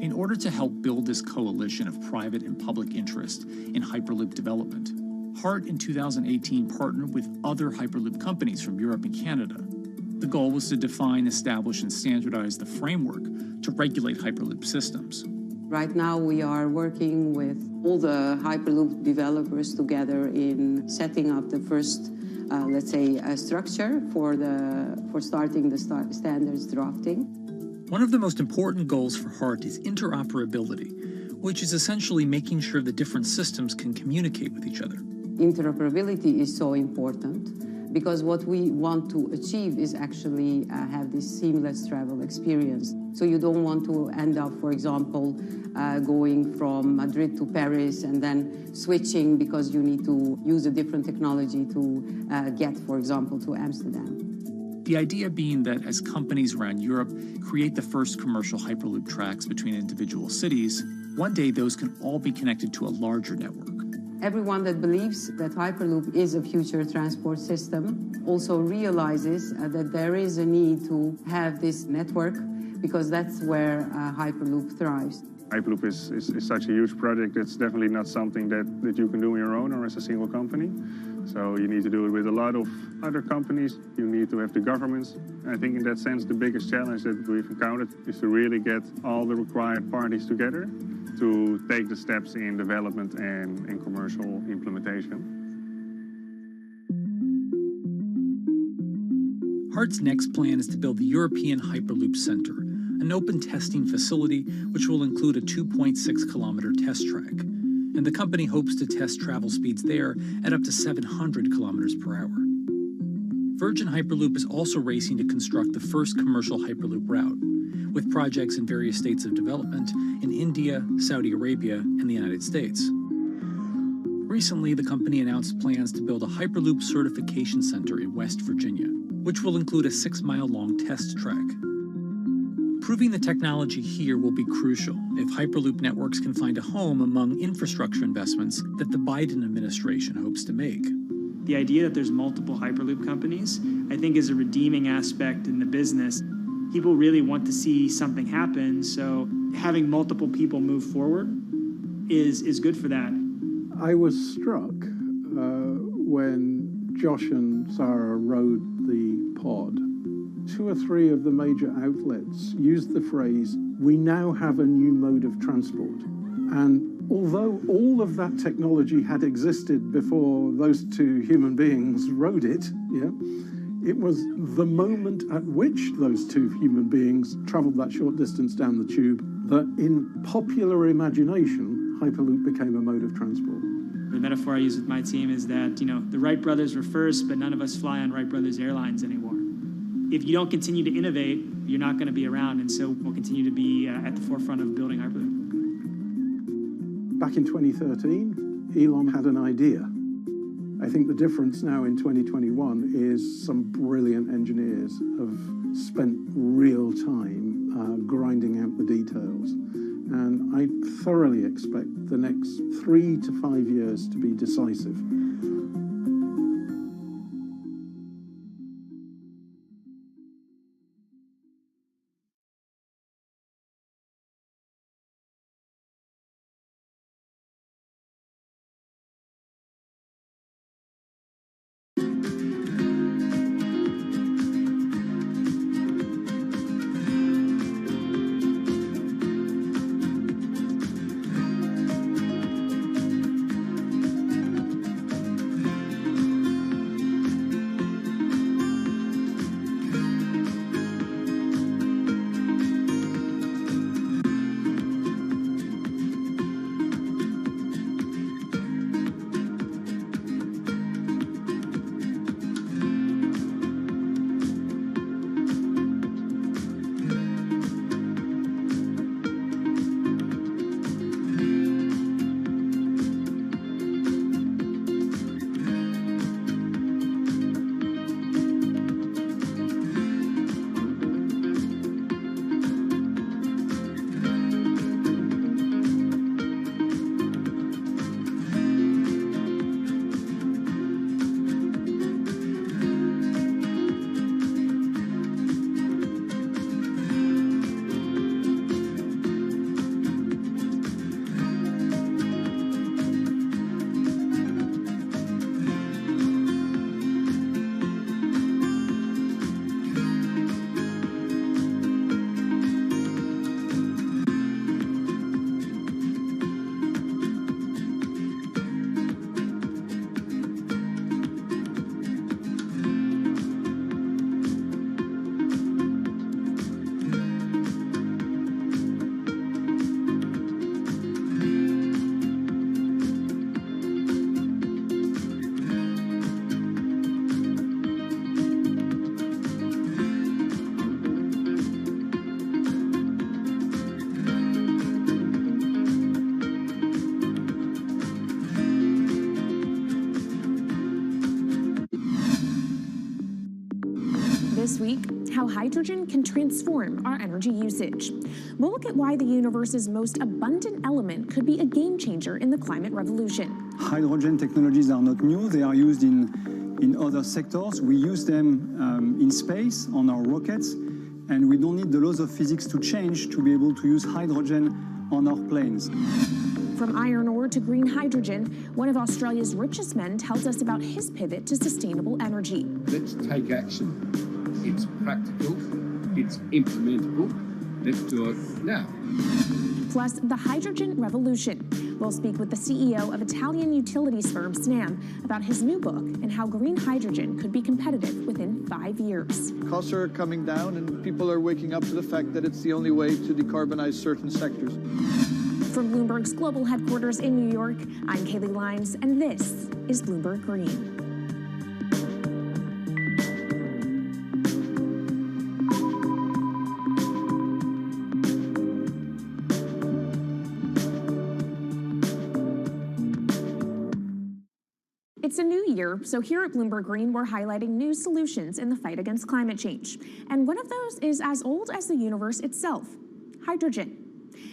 In order to help build this coalition of private and public interest in Hyperloop development, HART in 2018 partnered with other Hyperloop companies from Europe and Canada. The goal was to define, establish, and standardize the framework to regulate Hyperloop systems. Right now we are working with all the Hyperloop developers together in setting up the first, let's say, structure for starting the standards drafting. One of the most important goals for HART is interoperability, which is essentially making sure the different systems can communicate with each other. Interoperability is so important because what we want to achieve is actually have this seamless travel experience. So you don't want to end up, for example, going from Madrid to Paris and then switching because you need to use a different technology to get, for example, to Amsterdam. The idea being that as companies around Europe create the first commercial Hyperloop tracks between individual cities, one day those can all be connected to a larger network. Everyone that believes that Hyperloop is a future transport system also realizes that there is a need to have this network because that's where Hyperloop thrives. Hyperloop is such a huge project. It's definitely not something that you can do on your own or as a single company. So you need to do it with a lot of other companies. You need to have the governments. I think in that sense, the biggest challenge that we've encountered is to really get all the required parties together to take the steps in development and in commercial implementation. HART's next plan is to build the European Hyperloop Center, an open testing facility which will include a 2.6-kilometer test track. And the company hopes to test travel speeds there at up to 700 kilometers per hour. Virgin Hyperloop is also racing to construct the first commercial Hyperloop route, with projects in various states of development in India, Saudi Arabia, and the United States. Recently, the company announced plans to build a Hyperloop certification center in West Virginia, which will include a 6-mile-long test track. Proving the technology here will be crucial if Hyperloop networks can find a home among infrastructure investments that the Biden administration hopes to make. The idea that there's multiple Hyperloop companies, I think, is a redeeming aspect in the business. People really want to see something happen, so having multiple people move forward is good for that. I was struck when Josh and Sarah rode the pod. 2 or 3 of the major outlets used the phrase, "We now have a new mode of transport." And although all of that technology had existed before those 2 human beings rode it, it was the moment at which those 2 human beings traveled that short distance down the tube that in popular imagination, Hyperloop became a mode of transport. The metaphor I use with my team is that, the Wright brothers were first, but none of us fly on Wright Brothers Airlines anymore. If you don't continue to innovate, you're not going to be around, and so we'll continue to be at the forefront of building Hyperloop. Back in 2013, Elon had an idea. I think the difference now in 2021 is some brilliant engineers have spent real time grinding out the details. And I thoroughly expect the next 3 to 5 years to be decisive. This week, how hydrogen can transform our energy usage. We'll look at why the universe's most abundant element could be a game changer in the climate revolution. Hydrogen technologies are not new. They are used in other sectors. We use them in space, on our rockets, and we don't need the laws of physics to change to be able to use hydrogen on our planes. From iron ore to green hydrogen, one of Australia's richest men tells us about his pivot to sustainable energy. Let's take action. It's practical, it's implementable. Let's do it now. Plus, the hydrogen revolution. We'll speak with the CEO of Italian utilities firm Snam about his new book and how green hydrogen could be competitive within 5 years. Costs are coming down and people are waking up to the fact that it's the only way to decarbonize certain sectors. From Bloomberg's global headquarters in New York, I'm Kaylee Lines, and this is Bloomberg Green. It's a new year, so here at Bloomberg Green, we're highlighting new solutions in the fight against climate change. And one of those is as old as the universe itself, hydrogen.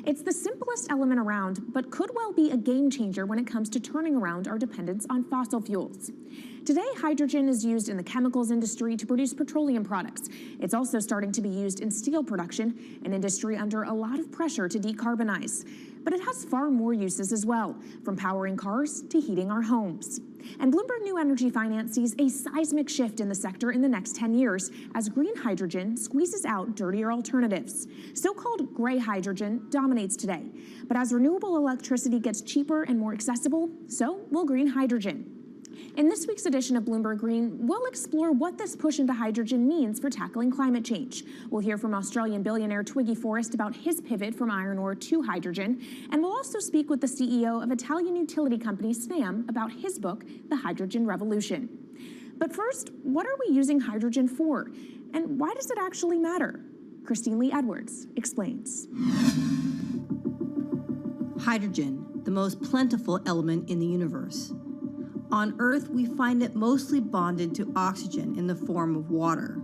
It's the simplest element around, but could well be a game changer when it comes to turning around our dependence on fossil fuels. Today, hydrogen is used in the chemicals industry to produce petroleum products. It's also starting to be used in steel production, an industry under a lot of pressure to decarbonize. But it has far more uses as well, from powering cars to heating our homes. And Bloomberg New Energy Finance sees a seismic shift in the sector in the next 10 years as green hydrogen squeezes out dirtier alternatives. So-called gray hydrogen dominates today. But as renewable electricity gets cheaper and more accessible, so will green hydrogen. In this week's edition of Bloomberg Green, we'll explore what this push into hydrogen means for tackling climate change. We'll hear from Australian billionaire Twiggy Forrest about his pivot from iron ore to hydrogen, and we'll also speak with the CEO of Italian utility company Snam about his book, The Hydrogen Revolution. But first, what are we using hydrogen for, and why does it actually matter? Christine Lee Edwards explains. Hydrogen, the most plentiful element in the universe. On Earth, we find it mostly bonded to oxygen in the form of water,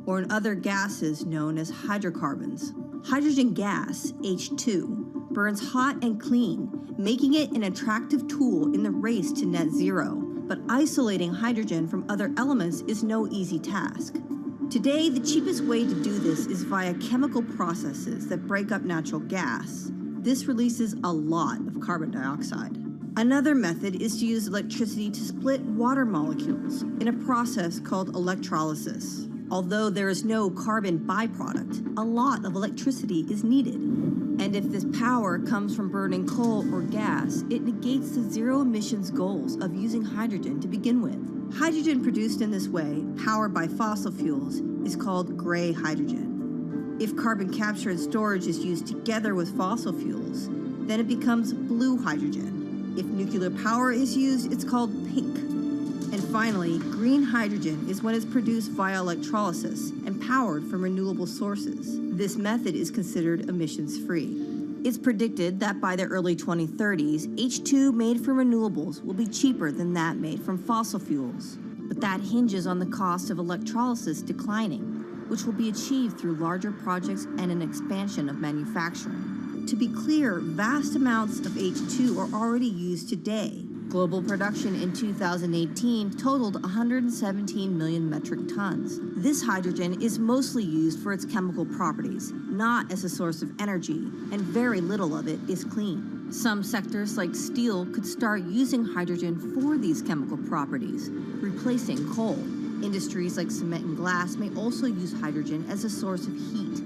or in other gases known as hydrocarbons. Hydrogen gas, H2, burns hot and clean, making it an attractive tool in the race to net zero. But isolating hydrogen from other elements is no easy task. Today, the cheapest way to do this is via chemical processes that break up natural gas. This releases a lot of carbon dioxide. Another method is to use electricity to split water molecules in a process called electrolysis. Although there is no carbon byproduct, a lot of electricity is needed. And if this power comes from burning coal or gas, it negates the zero emissions goals of using hydrogen to begin with. Hydrogen produced in this way, powered by fossil fuels, is called gray hydrogen. If carbon capture and storage is used together with fossil fuels, then it becomes blue hydrogen. If nuclear power is used, it's called pink. And finally, green hydrogen is when it's produced via electrolysis and powered from renewable sources. This method is considered emissions-free. It's predicted that by the early 2030s, H2 made from renewables will be cheaper than that made from fossil fuels. But that hinges on the cost of electrolysis declining, which will be achieved through larger projects and an expansion of manufacturing. To be clear, vast amounts of H2 are already used today. Global production in 2018 totaled 117 million metric tons. This hydrogen is mostly used for its chemical properties, not as a source of energy, and very little of it is clean. Some sectors like steel could start using hydrogen for these chemical properties, replacing coal. Industries like cement and glass may also use hydrogen as a source of heat.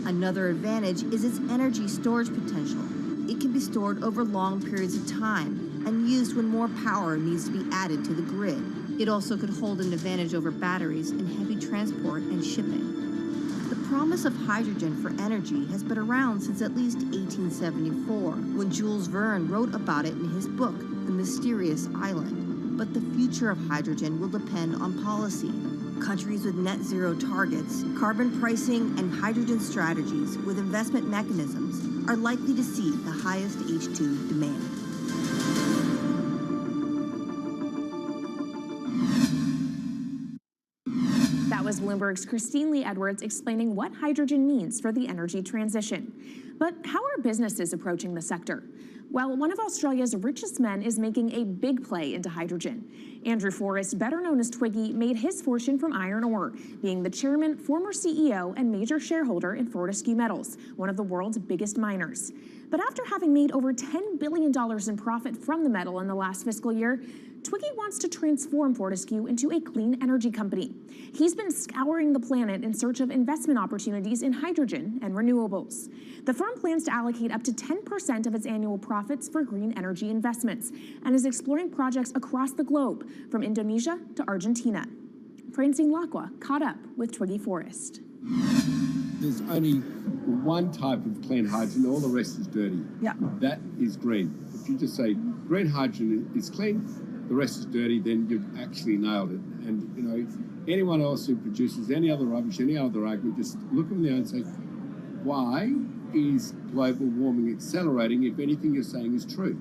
Another advantage is its energy storage potential. It can be stored over long periods of time and used when more power needs to be added to the grid. It also could hold an advantage over batteries in heavy transport and shipping. The promise of hydrogen for energy has been around since at least 1874, when Jules Verne wrote about it in his book, The Mysterious Island. But the future of hydrogen will depend on policy. Countries with net zero targets, carbon pricing, and hydrogen strategies with investment mechanisms are likely to see the highest H2 demand. That was Bloomberg's Christine Lee Edwards explaining what hydrogen means for the energy transition. But how are businesses approaching the sector? Well, one of Australia's richest men is making a big play into hydrogen. Andrew Forrest, better known as Twiggy, made his fortune from iron ore, being the chairman, former CEO, and major shareholder in Fortescue Metals, one of the world's biggest miners. But after having made over $10 billion in profit from the metal in the last fiscal year, Twiggy wants to transform Fortescue into a clean energy company. He's been scouring the planet in search of investment opportunities in hydrogen and renewables. The firm plans to allocate up to 10% of its annual profits for green energy investments and is exploring projects across the globe, from Indonesia to Argentina. Francine Lacqua caught up with Twiggy Forrest. There's only one type of clean hydrogen, all the rest is dirty. Yeah. That is green. If you just say green hydrogen is clean, the rest is dirty, then you've actually nailed it. And, you know, anyone else who produces any other rubbish, any other argument, just look them there and say, why is global warming accelerating if anything you're saying is true?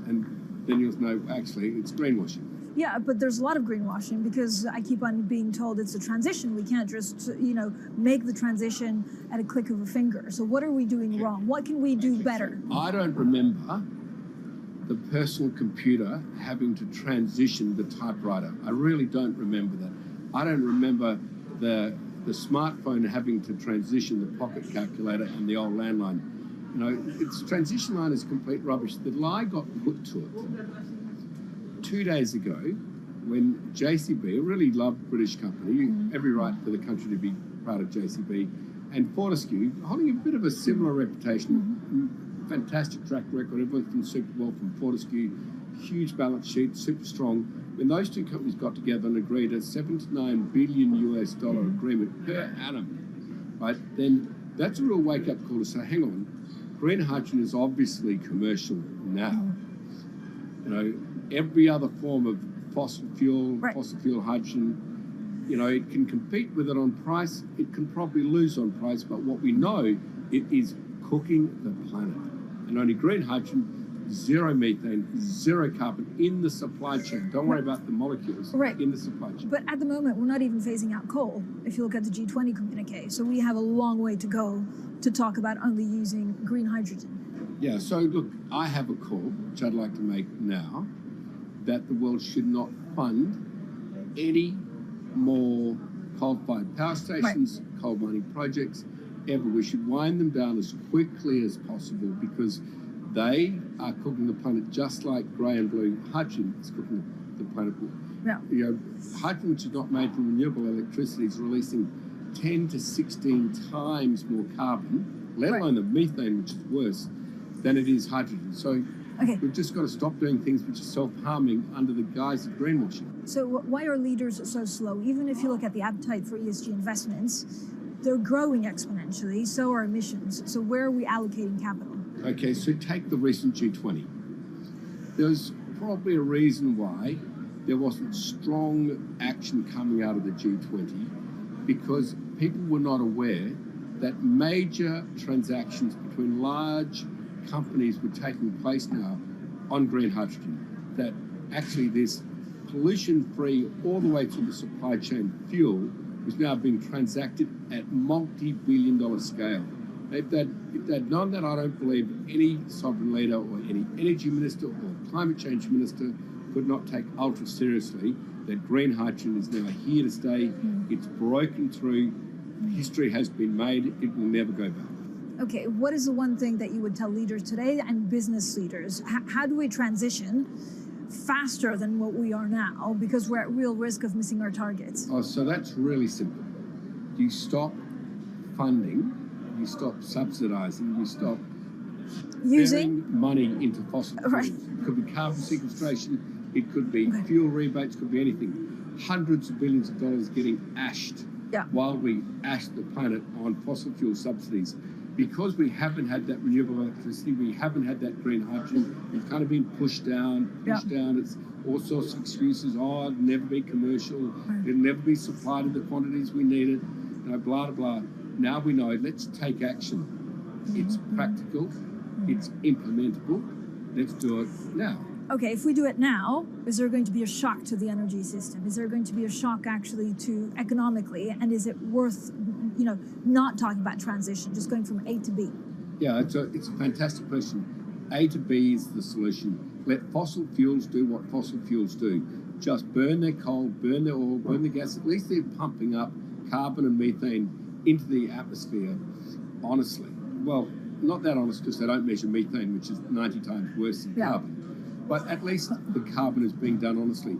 And then you'll know, actually, it's greenwashing. Yeah, but there's a lot of greenwashing because I keep on being told it's a transition. We can't just, make the transition at a click of a finger. So what are we doing wrong? What can we do better? I don't remember the personal computer having to transition the typewriter. I really don't remember that. I don't remember the smartphone having to transition the pocket calculator and the old landline. You know, its transition line is complete rubbish. The lie got put to it 2 days ago when JCB, a really loved British company, every right for the country to be part of JCB, and Fortescue, holding a bit of a similar reputation, fantastic track record, everyone's done super well from Fortescue, huge balance sheet, super strong. When those two companies got together and agreed a $79 billion US agreement per annum, right, then that's a real wake-up call to say, hang on, green hydrogen is obviously commercial now. You know, every other form of fossil fuel hydrogen, you know, it can compete with it on price, it can probably lose on price, but what we know, it is cooking the planet. And only green hydrogen zero methane, zero carbon in the supply chain. Don't worry about the molecules in the supply chain. But at the moment, we're not even phasing out coal, if you look at the G20 communique. So we have a long way to go to talk about only using green hydrogen. Yeah, so look, I have a call, which I'd like to make now, that the world should not fund any more coal-fired power stations, coal mining projects, ever. We should wind them down as quickly as possible because they are cooking the planet just like grey and blue hydrogen is cooking the planet. Yeah. You know, hydrogen, which is not made from renewable electricity, is releasing 10 to 16 times more carbon, let alone the methane, which is worse, than it is hydrogen. So we've just got to stop doing things which are self-harming under the guise of greenwashing. So why are leaders so slow? Even if you look at the appetite for ESG investments, they're growing exponentially, so are emissions. So where are we allocating capital? Okay, so take the recent G20. There's probably a reason why there wasn't strong action coming out of the G20 because people were not aware that major transactions between large companies were taking place now on green hydrogen, that actually this pollution-free all the way through the supply chain fuel was now being transacted at multi-billion-dollar scale. If they'd known that, I don't believe any sovereign leader or any energy minister or climate change minister could not take ultra seriously that green hydrogen is now here to stay. It's broken through. History has been made. It will never go back. Okay, what is the one thing that you would tell leaders today and business leaders? How do we transition faster than what we are now because we're at real risk of missing our targets? Oh, so that's really simple. You stop funding, you stop subsidizing, you stop using money into fossil fuels. It could be carbon sequestration, it could be fuel rebates, could be anything. Hundreds of billions of dollars getting ashed while we ash the planet on fossil fuel subsidies. Because we haven't had that renewable electricity, we haven't had that green hydrogen, it's kind of been pushed down. It's all sorts of excuses. Oh, it'll never be commercial, it'll never be supplied in the quantities we need it, you know, blah, blah, blah. Now we know, let's take action. It's practical, it's implementable, let's do it now. Okay, if we do it now, is there going to be a shock to the energy system? Is there going to be a shock actually to economically? And is it worth, you know, not talking about transition, just going from A to B? Yeah, it's a fantastic question. A to B is the solution. Let fossil fuels do what fossil fuels do. Just burn their coal, burn their oil, burn the gas. At least they're pumping up carbon and methane into the atmosphere, honestly. Well, not that honest because they don't measure methane, which is 90 times worse than carbon. But at least the carbon is being done honestly.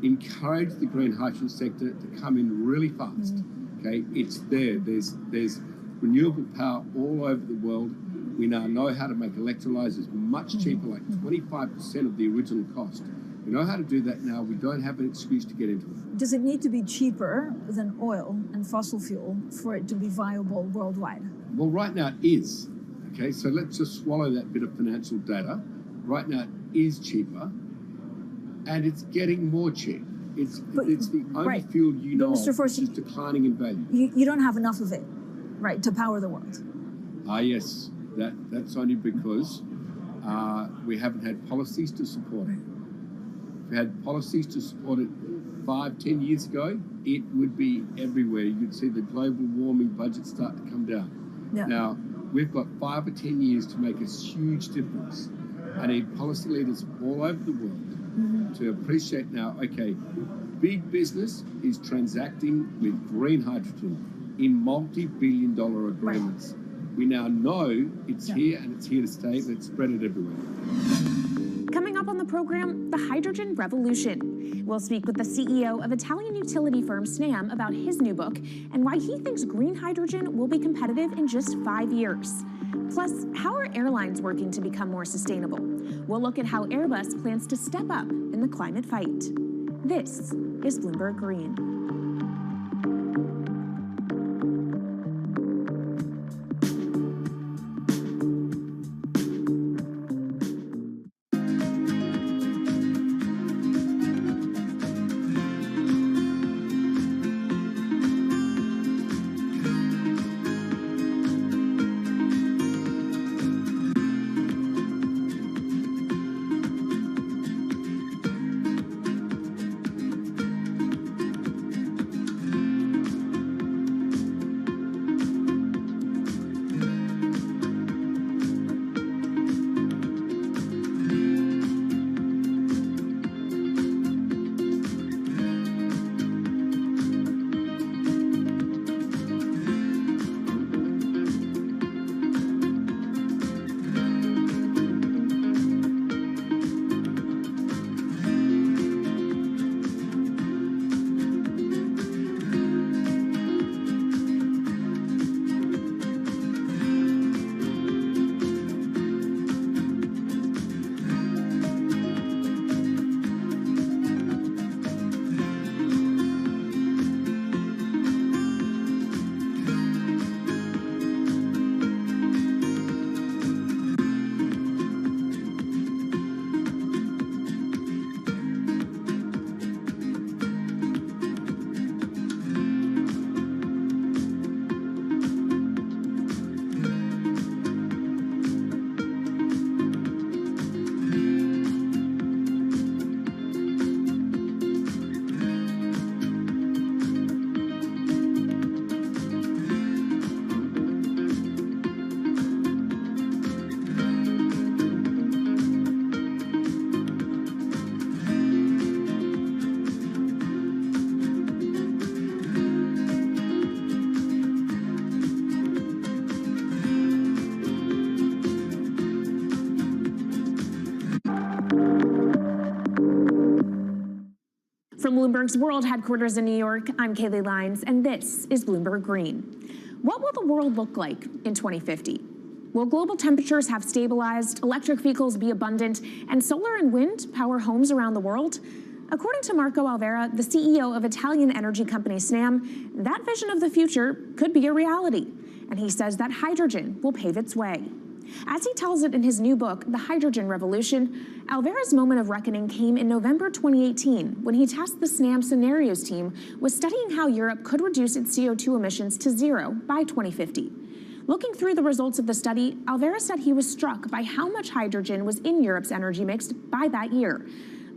Encourage the green hydrogen sector to come in really fast. Okay, it's there. There's renewable power all over the world. We now know how to make electrolyzers much cheaper, like 25% of the original cost. We know how to do that now. We don't have an excuse to get into it. Does it need to be cheaper than oil and fossil fuel for it to be viable worldwide? Well, right now it is. Okay, so let's just swallow that bit of financial data. Right now it is cheaper, and it's getting more cheap. It's the only fuel you know of which is declining in value. You don't have enough of it, right, to power the world. Yes, that's only because we haven't had policies to support it. If we had policies to support it 5-10 years ago, it would be everywhere. You'd see the global warming budget start to come down. Now, we've got 5 or 10 years to make a huge difference. I need policy leaders all over the world to appreciate now, okay, big business is transacting with green hydrogen in multi-billion-dollar agreements. We now know it's here and it's here to stay. Let's spread it everywhere. Coming up on the program, the hydrogen revolution. We'll speak with the CEO of Italian utility firm Snam about his new book and why he thinks green hydrogen will be competitive in just 5 years. Plus, how are airlines working to become more sustainable? We'll look at how Airbus plans to step up in the climate fight. This is Bloomberg Green. From Bloomberg's World Headquarters in New York, I'm Kaylee Lyons, and this is Bloomberg Green. What will the world look like in 2050? Will global temperatures have stabilized, electric vehicles be abundant, and solar and wind power homes around the world? According to Marco Alvera, the CEO of Italian energy company Snam, that vision of the future could be a reality. And he says that hydrogen will pave its way. As he tells it in his new book, The Hydrogen Revolution, Alvera's moment of reckoning came in November 2018 when he tasked the Snam Scenarios team with studying how Europe could reduce its CO2 emissions to zero by 2050. Looking through the results of the study, Alvera said he was struck by how much hydrogen was in Europe's energy mix by that year.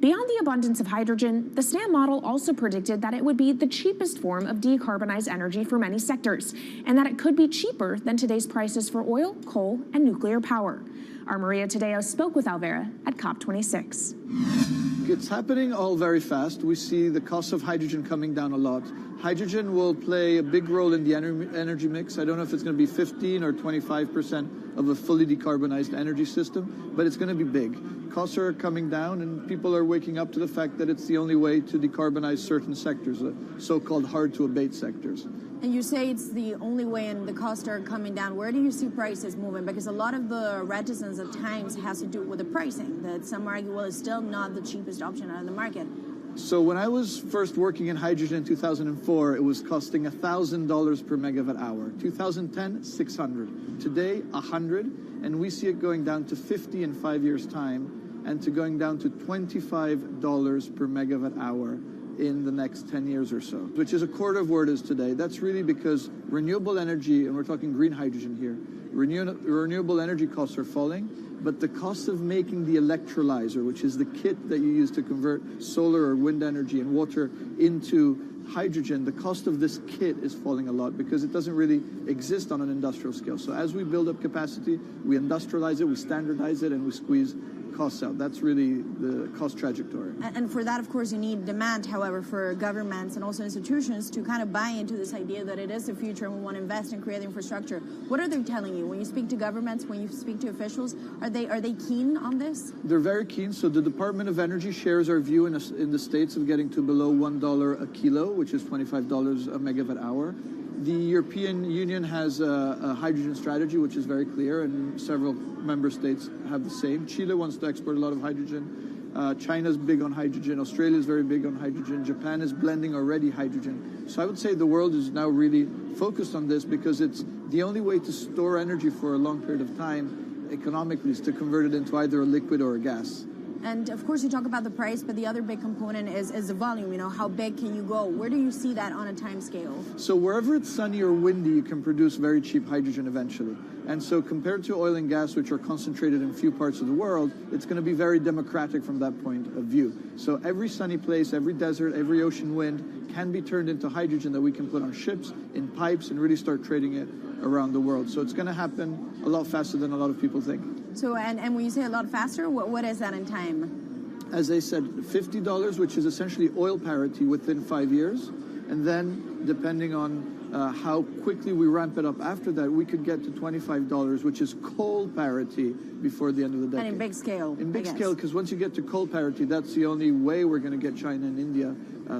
Beyond the abundance of hydrogen, the Snam model also predicted that it would be the cheapest form of decarbonized energy for many sectors, and that it could be cheaper than today's prices for oil, coal, and nuclear power. Our Maria Tadeo spoke with Alvera at COP26. It's happening all very fast. We see the cost of hydrogen coming down a lot. Hydrogen will play a big role in the energy mix. I don't know if it's going to be 15 or 25% of a fully decarbonized energy system, but it's going to be big. Costs are coming down, and people are waking up to the fact that it's the only way to decarbonize certain sectors, the so-called hard-to-abate sectors. And you say it's the only way and the costs are coming down. Where do you see prices moving? Because a lot of the reticence at times has to do with the pricing, that some argue, well, it's still not the cheapest option on the market. So when I was first working in hydrogen in 2004, it was costing $1,000 per megawatt hour. 2010, $600. Today, $100, and we see it going down to $50 in 5 years' time, and to going down to $25 per megawatt hour in the next 10 years or so, which is a quarter of where it is today. That's really because renewable energy, and we're talking green hydrogen here, renewable energy costs are falling, but the cost of making the electrolyzer, which is the kit that you use to convert solar or wind energy and water into hydrogen, the cost of this kit is falling a lot because it doesn't really exist on an industrial scale. So as we build up capacity, we industrialize it, we standardize it, and we squeeze costs out. That's really the cost trajectory. And for that, of course, you need demand, however, for governments and also institutions to kind of buy into this idea that it is the future and we want to invest and create the infrastructure. What are they telling you? When you speak to governments, when you speak to officials, are they keen on this? They're very keen. So the Department of Energy shares our view in the States of getting to below $1 a kilo, which is $25 a megawatt hour. The European Union has a hydrogen strategy, which is very clear, and several member states have the same. Chile wants to export a lot of hydrogen. China's big on hydrogen. Australia's very big on hydrogen. Japan is blending already hydrogen. So I would say the world is now really focused on this because it's the only way to store energy for a long period of time economically is to convert it into either a liquid or a gas. And of course, you talk about the price, but the other big component is the volume. You know, how big can you go? Where do you see that on a time scale? So wherever it's sunny or windy, you can produce very cheap hydrogen eventually. And so compared to oil and gas, which are concentrated in few parts of the world, it's going to be very democratic from that point of view. So every sunny place, every desert, every ocean wind can be turned into hydrogen that we can put on ships, in pipes, and really start trading it around the world. So it's going to happen a lot faster than a lot of people think. So, and when you say a lot faster, what is that in time? As I said, $50, which is essentially oil parity within 5 years. And then, depending on how quickly we ramp it up after that, we could get to $25, which is coal parity before the end of the decade. And in big scale. In big scale, because once you get to coal parity, that's the only way we're going to get China and India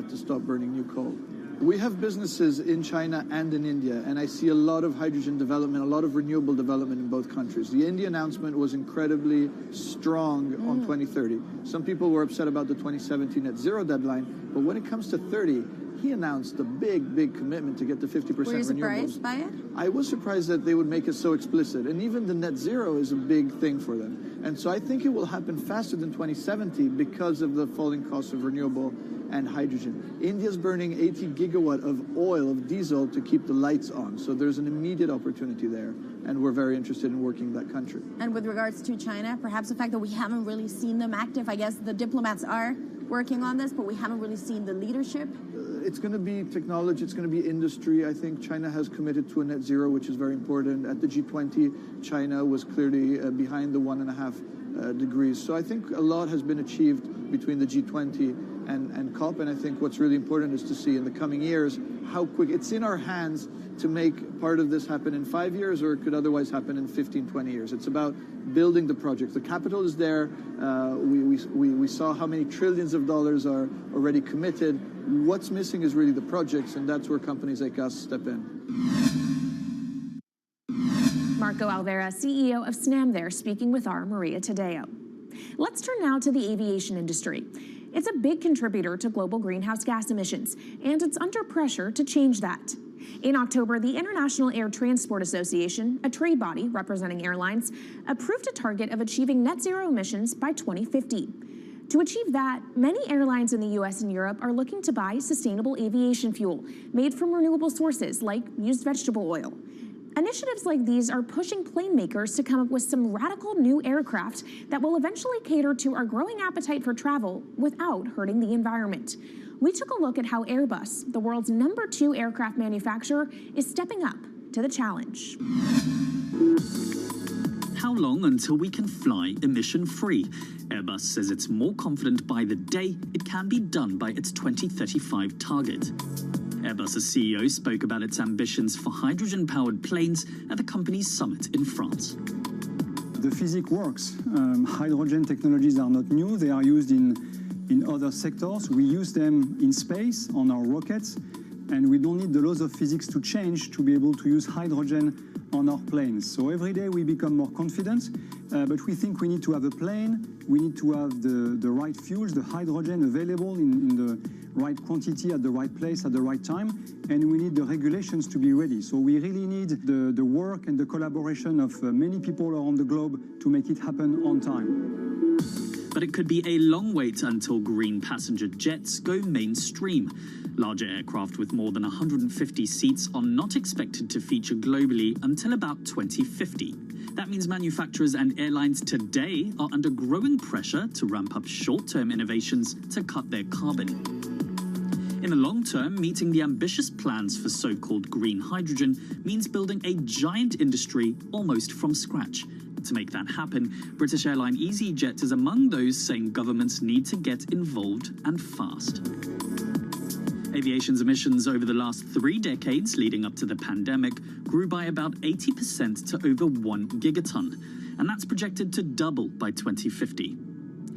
to stop burning new coal. We have businesses in China and in India, and I see a lot of hydrogen development, a lot of renewable development in both countries. The India announcement was incredibly strong on 2030. Some people were upset about the 2017 net zero deadline, but when it comes to 30, he announced a big, big commitment to get to 50% renewables. Were you surprised by it? I was surprised that they would make it so explicit, and even the net zero is a big thing for them. And so I think it will happen faster than 2070 because of the falling cost of renewable and hydrogen. India's burning 80 gigawatt of oil, of diesel, to keep the lights on. So there's an immediate opportunity there, and we're very interested in working in that country. And with regards to China, perhaps the fact that we haven't really seen them active, I guess the diplomats are working on this, but we haven't really seen the leadership. It's going to be technology, it's going to be industry. I think China has committed to a net zero, which is very important. At the G20, China was clearly behind the 1.5 degrees. So I think a lot has been achieved between the G20 and COP. And I think what's really important is to see in the coming years how quick it's in our hands to make part of this happen in 5 years, or it could otherwise happen in 15, 20 years. It's about building the project. The capital is there. We saw how many trillions of dollars are already committed. What's missing is really the projects, and that's where companies like us step in. Marco Alvera, CEO of SNAM there, speaking with our Maria Tadeo. Let's turn now to the aviation industry. It's a big contributor to global greenhouse gas emissions, and it's under pressure to change that. In October, the International Air Transport Association, a trade body representing airlines, approved a target of achieving net zero emissions by 2050. To achieve that, many airlines in the US and Europe are looking to buy sustainable aviation fuel made from renewable sources like used vegetable oil. Initiatives like these are pushing plane makers to come up with some radical new aircraft that will eventually cater to our growing appetite for travel without hurting the environment. We took a look at how Airbus, the world's #2 aircraft manufacturer, is stepping up to the challenge. How long until we can fly emission-free? Airbus says it's more confident by the day it can be done by its 2035 target. Airbus's CEO spoke about its ambitions for hydrogen-powered planes at the company's summit in France. The physics works. Hydrogen technologies are not new. They are used in other sectors. We use them in space on our rockets, and we don't need the laws of physics to change to be able to use hydrogen on our planes. So every day we become more confident, but we think we need to have a plane, we need to have the right fuels, the hydrogen available in the right quantity at the right place at the right time, and we need the regulations to be ready. So we really need the work and the collaboration of many people around the globe to make it happen on time. But it could be a long wait until green passenger jets go mainstream. Larger aircraft with more than 150 seats are not expected to feature globally until about 2050. That means manufacturers and airlines today are under growing pressure to ramp up short-term innovations to cut their carbon. In the long term, meeting the ambitious plans for so-called green hydrogen means building a giant industry almost from scratch. To make that happen, British airline EasyJet is among those saying governments need to get involved and fast. Aviation's emissions over the last 3 decades leading up to the pandemic grew by about 80% to over 1 gigaton, and that's projected to double by 2050.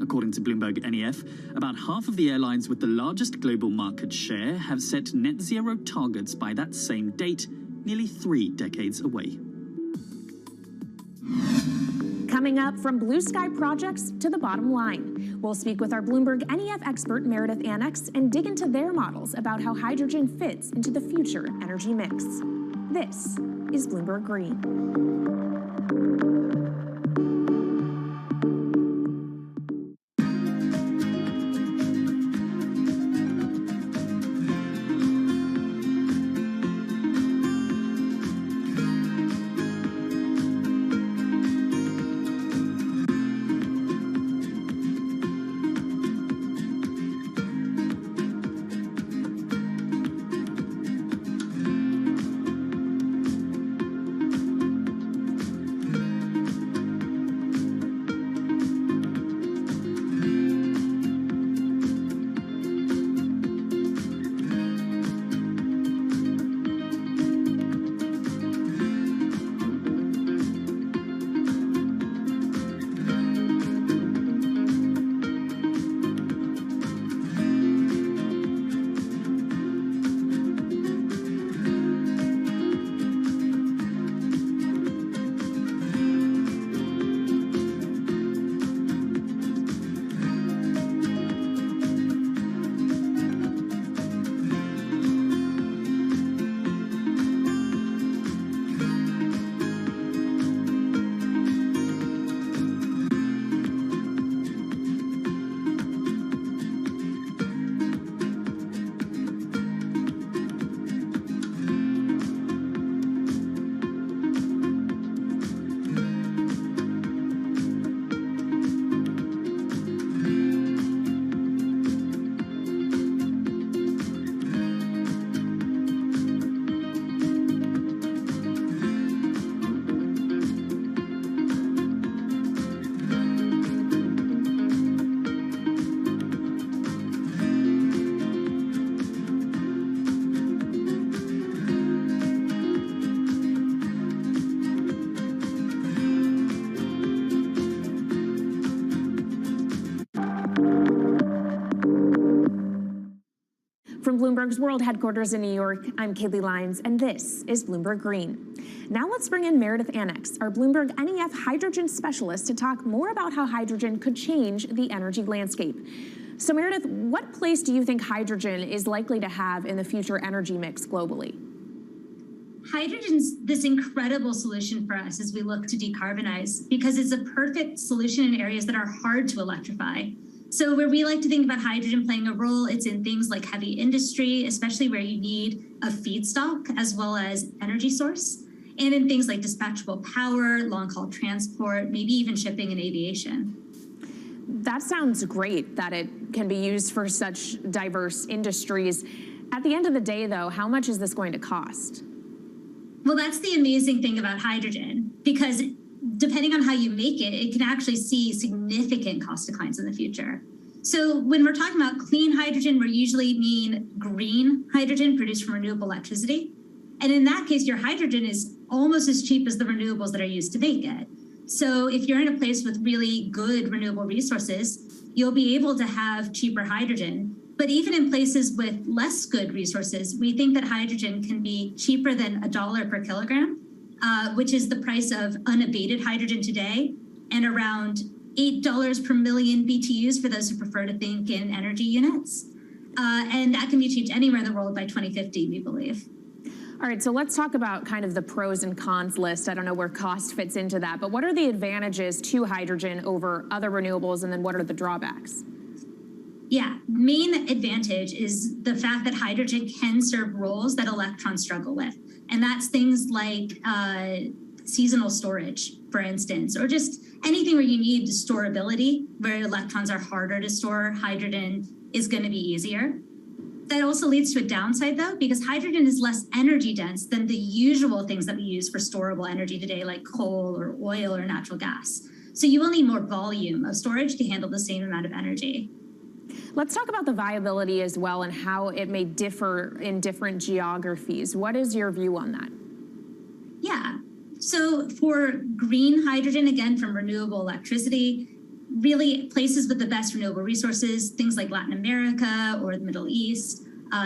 According to Bloomberg NEF, about half of the airlines with the largest global market share have set net zero targets by that same date, nearly 3 decades away. Coming up, from blue sky projects to the bottom line. We'll speak with our Bloomberg NEF expert Meredith Annex and dig into their models about how hydrogen fits into the future energy mix. This is Bloomberg Green. From Bloomberg's World Headquarters in New York, I'm Kaylee Lyons, and this is Bloomberg Green. Now let's bring in Meredith Annex, our Bloomberg NEF hydrogen specialist, to talk more about how hydrogen could change the energy landscape. So Meredith, what place do you think hydrogen is likely to have in the future energy mix globally? Hydrogen's this incredible solution for us as we look to decarbonize because it's a perfect solution in areas that are hard to electrify. So where we like to think about hydrogen playing a role, it's in things like heavy industry, especially where you need a feedstock as well as energy source, and in things like dispatchable power, long-haul transport, maybe even shipping and aviation. That sounds great that it can be used for such diverse industries. At the end of the day, though, how much is this going to cost? Well, that's the amazing thing about hydrogen, because depending on how you make it, it can actually see significant cost declines in the future. So when we're talking about clean hydrogen, we usually mean green hydrogen produced from renewable electricity. And in that case, your hydrogen is almost as cheap as the renewables that are used to make it. So if you're in a place with really good renewable resources, you'll be able to have cheaper hydrogen. But even in places with less good resources, we think that hydrogen can be cheaper than $1 per kilogram, which is the price of unabated hydrogen today, and around $8 per million BTUs for those who prefer to think in energy units. And that can be achieved anywhere in the world by 2050, we believe. All right, so let's talk about kind of the pros and cons list. I don't know where cost fits into that, but what are the advantages to hydrogen over other renewables, and then what are the drawbacks? Yeah, main advantage is the fact that hydrogen can serve roles that electrons struggle with. And that's things like seasonal storage, for instance, or just anything where you need storability, where electrons are harder to store, hydrogen is going to be easier. That also leads to a downside, though, because hydrogen is less energy dense than the usual things that we use for storable energy today, like coal or oil or natural gas. So you will need more volume of storage to handle the same amount of energy. Let's talk about the viability as well and how it may differ in different geographies. What is your view on that? Yeah, so for green hydrogen, again, from renewable electricity, really places with the best renewable resources, things like Latin America or the Middle East,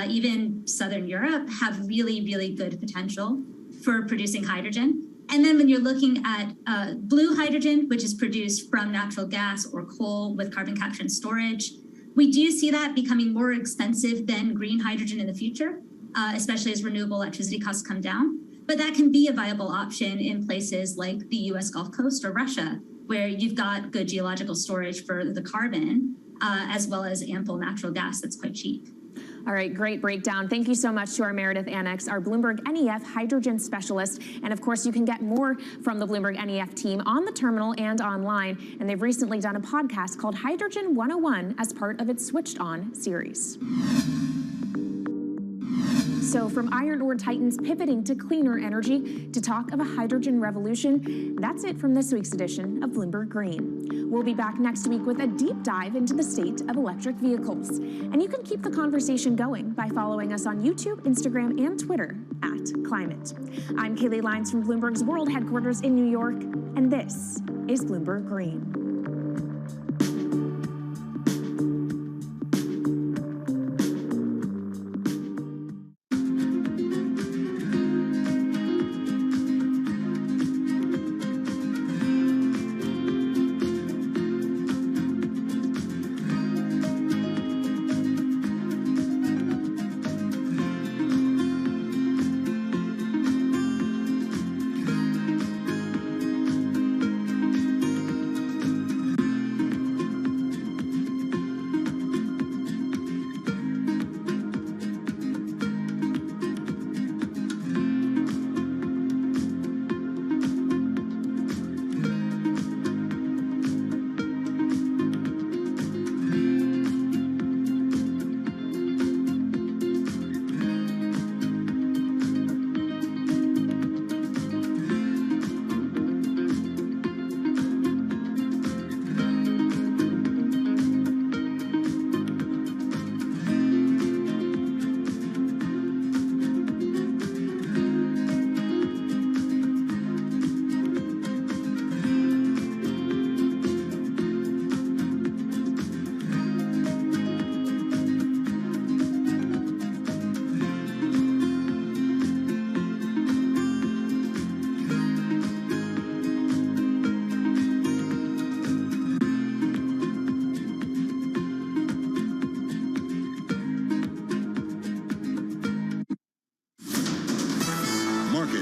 even Southern Europe, have really, really good potential for producing hydrogen. And then when you're looking at blue hydrogen, which is produced from natural gas or coal with carbon capture and storage, we do see that becoming more expensive than green hydrogen in the future, especially as renewable electricity costs come down. But that can be a viable option in places like the US Gulf Coast or Russia, where you've got good geological storage for the carbon, as well as ample natural gas that's quite cheap. All right, great breakdown. Thank you so much to our Meredith Annex, our Bloomberg NEF hydrogen specialist. And of course, you can get more from the Bloomberg NEF team on the terminal and online. And they've recently done a podcast called Hydrogen 101 as part of its Switched On series. So from iron ore titans pivoting to cleaner energy to talk of a hydrogen revolution, that's it from this week's edition of Bloomberg Green. We'll be back next week with a deep dive into the state of electric vehicles. And you can keep the conversation going by following us on YouTube, Instagram, and Twitter @Climate. I'm Kaylee Lyons from Bloomberg's World Headquarters in New York, and this is Bloomberg Green.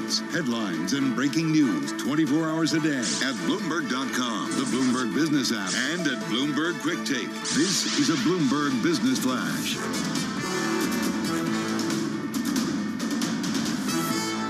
events, headlines, and breaking news 24 hours a day at Bloomberg.com, the Bloomberg Business app, and at Bloomberg Quick Take. This is a Bloomberg Business Flash.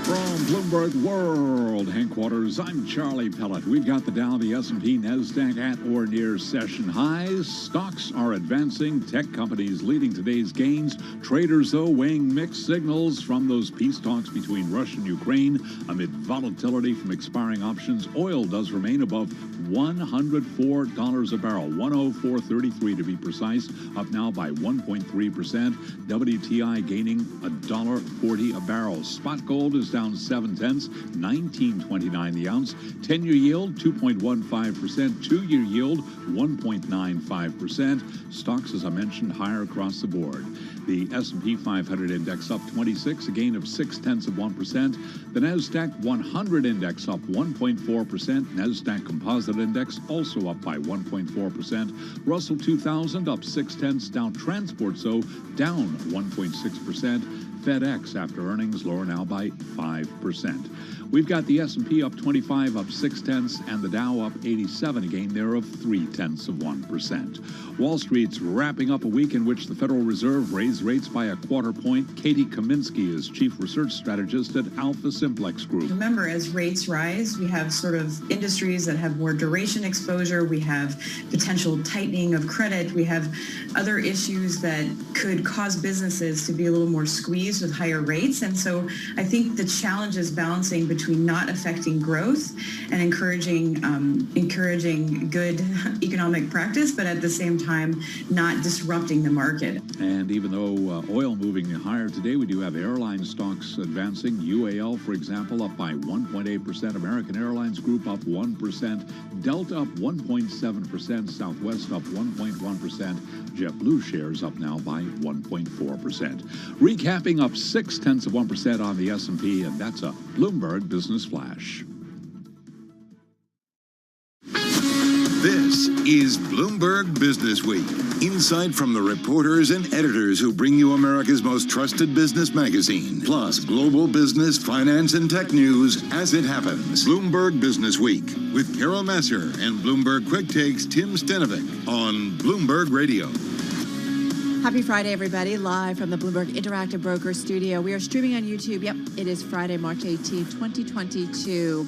From Bloomberg World Headquarters, I'm Charlie Pellet. We've got the Dow, the S&P, NASDAQ at or near session highs. Stocks are advancing. Tech companies leading today's gains. Traders, though, weighing mixed signals from those peace talks between Russia and Ukraine. Amid volatility from expiring options, oil does remain above $104 a barrel, 104.33 to be precise, up now by 1.3%. WTI gaining $1.40 a barrel. Spot gold is down 0.7, $19.29 the ounce. 10-year yield 2.15%, 2-year yield 1.95%. Stocks, as I mentioned, higher across the board. The S&P 500 index up 26, a gain of 0.6%. The NASDAQ 100 index up 1.4%. NASDAQ Composite Index also up by 1.4%. Russell 2000 up 0.6. Dow Transport down 1.6%. FedEx after earnings lower now by 5%. We've got the S&P up 25, up 0.6, and the Dow up 87, a gain there of 0.3%. Wall Street's wrapping up a week in which the Federal Reserve raised rates by a quarter point. Katie Kaminsky is Chief Research Strategist at Alpha Simplex Group. Remember, as rates rise, we have sort of industries that have more duration exposure. We have potential tightening of credit. We have other issues that could cause businesses to be a little more squeezed with higher rates. And so I think the challenge is balancing between not affecting growth and encouraging good economic practice, but at the same time not disrupting the market. And even though oil moving higher today, we do have airline stocks advancing. UAL, for example, up by 1.8%. American Airlines Group up 1%. Delta up 1.7%. Southwest up 1.1%. JetBlue shares up now by 1.4%. Recapping up 0.6% on the S&P, and that's a Bloomberg Business Flash. This is Bloomberg Business Week. Insight from the reporters and editors who bring you America's most trusted business magazine. Plus, global business, finance, and tech news as it happens. Bloomberg Business Week with Carol Massar and Bloomberg Quick Takes Tim Stenovic on Bloomberg Radio. Happy Friday, everybody. Live from the Bloomberg Interactive Broker Studio. We are streaming on YouTube. Yep, it is Friday, March 18, 2022.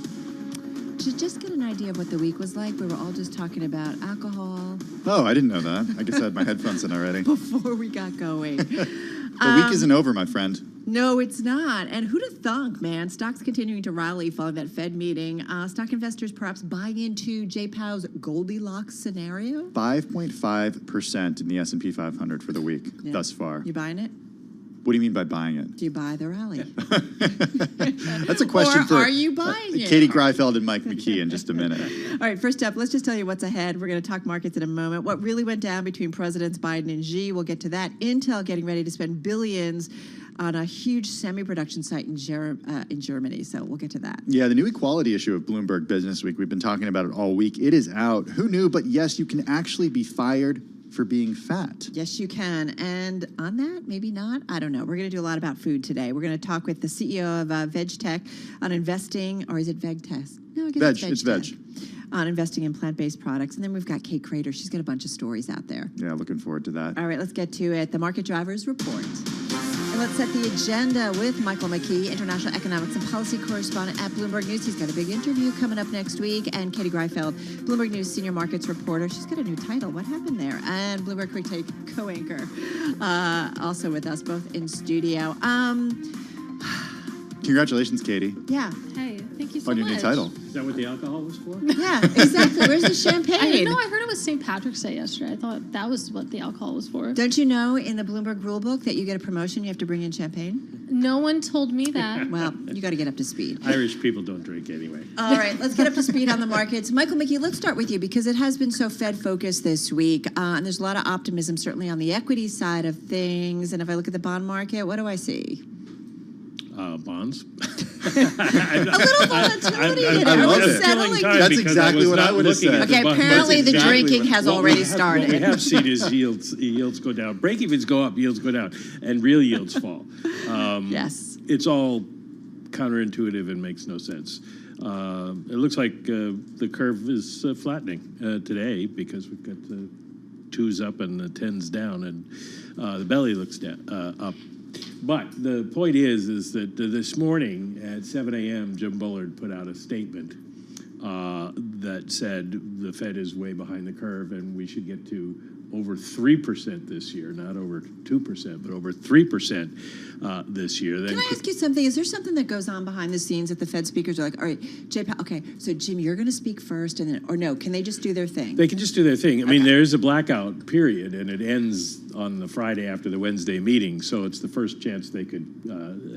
To just get an idea of what the week was like, we were all just talking about alcohol. Oh, I didn't know that. I guess I had my headphones in already. Before we got going. The week isn't over, my friend. No, it's not. And who'd have thunk, man? Stocks continuing to rally following that Fed meeting. Stock investors perhaps buying into Jay Powell's Goldilocks scenario? 5.5% in the S&P 500 for the week thus far. You buying it? What do you mean by buying it? Do you buy the rally? That's a question for are you buying it? Katie Greifeld and Mike McKee in just a minute. All right, first up, let's just tell you what's ahead. We're going to talk markets in a moment. What really went down between Presidents Biden and Xi, we'll get to that. Intel getting ready to spend billions on a huge semi-production site in Germany, so we'll get to that. Yeah, the new equality issue of Bloomberg Business Week, we've been talking about it all week. It is out. Who knew? But yes, you can actually be fired for being fat. Yes, you can. And on that, maybe not. I don't know. We're going to do a lot about food today. We're going to talk with the CEO of VegTech on investing, or is it VegTech? No, I guess it's Veg. On investing in plant-based products. And then we've got Kate Crater. She's got a bunch of stories out there. Yeah, looking forward to that. All right, let's get to it. The Market Drivers Report. And let's set the agenda with Michael McKee, international economics and policy correspondent at Bloomberg News. He's got a big interview coming up next week. And Katie Greifeld, Bloomberg News senior markets reporter. She's got a new title. What happened there? And Bloomberg Quick Take co-anchor, also with us, both in studio. Congratulations, Katie. Yeah. Hey, thank you so much. On your new title. Is that what the alcohol was for? Yeah, exactly. Where's the champagne? I didn't know. I heard it was St. Patrick's Day yesterday. I thought that was what the alcohol was for. Don't you know in the Bloomberg rule book that you get a promotion, you have to bring in champagne? No one told me that. Well, you got to get up to speed. Irish people don't drink anyway. All right, let's get up to speed on the markets. Michael McKee, let's start with you because it has been so Fed-focused this week, and there's a lot of optimism certainly on the equity side of things. And if I look at the bond market, what do I see? Bonds. A little volatility in it. I love it. Settling That's exactly what I would have said. Okay, apparently the drinking has already started. What we have seen is yields go down. Break-evens go up, yields go down, and real yields fall. Yes. It's all counterintuitive and makes no sense. It looks like the curve is flattening today because we've got the 2s up and the 10s down, and the belly looks up. But the point is that this morning at 7 a.m., Jim Bullard put out a statement that said the Fed is way behind the curve and we should get to over 3% this year, not over 2%, but over 3% this year. Then Can I ask you something? Is there something that goes on behind the scenes that the Fed speakers are like, all right, Jay Powell, okay, so Jim, you're going to speak first, and then, or no, can they just do their thing? They can just do their thing. I mean, there's a blackout period, and it ends on the Friday after the Wednesday meeting, so it's the first chance they could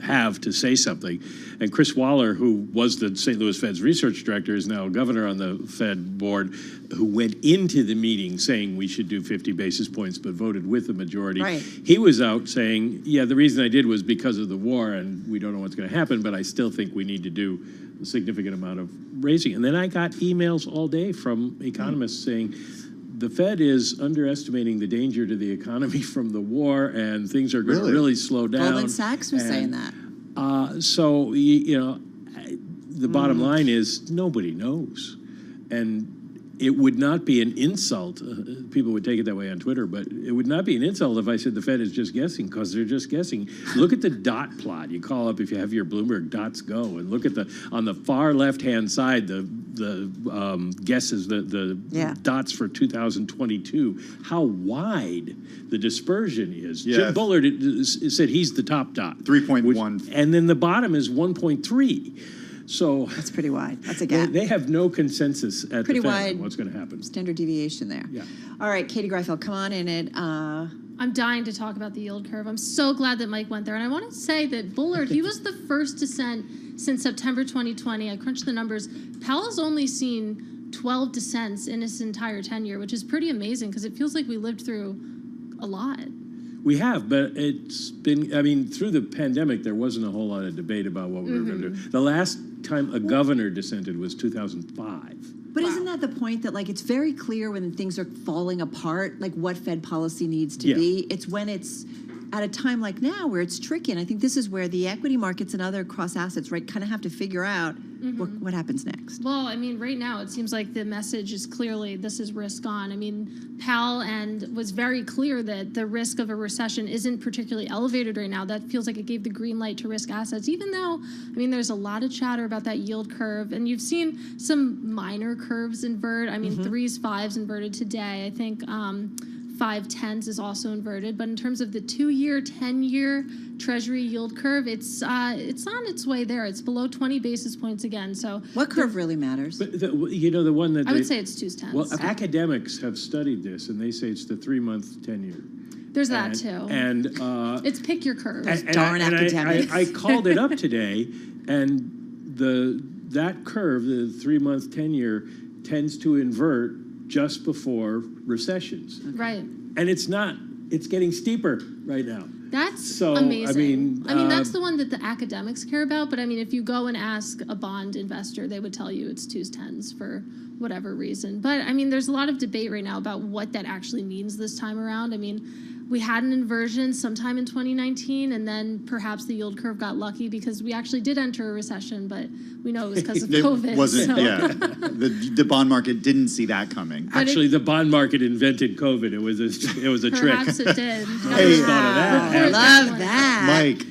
have to say something. And Chris Waller, who was the St. Louis Fed's research director, is now governor on the Fed board, who went into the meeting saying we should do 50 basis points, but voted with the majority. Right. He was out saying, yeah, the reason I did was because of the war, and we don't know what's going to happen, but I still think we need to do a significant amount of raising. And then I got emails all day from economists saying, the Fed is underestimating the danger to the economy from the war, and things are going to really slow down. Goldman Sachs was saying that. So, you know, the bottom line is nobody knows. And it would not be an insult. People would take it that way on Twitter, but it would not be an insult if I said the Fed is just guessing, because they're just guessing. Look at the dot plot. You call up, if you have your Bloomberg dots go, and look at on the far left-hand side, the guesses, the dots for 2022, how wide the dispersion is. Yeah. Jim Bullard said he's the top dot. 3.1. And then the bottom is 1.3. So that's pretty wide. That's a gap. They have no consensus at Pretty the Fed wide on what's going to happen. Standard deviation there. Yeah. All right, Katie Greifeld, come on in it. I'm dying to talk about the yield curve. I'm so glad that Mike went there. And I want to say that Bullard, he was the first descent since September 2020. I crunched the numbers. Powell's only seen 12 descents in his entire tenure, which is pretty amazing because it feels like we lived through a lot. We have, but it's been, I mean, through the pandemic, there wasn't a whole lot of debate about what we were going to do. The last time a governor dissented was 2005. But isn't that the point that, like, it's very clear when things are falling apart, like what Fed policy needs to be? It's when it's at a time like now where it's tricky. And I think this is where the equity markets and other cross assets, right, kind of have to figure out what happens next. Well, I mean, right now it seems like the message is clearly this is risk on. I mean, Powell was very clear that the risk of a recession isn't particularly elevated right now. That feels like it gave the green light to risk assets, even though, I mean, there's a lot of chatter about that yield curve. And you've seen some minor curves invert. I mean, 3s, 5s inverted today. I think 5/10s is also inverted, but in terms of the 2-year, 10-year Treasury yield curve, it's on its way there. It's below 20 basis points again. So what curve really matters? But you know, the one that I would say it's 2s, 10s. Well, academics have studied this, and they say it's the 3-month, 10-year. There's that too. And it's pick your curve. I called it up today, and that curve, the 3-month, 10-year, tends to invert just before recessions. Right. And it's getting steeper right now. That's so amazing. I mean, that's the one that the academics care about. But I mean, if you go and ask a bond investor, they would tell you it's 2s, 10s for whatever reason. But I mean, there's a lot of debate right now about what that actually means this time around. I mean, we had an inversion sometime in 2019, and then perhaps the yield curve got lucky because we actually did enter a recession, but we know it was because of COVID. The bond market didn't see that coming. Actually, the bond market invented COVID. It was a trick. Perhaps it did. Hey, thought of that. I love that. Mike,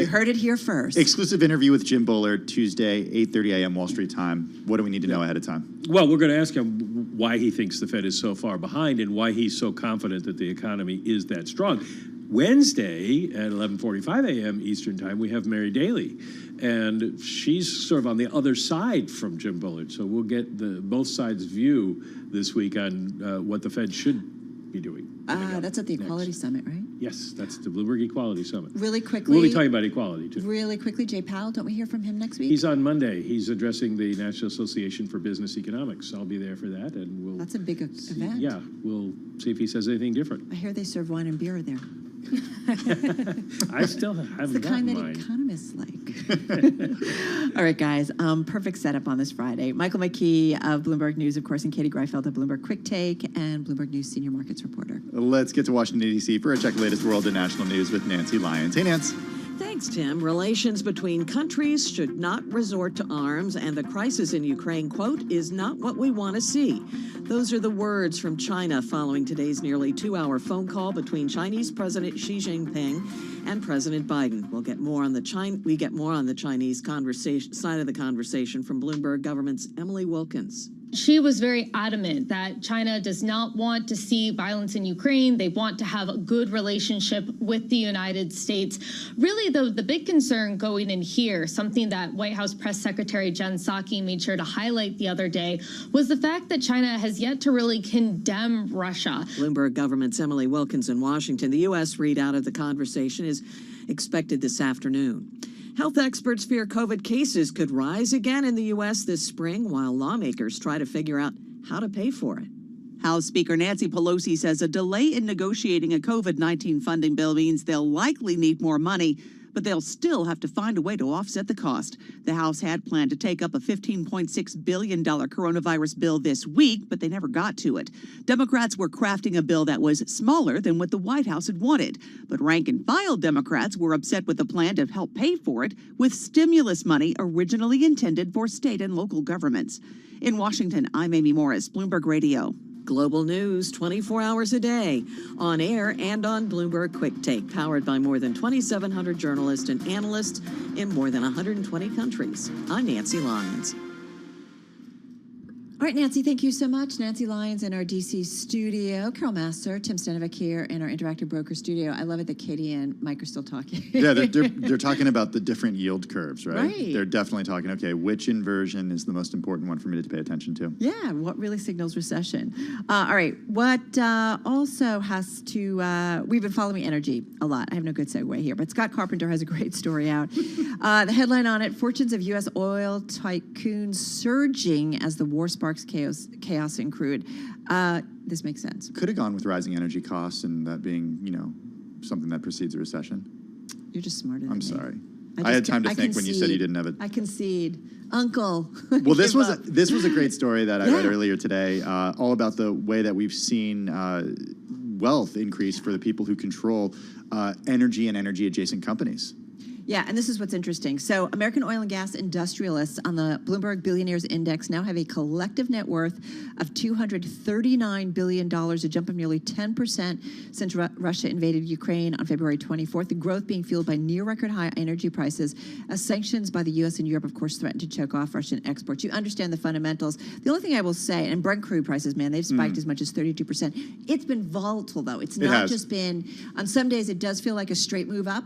you heard it here first. Exclusive interview with Jim Bullard, Tuesday, 8:30 a.m. Wall Street time. What do we need to know ahead of time? Well, we're going to ask him why he thinks the Fed is so far behind and why he's so confident that the economy is that strong. Wednesday at 11:45 a.m. Eastern Time, we have Mary Daly, and she's sort of on the other side from Jim Bullard. So we'll get both sides' view this week on what the Fed should be doing. That's at the Equality Summit, right? Yes, that's the Bloomberg Equality Summit. Really quickly. We'll be talking about equality, too. Really quickly, Jay Powell, don't we hear from him next week? He's on Monday. He's addressing the National Association for Business Economics. I'll be there for that, and we'll... That's a big event. Yeah, we'll see if he says anything different. I hear they serve wine and beer there. I still haven't It's the kind that mine. economists like. All right, guys. Perfect setup on this Friday. Michael McKee of Bloomberg News, of course, and Katie Greifeld of Bloomberg Quick Take and Bloomberg News Senior Markets Reporter. Let's get to Washington, D.C. for a check of the latest world and national news with Nancy Lyons. Hey, Nance. Thanks, Tim. Relations between countries should not resort to arms, and the crisis in Ukraine, quote, is not what we want to see. Those are the words from China following today's nearly 2-hour phone call between Chinese President Xi Jinping and President Biden. We get more on the Chinese conversation side of the conversation from Bloomberg Government's Emily Wilkins. She was very adamant that China does not want to see violence in Ukraine. They want to have a good relationship with the United States. Really, though, the big concern going in here, something that White House Press Secretary Jen Psaki made sure to highlight the other day, was the fact that China has yet to really condemn Russia. Bloomberg Government's Emily Wilkins in Washington. The U.S. readout of the conversation is expected this afternoon. Health experts fear COVID cases could rise again in the U.S. this spring while lawmakers try to figure out how to pay for it. House Speaker Nancy Pelosi says a delay in negotiating a COVID-19 funding bill means they'll likely need more money, but they'll still have to find a way to offset the cost. The House had planned to take up a $15.6 billion coronavirus bill this week, but they never got to it. Democrats were crafting a bill that was smaller than what the White House had wanted, but rank-and-file Democrats were upset with the plan to help pay for it with stimulus money originally intended for state and local governments. In Washington, I'm Amy Morris, Bloomberg Radio. Global news 24 hours a day, on air and on Bloomberg Quick Take, powered by more than 2,700 journalists and analysts in more than 120 countries. I'm Nancy Lyons. All right, Nancy, thank you so much. Nancy Lyons in our D.C. studio. Carol Masser, Tim Stanovic here in our Interactive Broker studio. I love it that Katie and Mike are still talking. Yeah, they're talking about the different yield curves, right? Right. They're definitely talking, okay, which inversion is the most important one for me to pay attention to? Yeah, what really signals recession? All right, what also has to, we've been following energy a lot. I have no good segue here, but Scott Carpenter has a great story out. The headline on it, fortunes of U.S. oil tycoons surging as the war sparks chaos in crude. This makes sense. Could have gone with rising energy costs and that being, something that precedes a recession. You're just smarter than me. I'm sorry. I had time to think when you said you didn't have it. I concede. Uncle. Well, this was a great story that I read earlier today, all about the way that we've seen wealth increase for the people who control energy and energy-adjacent companies. Yeah, and this is what's interesting. So American oil and gas industrialists on the Bloomberg Billionaires Index now have a collective net worth of $239 billion, a jump of nearly 10% since Russia invaded Ukraine on February 24th. The growth being fueled by near-record high energy prices as sanctions by the U.S. and Europe, of course, threaten to choke off Russian exports. You understand the fundamentals. The only thing I will say, and Brent crude prices, man, they've spiked as much as 32%. It's been volatile, though. It's not just been, on some days it does feel like a straight move up,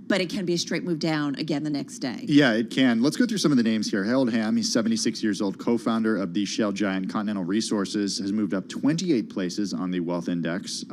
but it can be a straight move down again the next day. Yeah, it can. Let's go through some of the names here. Harold Hamm, he's 76 years old, co-founder of the shale giant Continental Resources, has moved up 28 places on the Wealth Index to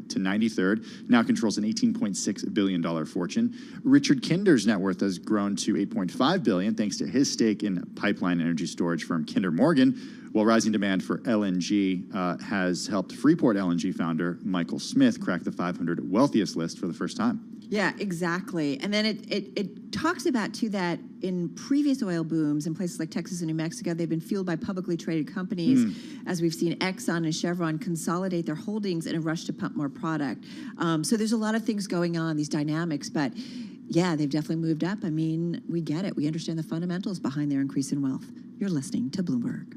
93rd, now controls an $18.6 billion fortune. Richard Kinder's net worth has grown to $8.5 billion thanks to his stake in pipeline energy storage firm Kinder Morgan, while rising demand for LNG has helped Freeport LNG founder Michael Smith crack the 500 wealthiest list for the first time. Yeah, exactly. And then it talks about, too, that in previous oil booms in places like Texas and New Mexico, they've been fueled by publicly traded companies, as we've seen Exxon and Chevron consolidate their holdings in a rush to pump more product. So there's a lot of things going on, these dynamics, but yeah, they've definitely moved up. I mean, we get it. We understand the fundamentals behind their increase in wealth. You're listening to Bloomberg.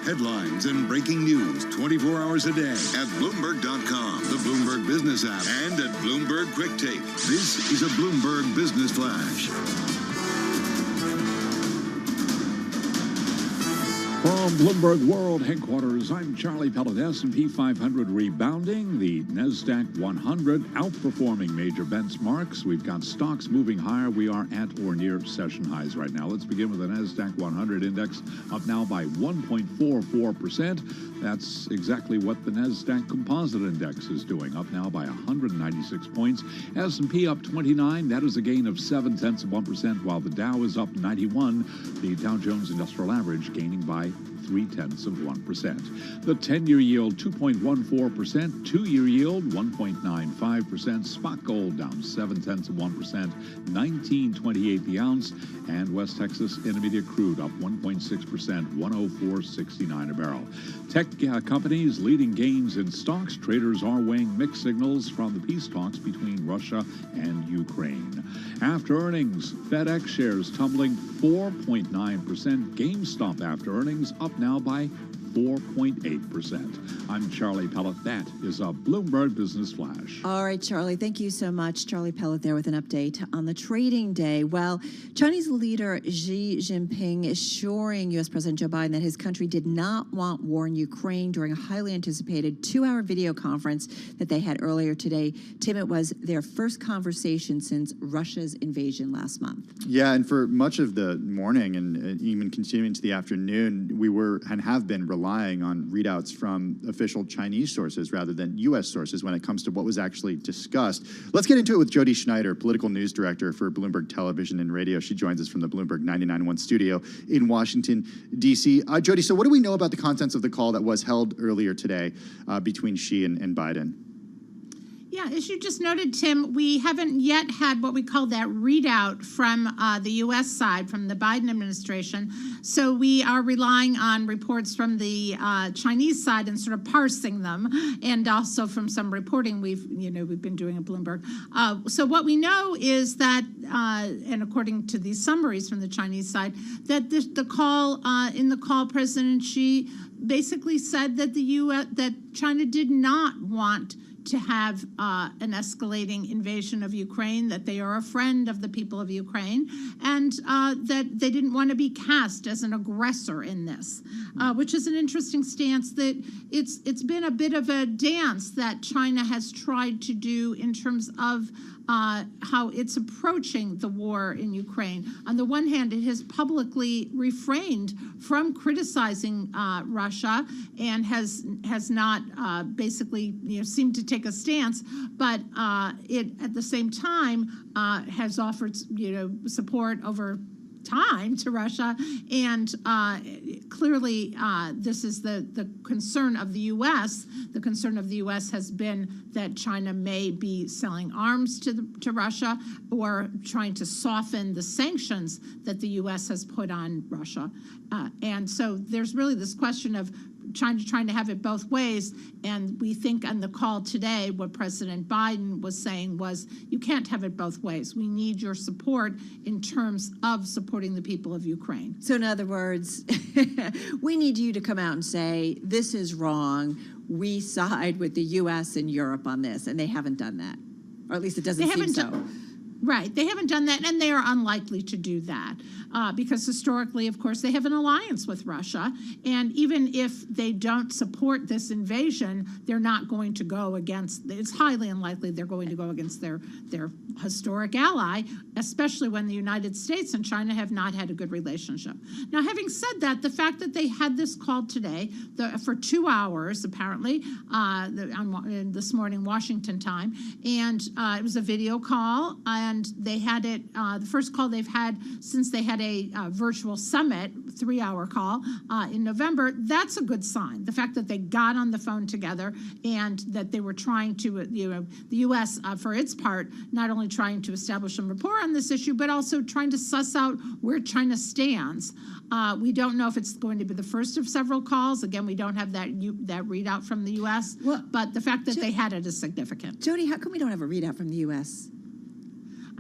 Headlines and breaking news 24 hours a day at Bloomberg.com, the Bloomberg Business app, and at Bloomberg Quick Take. This is a Bloomberg Business Flash. From Bloomberg World Headquarters, I'm Charlie Pellet. S&P 500 rebounding, the NASDAQ 100 outperforming major benchmarks. We've got stocks moving higher. We are at or near session highs right now. Let's begin with the NASDAQ 100 index up now by 1.44%. That's exactly what the NASDAQ Composite Index is doing, up now by 196 points. S&P up 29. That is a gain of 0.7%, while the Dow is up 91. The Dow Jones Industrial Average gaining by 0.3%. The 10-year yield 2.14%, 2-year yield 1.95%, spot gold down 0.7%, 19.28 the ounce, and West Texas Intermediate crude up 1.6%, 104.69 a barrel. Tech companies leading gains in stocks. Traders are weighing mixed signals from the peace talks between Russia and Ukraine. After earnings, FedEx shares tumbling 4.9%. GameStop after earnings up now by 4.8%. I'm Charlie Pellet. That is a Bloomberg Business Flash. All right, Charlie, thank you so much. Charlie Pellet there with an update on the trading day. Well, Chinese leader Xi Jinping assuring U.S. President Joe Biden that his country did not want war in Ukraine during a highly anticipated 2-hour video conference that they had earlier today. Tim, it was their first conversation since Russia's invasion last month. Yeah, and for much of the morning and even continuing to the afternoon, we were and have been relying on readouts from official Chinese sources rather than U.S. sources when it comes to what was actually discussed. Let's get into it with Jody Schneider, political news director for Bloomberg Television and Radio. She joins us from the Bloomberg 99.1 studio in Washington, D.C. Jody, so what do we know about the contents of the call that was held earlier today between Xi and Biden? Yeah, as you just noted, Tim, we haven't yet had what we call that readout from the U.S. side, from the Biden administration. So we are relying on reports from the Chinese side and sort of parsing them, and also from some reporting we've been doing at Bloomberg. So what we know is that, and according to these summaries from the Chinese side, that in the call, President Xi basically said that that China did not want to have an escalating invasion of Ukraine, that they are a friend of the people of Ukraine, and that they didn't want to be cast as an aggressor in this, which is an interesting stance. That it's been a bit of a dance that China has tried to do in terms of how it's approaching the war in Ukraine. On the one hand, it has publicly refrained from criticizing Russia and has not basically seemed to take a stance, but it at the same time has offered support over time to Russia, and clearly this is the concern of the U.S. The concern of the U.S. has been that China may be selling arms to Russia or trying to soften the sanctions that the U.S. has put on Russia. And so there's really this question of China trying to have it both ways. And we think on the call today, what President Biden was saying was, you can't have it both ways. We need your support in terms of supporting the people of Ukraine. So in other words, we need you to come out and say, this is wrong. We side with the U.S. and Europe on this. And they haven't done that. Or at least it doesn't seem so. Right. They haven't done that, and they are unlikely to do that because historically, of course, they have an alliance with Russia. And even if they don't support this invasion, they're not going to go against, it's highly unlikely they're going to go against their historic ally, especially when the United States and China have not had a good relationship. Now, having said that, the fact that they had this call today for 2 hours, apparently, this morning, Washington time, and it was a video call, and they had it, the first call they've had since they had a virtual summit, 3-hour call in November. That's a good sign. The fact that they got on the phone together and that they were trying to, the U.S. For its part, not only trying to establish some rapport on this issue, but also trying to suss out where China stands. We don't know if it's going to be the first of several calls. Again, we don't have that readout from the U.S., but the fact that they had it is significant. Jody, how come we don't have a readout from the U.S.?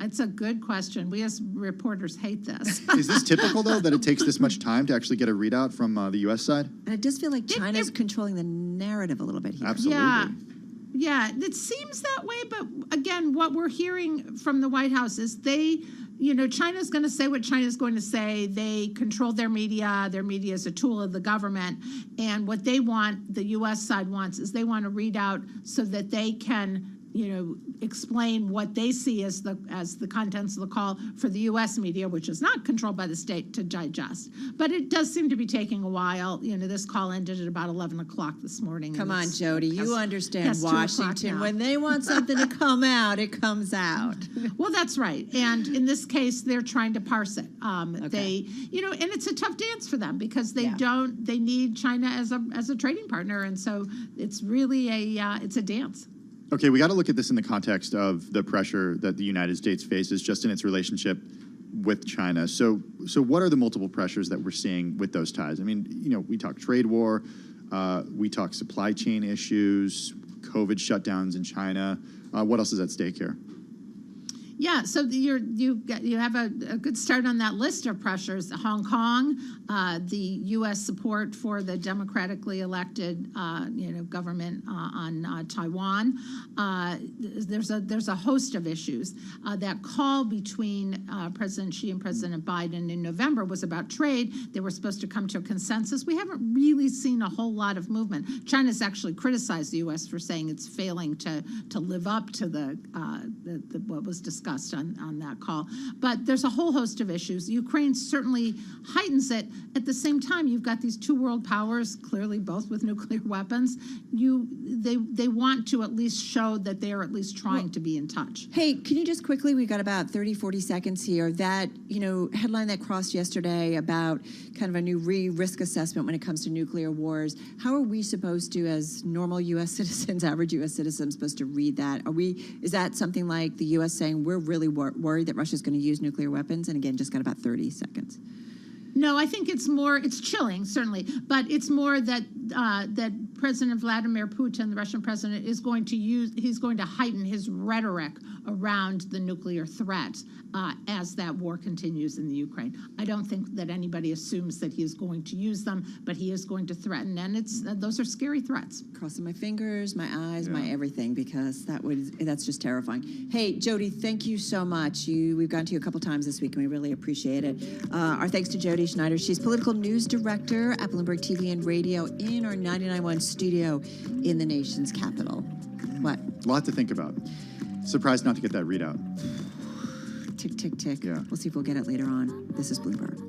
It's a good question. We as reporters hate this. Is this typical, though, that it takes this much time to actually get a readout from the U.S. side? And it does feel like China's controlling the narrative a little bit here. Absolutely. Yeah, it seems that way. But again, what we're hearing from the White House is China's going to say what China's going to say. They control their media. Their media is a tool of the government. And what they want, the U.S. side wants, is they want a readout so that they can explain what they see as the contents of the call for the U.S. media, which is not controlled by the state, to digest. But it does seem to be taking a while. This call ended at about 11 o'clock this morning. Come on, Jody, you understand 2 o'clock Washington. now. When they want something to come out, it comes out. Well, that's right. And in this case, they're trying to parse it. They, and it's a tough dance for them because they need China as a trading partner. And so it's really it's a dance. Okay, we got to look at this in the context of the pressure that the United States faces just in its relationship with China. So what are the multiple pressures that we're seeing with those ties? I mean, we talk trade war, we talk supply chain issues, COVID shutdowns in China. What else is at stake here? Yeah, so you have a good start on that list of pressures. Hong Kong, the U.S. support for the democratically elected, government on Taiwan. There's a host of issues. That call between President Xi and President Biden in November was about trade. They were supposed to come to a consensus. We haven't really seen a whole lot of movement. China's actually criticized the U.S. for saying it's failing to live up to the what was discussed on that call. But there's a whole host of issues. Ukraine certainly heightens it. At the same time, you've got these two world powers, clearly both with nuclear weapons. They want to at least show that they are at least trying to be in touch. Hey, can you just quickly, we've got about 30, 40 seconds here, that, headline that crossed yesterday about kind of a new risk assessment when it comes to nuclear wars. How are we supposed to, as normal U.S. citizens, average U.S. citizens, supposed to read that? Is that something like the U.S. saying we're really worried that Russia's going to use nuclear weapons? And again, just got about 30 seconds. No, I think it's chilling, certainly, but it's more that that President Vladimir Putin, the Russian president, he's going to heighten his rhetoric around the nuclear threat as that war continues in the Ukraine. I don't think that anybody assumes that he is going to use them, but he is going to threaten, and those are scary threats. Crossing my fingers, my eyes, my everything, because that's just terrifying. Hey, Jody, thank you so much. We've gotten to you a couple times this week, and we really appreciate it. Our thanks to Jody Schneider. She's political news director at Bloomberg TV and Radio in our 99.1 studio in the nation's capital. What? A lot to think about. Surprised not to get that readout. Tick, tick, tick. Yeah. We'll see if we'll get it later on. This is Bloomberg.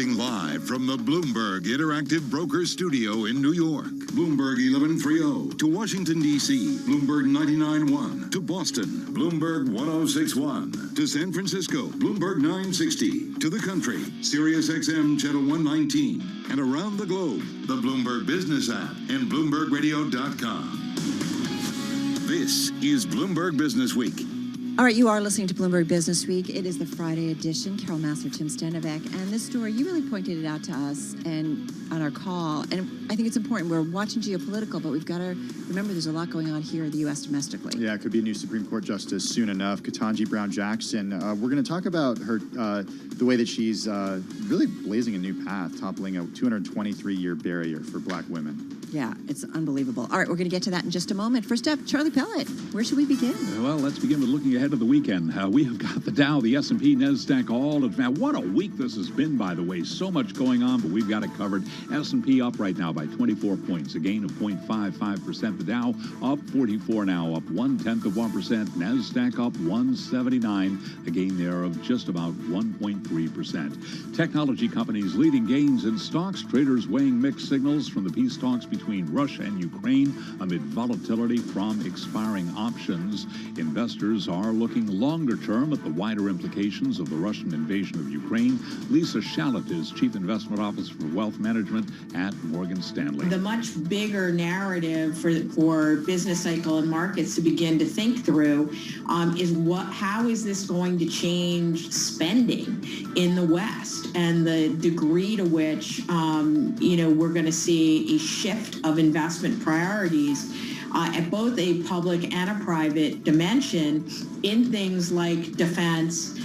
Broadcasting live from the Bloomberg Interactive Broker Studio in New York. Bloomberg 1130 to Washington, D.C. Bloomberg 99.1 to Boston. Bloomberg 106.1 to San Francisco. Bloomberg 960 to the country. Sirius XM Channel 119. And around the globe, the Bloomberg Business app and BloombergRadio.com. This is Bloomberg Business Week. All right, you are listening to Bloomberg Business Week. It is the Friday edition. Carol Massar, Tim Stenivek, and this story, you really pointed it out to us and on our call. And I think it's important. We're watching geopolitical, but we've got to remember there's a lot going on here in the U.S. domestically. Yeah, it could be a new Supreme Court justice soon enough. Ketanji Brown Jackson. We're going to talk about her, the way that she's really blazing a new path, toppling a 223-year barrier for Black women. Yeah, it's unbelievable. All right, we're going to get to that in just a moment. First up, Charlie Pellet. Where should we begin? Well, let's begin with looking ahead of the weekend. We have got the Dow, the S&P, NASDAQ all advanced. What a week this has been, by the way. So much going on, but we've got it covered. S&P up right now by 24 points, a gain of 0.55%. The Dow up 44 now, up 0.1%. NASDAQ up 179, a gain there of just about 1.3%. Technology companies leading gains in stocks. Traders weighing mixed signals from the peace talks between Russia and Ukraine amid volatility from expiring options. Investors are looking longer term at the wider implications of the Russian invasion of Ukraine. Lisa Shallot is Chief Investment Officer for Wealth Management at Morgan Stanley. The much bigger narrative for business cycle and markets to begin to think through is how is this going to change spending in the West and the degree to which we're going to see a shift of investment priorities at both a public and a private dimension in things like defense,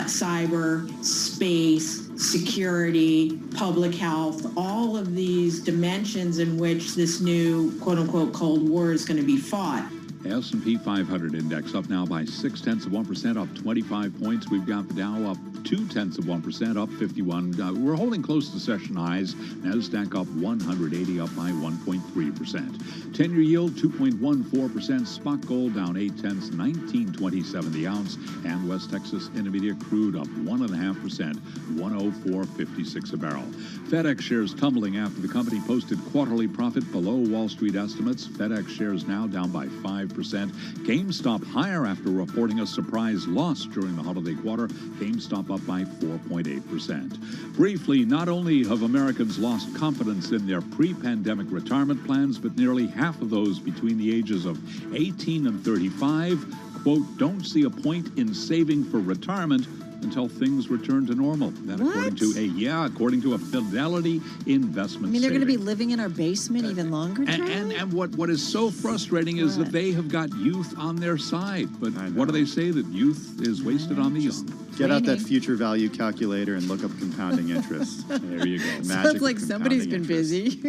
cyber, space, security, public health, all of these dimensions in which this new quote-unquote Cold War is going to be fought. S&P 500 index up now by 0.6%, up 25 points. We've got the Dow up 0.2%, up 51. We're holding close to session highs. NASDAQ up 180, up by 1.3%. 10-year yield 2.14%. Spot gold down 0.8, 19.27 the ounce. And West Texas Intermediate crude up 1.5%, 104.56 a barrel. FedEx shares tumbling after the company posted quarterly profit below Wall Street estimates. FedEx shares now down by 5%. GameStop higher after reporting a surprise loss during the holiday quarter. GameStop up by 4.8%. Briefly, not only have Americans lost confidence in their pre-pandemic retirement plans, but nearly half of those between the ages of 18 and 35, quote, don't see a point in saving for retirement until things return to normal. That according to a Fidelity investment. I mean, they're going to be living in our basement even longer, Charlie? And what is so frustrating is that they have got youth on their side. But what do they say? That youth is wasted on the young. Get out that future value calculator and look up compounding interest. There you go. Sounds like somebody's been busy.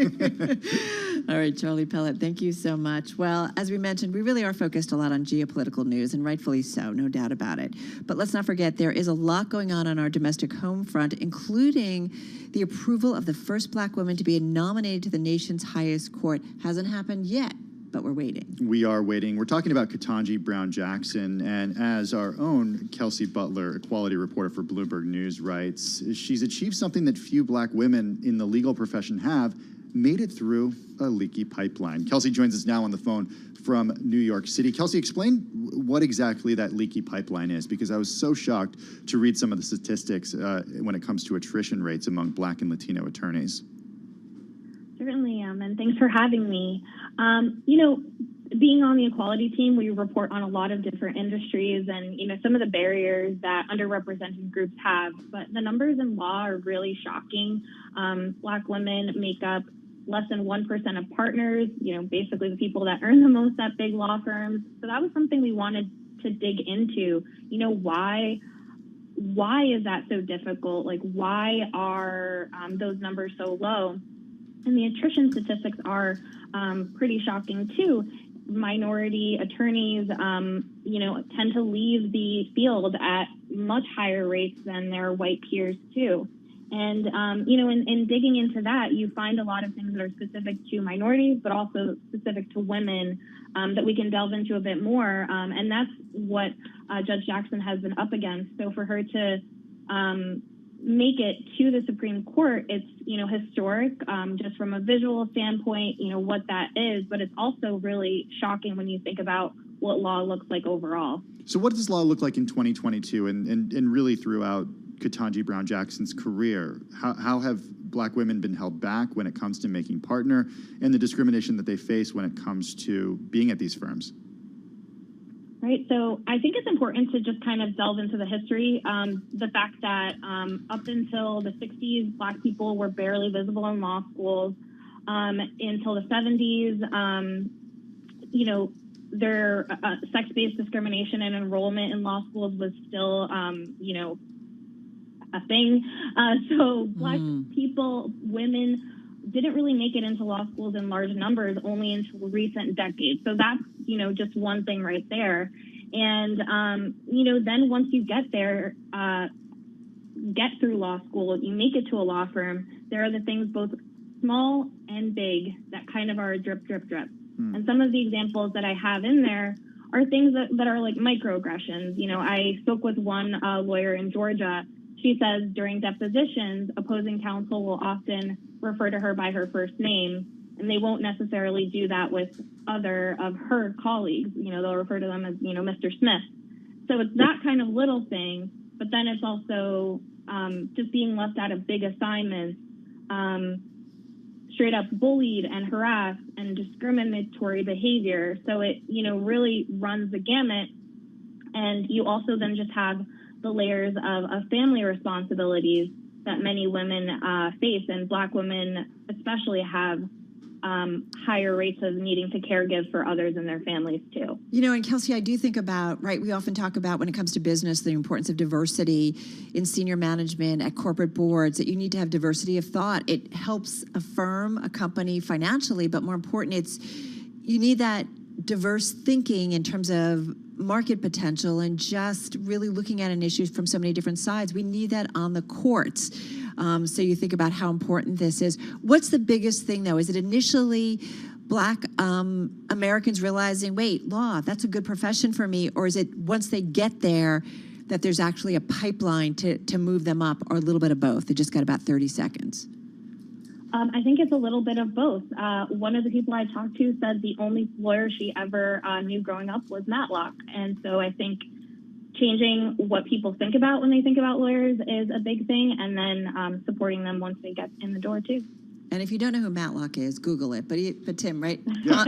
All right, Charlie Pellet, thank you so much. Well, as we mentioned, we really are focused a lot on geopolitical news, and rightfully so, no doubt about it. But let's not forget, there is a lot going on our domestic home front, including the approval of the first Black woman to be nominated to the nation's highest court. Hasn't happened yet, but we're waiting. We are waiting. We're talking about Ketanji Brown Jackson, and as our own Kelsey Butler, equality reporter for Bloomberg News, writes, she's achieved something that few Black women in the legal profession have, made it through a leaky pipeline. Kelsey joins us now on the phone from New York City. Kelsey, explain what exactly that leaky pipeline is, because I was so shocked to read some of the statistics when it comes to attrition rates among Black and Latino attorneys. Certainly, and thanks for having me. Being on the equality team, we report on a lot of different industries and, some of the barriers that underrepresented groups have. But the numbers in law are really shocking. Black women make up less than 1% of partners, basically the people that earn the most at big law firms. So that was something we wanted to dig into. Why is that so difficult? Like, why are those numbers so low? And the attrition statistics are pretty shocking too. Minority attorneys, tend to leave the field at much higher rates than their white peers too. And, in digging into that, you find a lot of things that are specific to minorities, but also specific to women that we can delve into a bit more. And that's what Judge Jackson has been up against. So for her to make it to the Supreme Court, it's, historic, just from a visual standpoint, what that is, but it's also really shocking when you think about what law looks like overall. So what does law look like in 2022 and really throughout Ketanji Brown Jackson's career? How have Black women been held back when it comes to making partner, and the discrimination that they face when it comes to being at these firms? Right. So I think it's important to just kind of delve into the history. The fact that up until the 60s, Black people were barely visible in law schools. Until the 70s, their sex-based discrimination and enrollment in law schools was still, a thing. So Black people, women, didn't really make it into law schools in large numbers only until recent decades. So that's, just one thing right there. And, then once you get there, get through law school, you make it to a law firm, there are the things both small and big that kind of are a drip, drip, drip. And some of the examples that I have in there are things that are like microaggressions. I spoke with one lawyer in Georgia. She says during depositions, opposing counsel will often refer to her by her first name, and they won't necessarily do that with other of her colleagues. They'll refer to them as, Mr. Smith. So it's that kind of little thing, but then it's also just being left out of big assignments, straight up bullied and harassed and discriminatory behavior. So it, really runs the gamut. And you also then just have the layers of family responsibilities that many women face, and Black women especially have higher rates of needing to caregive for others in their families too. And Kelsey, I do think about, right, we often talk about when it comes to business, the importance of diversity in senior management, at corporate boards, that you need to have diversity of thought. It helps a firm, a company financially, but more important, you need that diverse thinking in terms of market potential and just really looking at an issue from so many different sides. We need that on the courts. So you think about how important this is. What's the biggest thing, though? Is it initially Black Americans realizing, wait, law, that's a good profession for me? Or is it once they get there that there's actually a pipeline to move them up, or a little bit of both? They just got about 30 seconds. I think it's a little bit of both. One of the people I talked to said the only lawyer she ever knew growing up was Matlock. And so I think changing what people think about when they think about lawyers is a big thing, and then supporting them once they get in the door too. And if you don't know who Matlock is, Google it. But Tim, right? Yeah.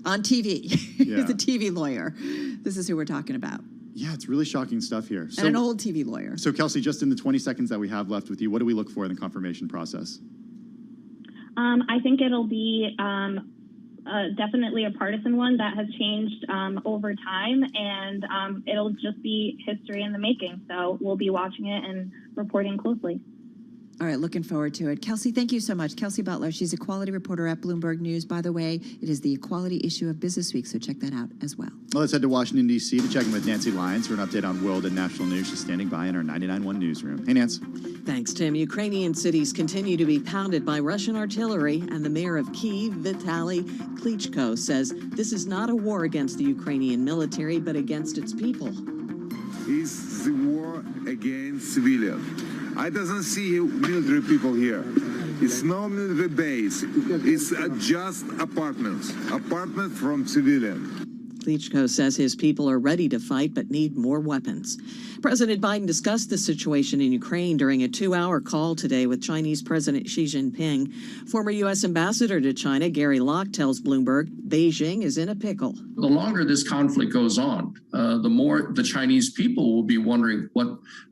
On TV. He's a TV lawyer. This is who we're talking about. Yeah, it's really shocking stuff here. And an old TV lawyer. So Kelsey, just in the 20 seconds that we have left with you, what do we look for in the confirmation process? I think it'll be definitely a partisan one that has changed over time, and it'll just be history in the making. So we'll be watching it and reporting closely. All right, looking forward to it. Kelsey, thank you so much. Kelsey Butler, she's equality reporter at Bloomberg News. By the way, it is the equality issue of Business Week, so check that out as well. Well, let's head to Washington, D.C. to check in with Nancy Lyons for an update on world and national news. She's standing by in our 99.1 newsroom. Hey, Nance. Thanks, Tim. Ukrainian cities continue to be pounded by Russian artillery, and the mayor of Kyiv, Vitaly Klitschko, says this is not a war against the Ukrainian military, but against its people. It's the war against civilians. I doesn't see military people here. It's no military base. It's just apartments from civilians. Klitschko says his people are ready to fight but need more weapons. President Biden discussed the situation in Ukraine during a 2-hour call today with Chinese President Xi Jinping. Former U.S. Ambassador to China, Gary Locke, tells Bloomberg Beijing is in a pickle. The longer this conflict goes on, the more the Chinese people will be wondering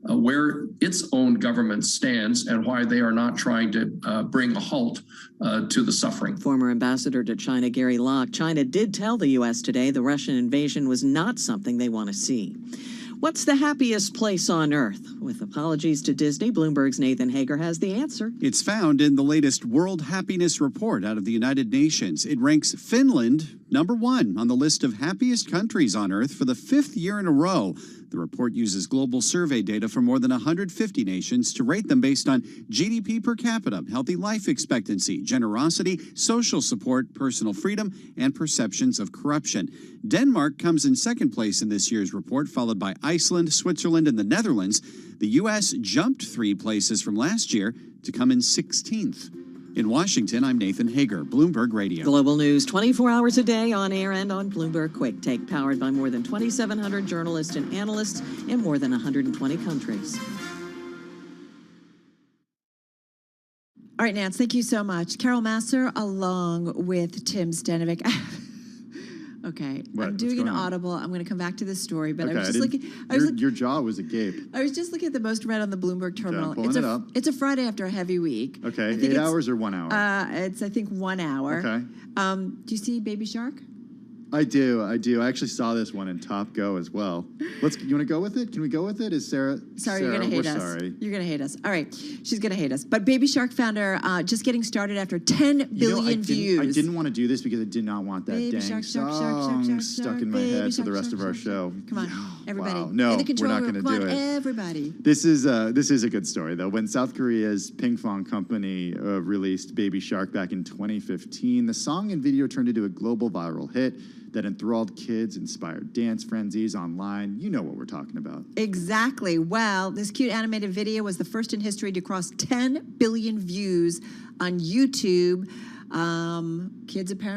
where its own government stands and why they are not trying to bring a halt to the suffering. Former Ambassador to China, Gary Locke, China did tell the U.S. today the Russian invasion was not something they want to see. What's the happiest place on Earth? With apologies to Disney, Bloomberg's Nathan Hager has the answer. It's found in the latest World Happiness Report out of the United Nations. It ranks Finland number 1 on the list of happiest countries on Earth for the 5th year in a row. The report uses global survey data from more than 150 nations to rate them based on GDP per capita, healthy life expectancy, generosity, social support, personal freedom, and perceptions of corruption. Denmark comes in 2nd place in this year's report, followed by Iceland, Switzerland, and the Netherlands. The U.S. jumped 3 places from last year to come in 16th. In Washington, I'm Nathan Hager, Bloomberg Radio. Global news 24 hours a day on air and on Bloomberg Quick Take, powered by more than 2,700 journalists and analysts in more than 120 countries. All right, Nance, thank you so much. Carol Masser along with Tim Stanovic. Okay, What? I'm doing What's an going on? audible. I'm going to come back to this story, but Okay, I was just looking. Your jaw was agape. I was just looking at the most read on the Bloomberg terminal. I'm pulling it up. It's a Friday after a heavy week. Okay, I think 8 it's- hours or 1 hour? It's I think 1 hour. Okay. Do you see Baby Shark? I do. I actually saw this one in Top Go as well. You want to go with it? Can we go with it? Is Sarah? Sorry, Sarah, you're going to hate we're us. Sorry. You're going to hate us. All right, she's going to hate us. But Baby Shark founder just getting started after 10 billion views. I didn't want to do this because I did not want that Baby dang shark, shark, song shark, shark, shark, stuck in my baby head shark, for the rest shark, of our shark, show. Come on, everybody. Wow. No, in the control we're not room. going to Come do on, it. everybody. This is a good story though. When South Korea's Ping Pong Company released Baby Shark back in 2015, the song and video turned into a global viral hit that enthralled kids, inspired dance frenzies online. You know what we're talking about. Exactly. Well, this cute animated video was the first in history to cross 10 billion views on YouTube. Kids apparently